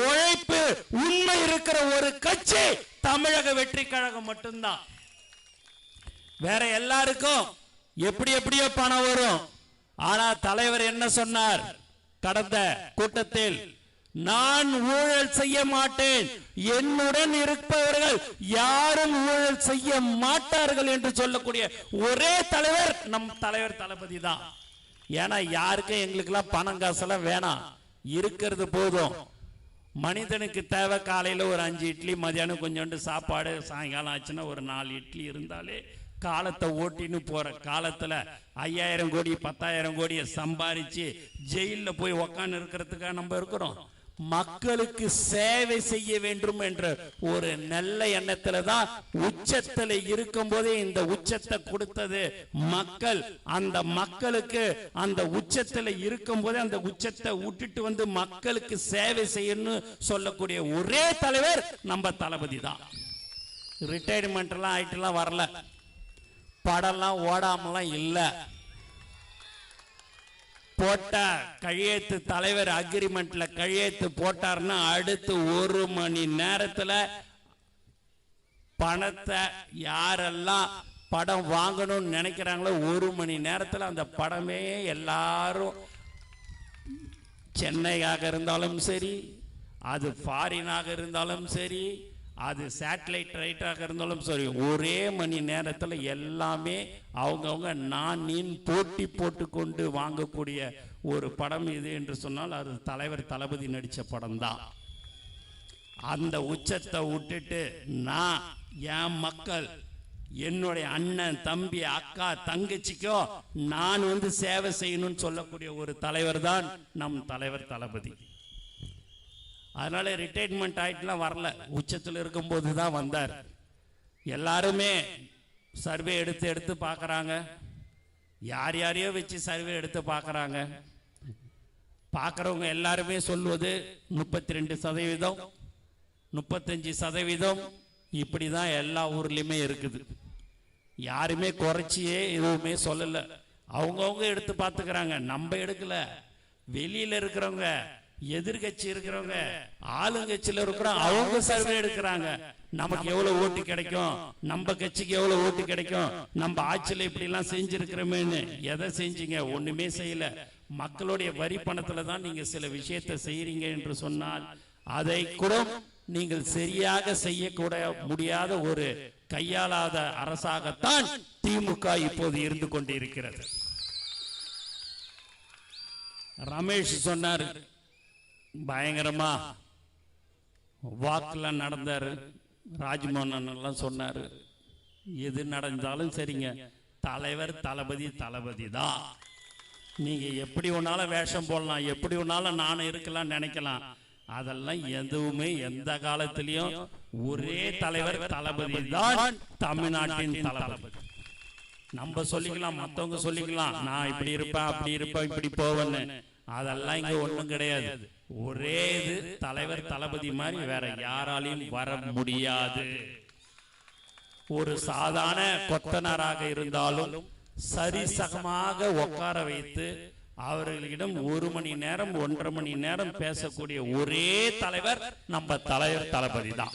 உழைப்பு உண்மை இருக்கிற ஒரு கட்சி தமிழக வெற்றி கழகம் மட்டும்தான். வேற எல்லாருக்கும் எப்படி எப்படியோ பணம் வரும். ஆனா தலைவர் என்ன சொன்னார் கடந்த கூட்டத்தில்? நான் ஊழல் செய்ய மாட்டேன், என்னுடன் இருப்பவர்கள் யாரும் ஊழல் செய்ய மாட்டார்கள் என்று சொல்லக்கூடிய ஒரே தலைவர் நம் தலைவர் தளபதி தான். ஏன்னா யாருக்கும் எங்களுக்கெல்லாம் பணம் காசெல்லாம் வேணாம், இருக்கிறது போதும். மனிதனுக்கு தேவை காலையில் ஒரு 5 இட்லி, மதியானம் கொஞ்சோண்டு சாப்பாடு, சாயங்காலம் ஆச்சுன்னா ஒரு 4 இட்லி இருந்தாலே காலத்தை ஓட்டின்னு போற காலத்துல 5000 கோடி 10,000 கோடியை சம்பாரிச்சு ஜெயில போய் உக்காந்து இருக்கிறதுக்காக நம்ம இருக்கிறோம். மக்களுக்கு சேவை செய்ய வேண்டும் என்ற ஒரு நல்ல எண்ணத்துல தான் உச்சத்துல இருக்கும் போதே இந்த உச்சத்தை கொடுத்தது மக்கள். அந்த மக்களுக்கு அந்த உச்சத்துல இருக்கும் போதே அந்த உச்சத்தை விட்டுட்டு வந்து மக்களுக்கு சேவை செய்யணும்னு சொல்லக்கூடிய ஒரே தலைவர் நம்ம தளபதி தான். ரிட்டையர்மெண்ட் எல்லாம் ஆயிட்டுலாம் வரல, படம்லாம் ஓடாமலாம் இல்லை. போட்ட கையெழுத்து தலைவர் அக்ரிமெண்ட்ல கையெழுத்து போட்டார்னா அடுத்து 1 மணி நேரத்துல பணத்தை யாரெல்லாம் படம் வாங்கணும்னு நினைக்கிறாங்களோ 1 மணி நேரத்துல அந்த படமே எல்லாரும், சென்னையாக இருந்தாலும் சரி, அது ஃபாரினாக இருந்தாலும் சரி, அது சேட்டலைட் ரைட்டாக இருந்தாலும் சரி, ஒரே மணி நேரத்தில் எல்லாமே அவங்கவுங்க நான் நீன் போட்டி போட்டு கொண்டு வாங்கக்கூடிய ஒரு படம் இது என்று சொன்னால் அது தலைவர் தளபதி நடித்த படம் தான். அந்த உச்சத்தை விட்டுட்டு நான் என் மக்கள், என்னுடைய அண்ணன் தம்பி அக்கா தங்கச்சிக்கோ நான் வந்து சேவை செய்யணும்னு சொல்லக்கூடிய ஒரு தலைவர் தான் நம் தலைவர் தளபதி. அதனால ரிட்டையர்மெண்ட் ஆயிட்டுலாம் வரல, உச்சத்தில் இருக்கும்போது தான் வந்தார். எல்லாருமே சர்வே எடுத்து பார்க்குறாங்க, யார் யாரையோ வச்சு சர்வே எடுத்து பார்க்குறாங்க. பார்க்குறவங்க எல்லாருமே சொல்வது 32%, 35% இப்படி தான் எல்லா ஊர்லேயுமே இருக்குது. யாருமே குறைச்சியே எதுவுமே சொல்லலை. அவங்கவுங்க எடுத்து பார்த்துக்கிறாங்க, நம்ம எடுக்கல. வெளியில் இருக்கிறவங்க, எதிர்கட்சி இருக்கிறவங்க, ஆளுங்கட்சியில் இருக்கிறோம், அவங்க சர்வே எடுக்கிறாங்க. நமக்கு எவ்வளவு ஓட்டு கிடைக்கும், நம்ம கட்சிக்கு எவ்வளவு ஓட்டு கிடைக்கும், நம்ம ஆட்சியில் இப்படி எல்லாம் செஞ்சிருக்கிறோமேன்னு. எதை செஞ்சீங்க? ஒண்ணுமே செய்யல. மக்களுடைய வரி பணத்துல தான் நீங்க சில விஷயத்தை செய்யறீங்க என்று சொன்னால் அதை கூட நீங்கள் சரியாக செய்யக்கூட முடியாத ஒரு கையாளாத அரசாகத்தான் திமுக இப்போது இருந்து கொண்டிருக்கிறது. ரமேஷ் சொன்னார், பயங்கரமா வாக்குல நடந்தாரு, ராஜ்மோகன் எல்லாம் சொன்னாரு. எது நடந்தாலும் சரிங்க, தலைவர் தளபதி தளபதி தான். நீங்க எப்படி ஒன்னாலும் வேஷம் போடலாம், எப்படி ஒன்னாலும் நானும் இருக்கலாம் நினைக்கலாம், அதெல்லாம் எதுவுமே எந்த காலத்திலையும் ஒரே தலைவர் தளபதி தான் தமிழ்நாட்டின் தளபதி. நம்ம சொல்லிக்கலாம், மத்தவங்க சொல்லிக்கலாம், நான் இப்படி இருப்பேன் அப்படி இருப்பேன் இப்படி போவேன்னு, அதெல்லாம் இங்க ஒண்ணும் கிடையாது. ஒரே இது தலைவர் தளபதி மாதிரி வேற யாராலையும் வர முடியாது. ஒரு சாதாரண கொத்தனாராக இருந்தாலும் சரிசகமாக உட்கார வைத்து அவர்களிடம் 1 மணி நேரம் 1.5 மணி நேரம் பேசக்கூடிய ஒரே தலைவர் நம்ம தலைவர் தளபதி தான்.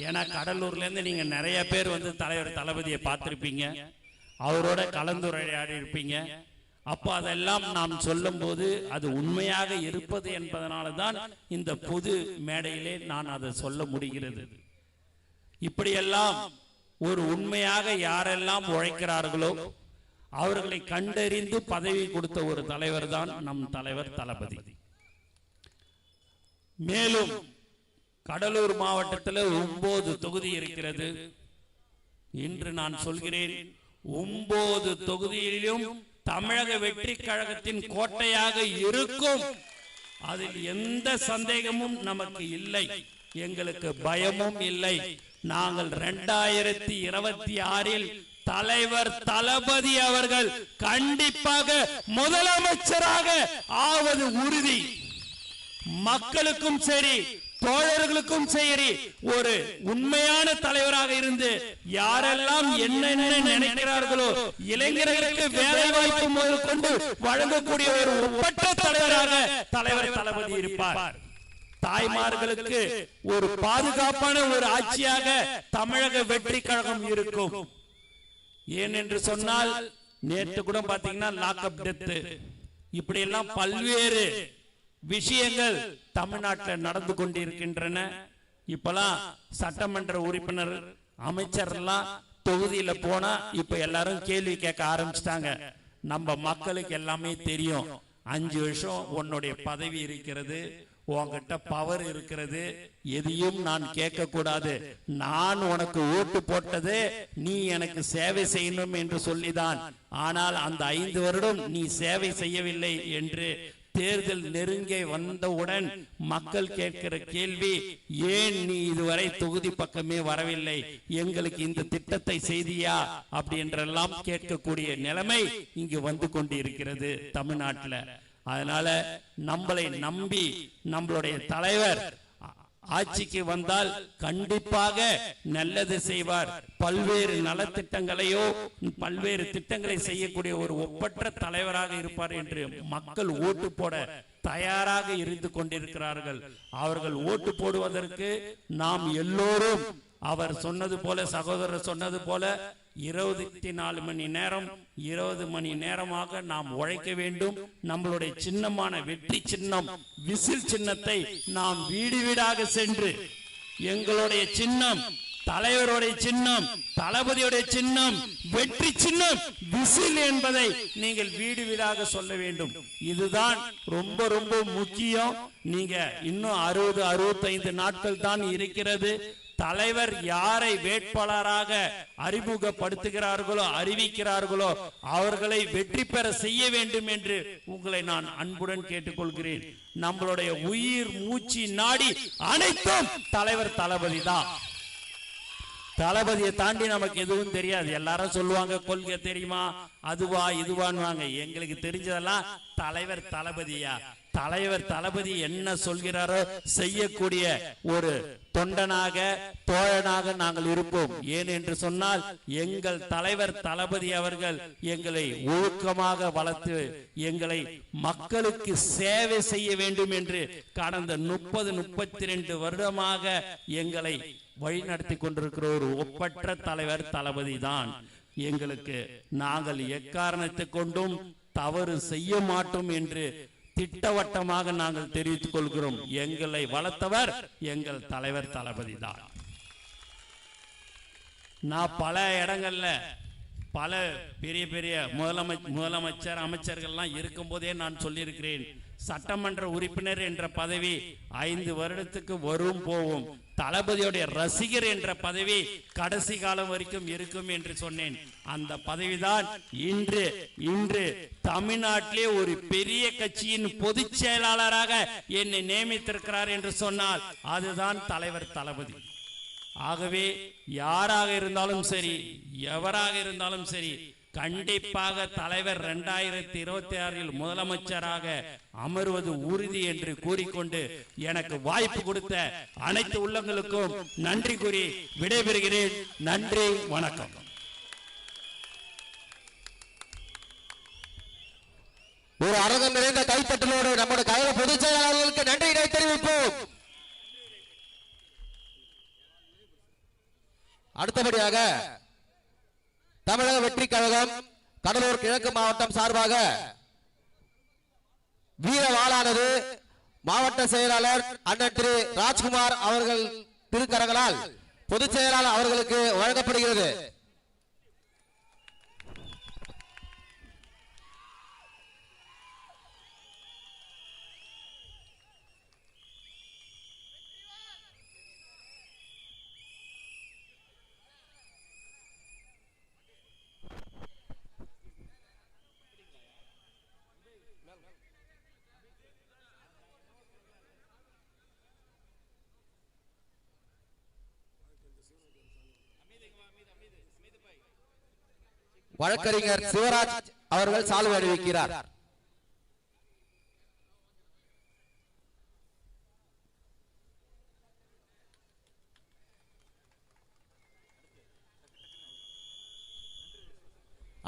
ஏன்னா கடலூர்ல இருந்து நீங்க நிறைய பேர் வந்து தலைவர் தளபதியை பார்த்திருப்பீங்க, அவரோட கலந்துரையாடி இருப்பீங்க. அப்போ அதெல்லாம் நாம் சொல்லும் போது அது உண்மையாக இருப்பது என்பதனால தான் இந்த பொது மேடையிலே நான் அதை சொல்ல முடிகிறது. இப்படியெல்லாம் ஒரு உண்மையாக யாரெல்லாம் உழைக்கிறார்களோ அவர்களை கண்டறிந்து பதவி கொடுத்த ஒரு தலைவர் தான் நம் தலைவர் தளபதி. மேலும் கடலூர் மாவட்டத்தில் 9 தொகுதி இருக்கிறது. இன்று நான் சொல்கிறேன், 9 தொகுதியிலும் தமிழக வெற்றி கழகத்தின் கோட்டையாக இருக்கும், அதில் எந்த சந்தேகமும் நமக்கு இல்லை. எங்களுக்கு பயமும் இல்லை. நாங்கள் 2026 தலைவர் தளபதி அவர்கள் கண்டிப்பாக முதலமைச்சராக ஆவது உறுதி. மக்களுக்கும் சரி தோழர்களுக்கும் சரி ஒரு உண்மையான தலைவராக இருந்து யாரெல்லாம் என்னென்ன நினைக்கிறார்களோ இளைஞர்களுக்கு வேலை வாய்ப்பு முதல் கொண்டு வழங்கக்கூடிய ஒரு ஒப்பற்ற தலைவராக தலைவர் தளபதி இருப்பார். தாய்மார்களுக்கு ஒரு பாதுகாப்பான ஒரு ஆட்சியாக தமிழக வெற்றி கழகம் இருக்கும். ஏனென்று சொன்னால் நேற்று கூட பாத்தீங்கன்னா லாக்அப் டெத் இப்படி எல்லாம் பல்வேறு விஷயங்கள் தமிழ்நாட்டில் நடந்து கொண்டிருக்கின்றன. இப்பெல்லாம் சட்டமன்ற உறுப்பினர் அமைச்சர் எல்லாம் தொகுதியில போனா இப்ப எல்லாரும் கேள்வி கேட்க ஆரம்பிச்சிட்டாங்க. நம்ம மக்களுக்கு எல்லாமே தெரியும். 5 வருஷம் உன்னுடைய பதவி இருக்கிறது, உன்கிட்ட பவர் இருக்கிறது, எதையும் நான் கேட்க கூடாது. நான் உனக்கு ஓட்டு போட்டது நீ எனக்கு சேவை செய்யணும் என்று சொல்லிதான். ஆனால் அந்த 5 வருடம் நீ சேவை செய்யவில்லை என்று தேர்தல் நெருங்க வந்தவுடன் மக்கள் கேட்கிற கேள்வி, ஏன் நீ இதுவரை தொகுதி பக்கமே வரவில்லை, எங்களுக்கு இந்த திட்டத்தை செய்தியா அப்படி என்றெல்லாம் கேட்கக்கூடிய நிலைமை இங்கு வந்து கொண்டிருக்கிறது தமிழ்நாட்டில். அதனால நம்மளை நம்பி நம்மளுடைய தலைவர் ஆட்சிக்கு வந்தால் கண்டிப்பாக நல்லது செய்வார். பல்வேறு நலத்திட்டங்களையோ பல்வேறு திட்டங்களை செய்யக்கூடிய ஒரு ஒப்பற்ற தலைவராக இருப்பார் என்று மக்கள் ஓட்டு போட தயாராக இருந்து கொண்டிருக்கிறார்கள். அவர்கள் ஓட்டு போடுவதற்கு நாம் எல்லோரும் அவர் சொன்னது போல, சகோதரர் சொன்னது போல 24 மணி நேரம் 20 மணி நேரமாக நாம் உழைக்க வேண்டும். நம்மளுடைய சின்னமான வெற்றி சின்னம் விசில் சின்னத்தை நாம் வீடு வீடாக சென்று எங்களுடைய சின்னம், தலைவருடைய சின்னம், தளபதியுடைய சின்னம், வெற்றி சின்னம் விசில் என்பதை நீங்கள் வீடு வீடாக சொல்ல வேண்டும். இதுதான் ரொம்ப ரொம்ப முக்கியம். நீங்க இன்னும் 60-65 நாட்கள் தான் இருக்கிறது. தலைவர் யாரை வேட்பாளராக அறிமுகப்படுத்துகிறார்களோ அறிவிக்கிறார்களோ அவர்களை வெற்றி பெற செய்ய வேண்டும் என்று உங்களை நான் அன்புடன் கேட்டுக்கொள்கிறேன். நம்மளுடைய உயிர் மூச்சு நாடி அனைத்தும் தலைவர் தளபதி தான். தளபதியை தாண்டி நமக்கு எதுவும் தெரியாது. எல்லாரும் சொல்லுவாங்க கொள்கை தெரியுமா, அதுவா இதுவான்னு. எங்களுக்கு தெரிஞ்சதெல்லாம் தலைவர் தளபதியா. தலைவர் தளபதி என்ன சொல்கிறாரோ செய்யக்கூடிய ஒரு தொண்டனாக தோழனாக நாங்கள் இருப்போம். ஏன் என்று சொன்னால் எங்கள் தலைவர் தளபதி அவர்கள் எங்களை ஒழுக்கமாக வளர்த்து எங்களை மக்களுக்கு சேவை செய்ய வேண்டும் என்று கடந்த 30-32 வருடமாக எங்களை வழிநடத்தி கொண்டிருக்கிற ஒரு ஒப்பற்ற தலைவர் தளபதி தான் எங்களுக்கு. நாங்கள் எக்காரணத்தை கொண்டும் தவறு செய்ய மாட்டோம் என்று திட்டவட்டமாக நாங்கள் தெரிவித்துக் கொள்கிறோம். எங்களை வளர்த்தவர் எங்கள் தலைவர் தளபதி தான். நான் பல இடங்கள்ல பல பெரிய பெரிய முதலமைச்சர் அமைச்சர்கள்லாம் இருக்கும் போதே நான் சொல்லியிருக்கிறேன், சட்டமன்ற உறுப்பினர் என்ற பதவி 5 வருடத்துக்கு வரும் போகும். தளபதியுடைய ரசிகர் என்ற பதவி கடைசி காலம் வரைக்கும் இருக்கும் என்று சொன்னேன். அந்த பதவிதான் இன்று தமிழ்நாட்டிலே ஒரு பெரிய கட்சியின் பொதுச் செயலாளராக என்னை நியமித்திருக்கிறார் என்று சொன்னால் அதுதான் தலைவர் தளபதி. ஆகவே யாராக இருந்தாலும் சரி, எவராக இருந்தாலும் சரி, கண்டிப்பாக தலைவர் 2026 முதலமைச்சராக அமர்வது உறுதி என்று கூறிக்கொண்டு எனக்கு வாய்ப்பு கொடுத்த அனைத்து உள்ளங்களுக்கும் நன்றி கூறி விடைபெறுகிறேன். நன்றி, வணக்கம். ஒரு அரங்கம் நிறைந்த கைத்தட்டலோடு நம்முடைய கழக பொதுச் செயலாளர்களுக்கு நன்றியினை தெரிவிப்போம். அடுத்தபடியாக தமிழக வெற்றி கழகம் கடலூர் கிழக்கு மாவட்டம் சார்பாக வீரவாளானது மாவட்ட செயலாளர் அண்ணன் திரு ராஜ்குமார் அவர்கள் திருக்கரங்களால் பொதுச் செயலாளர் அவர்களுக்கு வழங்கப்படுகிறது. வழக்கறிஞர் சிவராஜ் அவர்கள் சால்வை அணிவிக்கிறார்.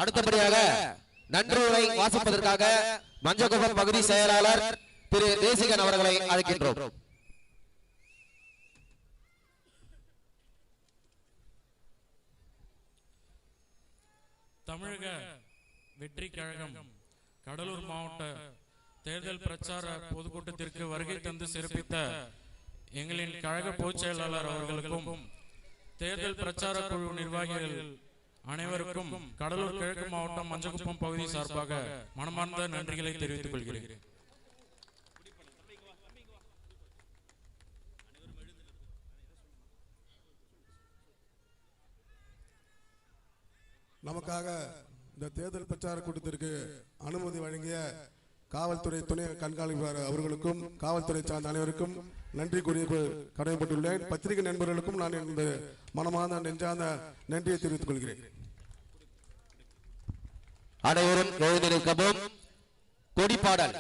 அடுத்தபடியாக நன்றி உரை வாசிப்பதற்காக மஞ்சக்குப்பம் பகுதி செயலாளர் திரு தேசிகன் அவர்களை அழைக்கின்றோம். தமிழக வெற்றி கழகம் கடலூர் மாவட்ட தேர்தல் பிரச்சார பொதுக்கூட்டத்திற்கு வருகை தந்து சிறப்பித்த எங்களின் கழக பொதுச் செயலாளர் அவர்களுக்கும் தேர்தல் பிரச்சார குழு நிர்வாகிகள் அனைவருக்கும் கடலூர் கிழக்கு மாவட்டம் மஞ்சக்குப்பம் பகுதி சார்பாக மனமார்ந்த நன்றிகளை தெரிவித்துக் கொள்கிறேன். நமக்காக இந்த தேர்தல் பிரச்சார கூட்டத்திற்கு அனுமதி வழங்கிய காவல்துறை துணை கண்காணிப்பாளர் அவர்களுக்கும் காவல்துறை சார்ந்த அனைவருக்கும் நன்றி கூறிய கடமைப்பட்டுள்ளேன். பத்திரிகை நண்பர்களுக்கும் நான் இந்த மனமார்ந்த நெஞ்சார்ந்த நன்றியை தெரிவித்துக் கொள்கிறேன். அனைவரும் எழுந்திருக்கவும். கொடிப்பாடல்